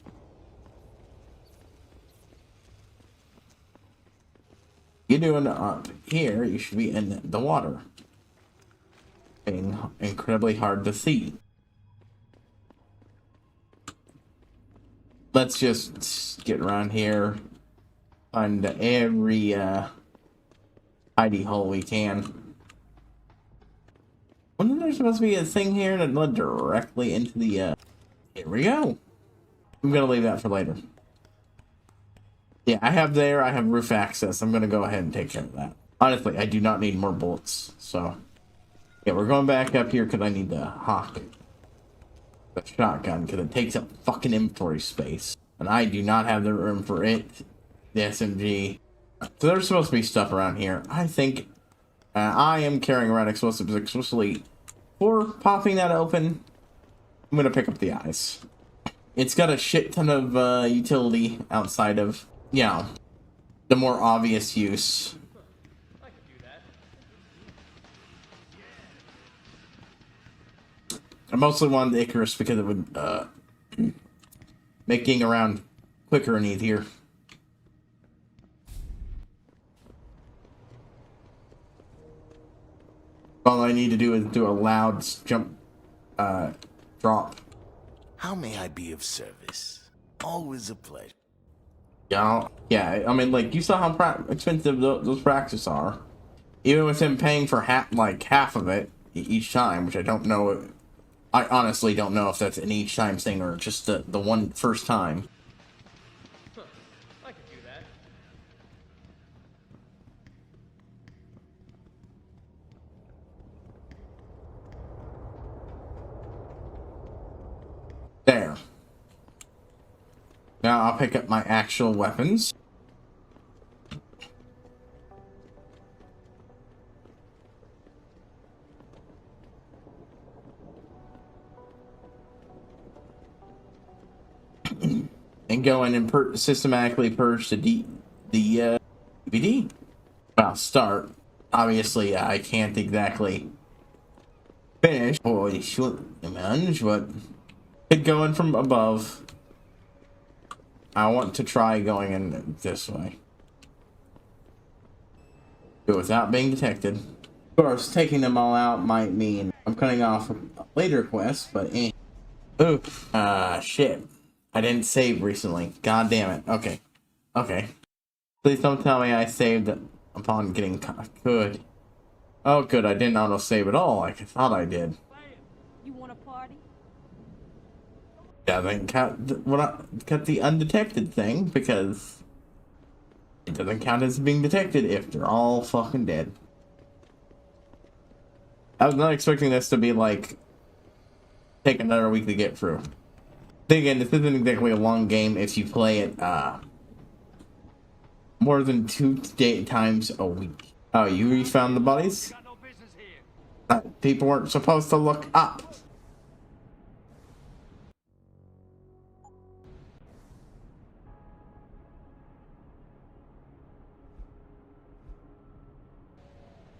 You're doing up here, you should be in the water. Being incredibly hard to see. Let's just get around here. Find every hidey hole we can. Wasn't there supposed to be a thing here that led directly into the here we go. I'm gonna leave that for later. Yeah, I have roof access. I'm gonna go ahead and take care of that. Honestly, I do not need more bullets, so yeah, we're going back up here because I need the hawk. The shotgun, because it takes up fucking inventory space. And I do not have the room for it. The SMG. So there's supposed to be stuff around here. I think I am carrying around explosives explicitly for popping that open. I'm gonna pick up the eyes. It's got a shit ton of utility outside of, you know, the more obvious use. I mostly wanted the Icarus because it would make getting around quicker and easier. All I need to do is do a loud jump drop. How may I be of service? Always a pleasure. Yeah, I mean, like, you saw how expensive those practices are. Even with him paying for half of it each time, which I don't know. I honestly don't know if that's an each time thing or just the one first time. I could do that. There. Now I'll pick up my actual weapons. And go in and systematically purge the DVD. Well, start. Obviously, I can't exactly finish. Holy shit, man, but it going from above. I want to try going in this way. But without being detected. Of course, taking them all out might mean I'm cutting off a later quest, but eh. Oops. Shit. I didn't save recently. God damn it. Okay. Okay. Please don't tell me I saved upon getting caught. Good. Oh, good. I didn't auto-save at all like I thought I did. You want a party? Yeah, then cut the undetected thing, because it doesn't count as being detected if they're all fucking dead. I was not expecting this to be like take another week to get through. Then again, this isn't exactly a long game if you play it more than 2 times a week. Oh, you refound the bodies? People weren't supposed to look up.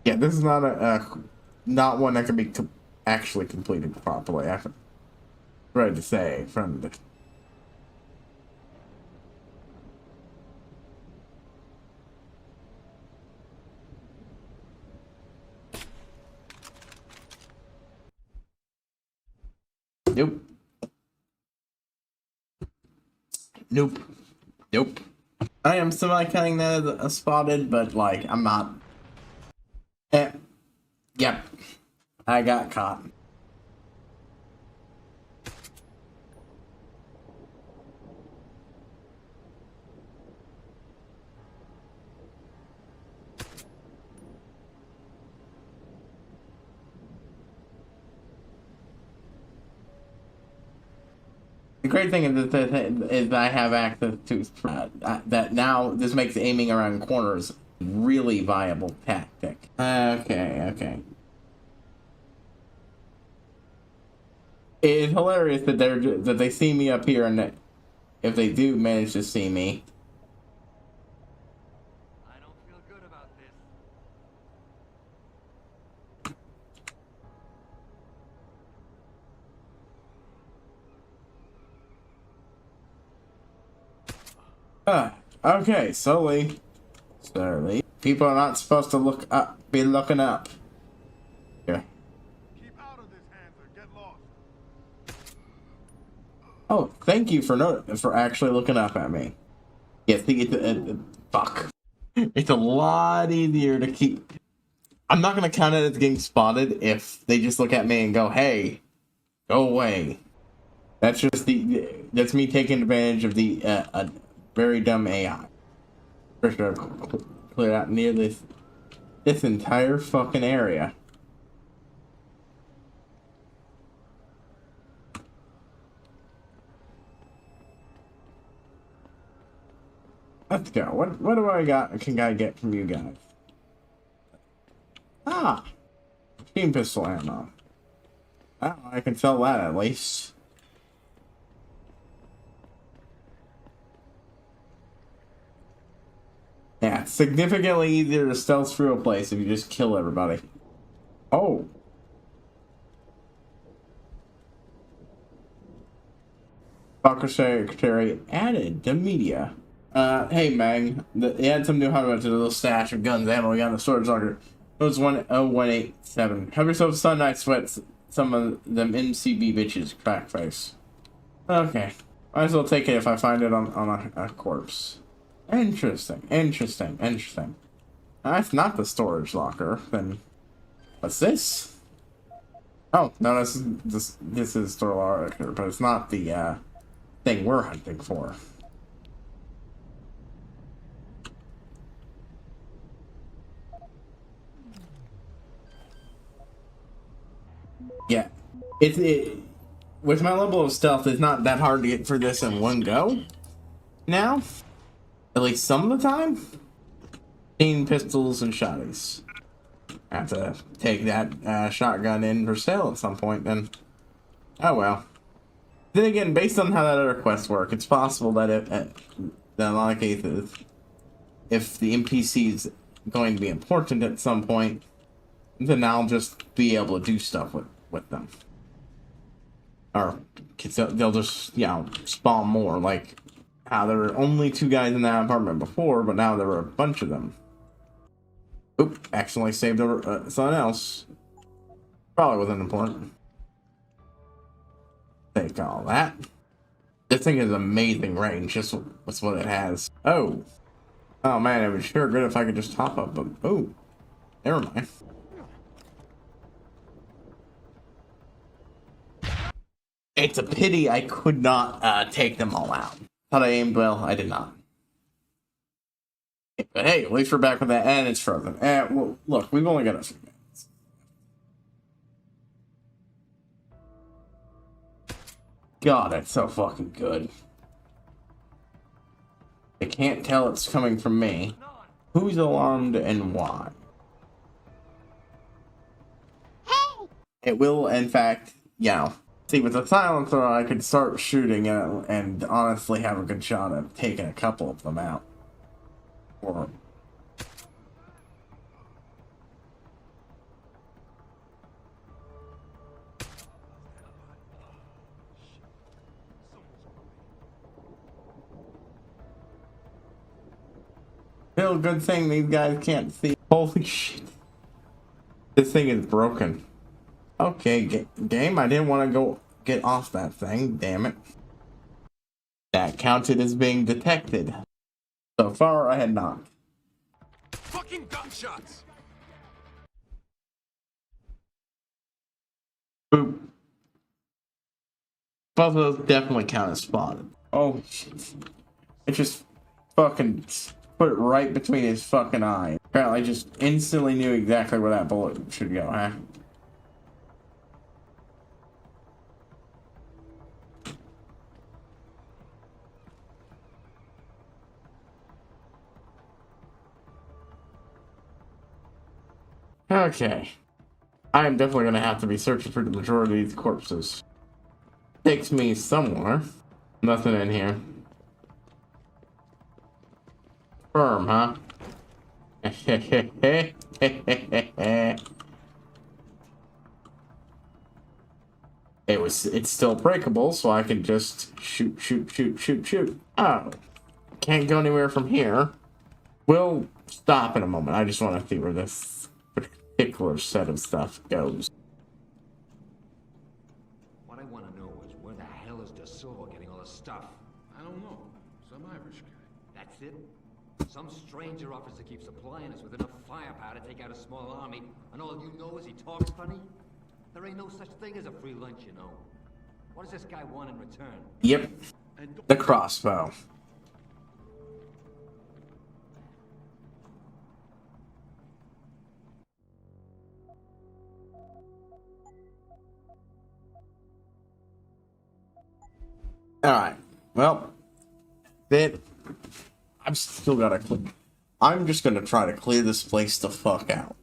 Yeah, this is not not one that can be actually completed properly. I'm ready to say from the. Nope. Nope. Nope. I am semi-cutting that as a spotted, but like I'm not. Yep. I got caught. great thing is I have access to that now. This makes aiming around corners really viable tactic. Okay. It's hilarious that they see me up here, and if they do manage to see me. I don't feel good about this. Okay, slowly. People are not supposed to be looking up. Here. Keep out of this, Hanser. Get lost. Oh, thank you for actually looking up at me. Yeah, fuck. It's a lot easier to keep. I'm not gonna count it as getting spotted if they just look at me and go, "Hey, go away." That's that's me taking advantage of the very dumb AI. For sure, clear out near this entire fucking area. Let's go. What do I got? Can I get from you guys? Machine pistol ammo. Oh, I can sell that at least. Yeah, it's significantly easier to stealth through a place if you just kill everybody. Oh. Fucker Secretary added to media. Hey Mag, they had some new hardware to the little stash of guns ammo we got in the storage locker. It was 10187. Have yourself some nice sweats. Some of them MCB bitches, crack face. Okay. Might as well take it if I find it on a corpse. Interesting. That's not the storage locker. Then what's this? Oh no, this is storage locker, but it's not the thing we're hunting for. Yeah, with my level of stealth, it's not that hard to get through this in one go. Now, at least some of the time, 15 pistols and shotties. I have to take that shotgun in for sale at some point. Then, oh well. Then again, based on how that other quests work, it's possible that that in a lot of cases, if the NPC is going to be important at some point, then I'll just be able to do stuff with them. Or they'll just, spawn more. Like how there were only 2 guys in that apartment before, but now there were a bunch of them. Oop, accidentally saved over something else. Probably wasn't important. Take all that. This thing has amazing range, just what's what it has. Oh man, it would sure good if I could just top up, but oh, never mind. It's a pity I could not take them all out. Thought I aimed well, I did not. But hey, at least we're back with that, and it's frozen. Well, look, we've only got a few minutes. God, it's so fucking good. They can't tell it's coming from me. Who's alarmed and why? Hey! It will, in fact, see, with a silencer, I could start shooting and honestly have a good shot at taking a couple of them out. Or still, good thing these guys can't see. Holy shit. This thing is broken. Okay, game, I didn't want to go get off that thing, damn it. That counted as being detected. So far, I had not. Fucking gunshots! Boop. Both of those definitely count as spotted. Oh, shit. It just fucking put it right between his fucking eyes. Apparently, I just instantly knew exactly where that bullet should go, huh? Okay. I am definitely gonna have to be searching for the majority of these corpses. Takes me somewhere. Nothing in here. Firm, huh? It's still breakable, so I can just shoot. Oh. Can't go anywhere from here. We'll stop in a moment. I just want to see where this particular set of stuff goes. What I want to know is where the hell is De Silva getting all this stuff? I don't know. Some Irish guy. That's it? Some stranger officer keeps supplying us with enough firepower to take out a small army, and all you know is he talks funny? There ain't no such thing as a free lunch, you know. What does this guy want in return? Yep. The crossbow. Alright. Well, then I'm still gotta clear. I'm just gonna try to clear this place the fuck out.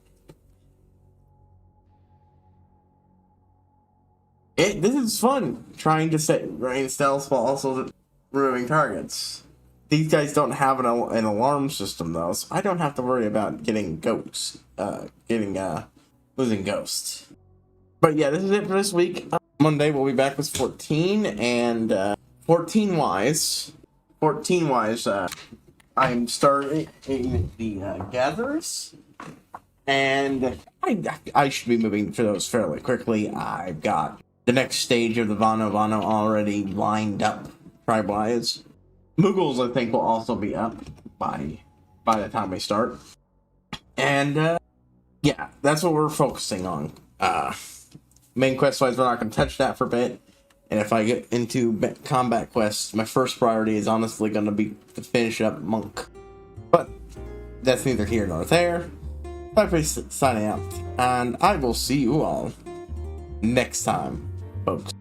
This is fun, trying to set range stealth while also removing targets. These guys don't have an alarm system though, so I don't have to worry about getting ghosts. Losing ghosts. But yeah, this is it for this week. Monday we'll be back with 14, and 14 wise, I'm starting the gatherers, and I should be moving for those fairly quickly. I've got the next stage of the Vano already lined up, tribe-wise. Muggles, I think, will also be up by the time we start. And, yeah, that's what we're focusing on. Main quest-wise, we're not going to touch that for a bit. And if I get into combat quests, my first priority is honestly going to be to finish up Monk. But that's neither here nor there. HighPriest signing out, and I will see you all next time, folks.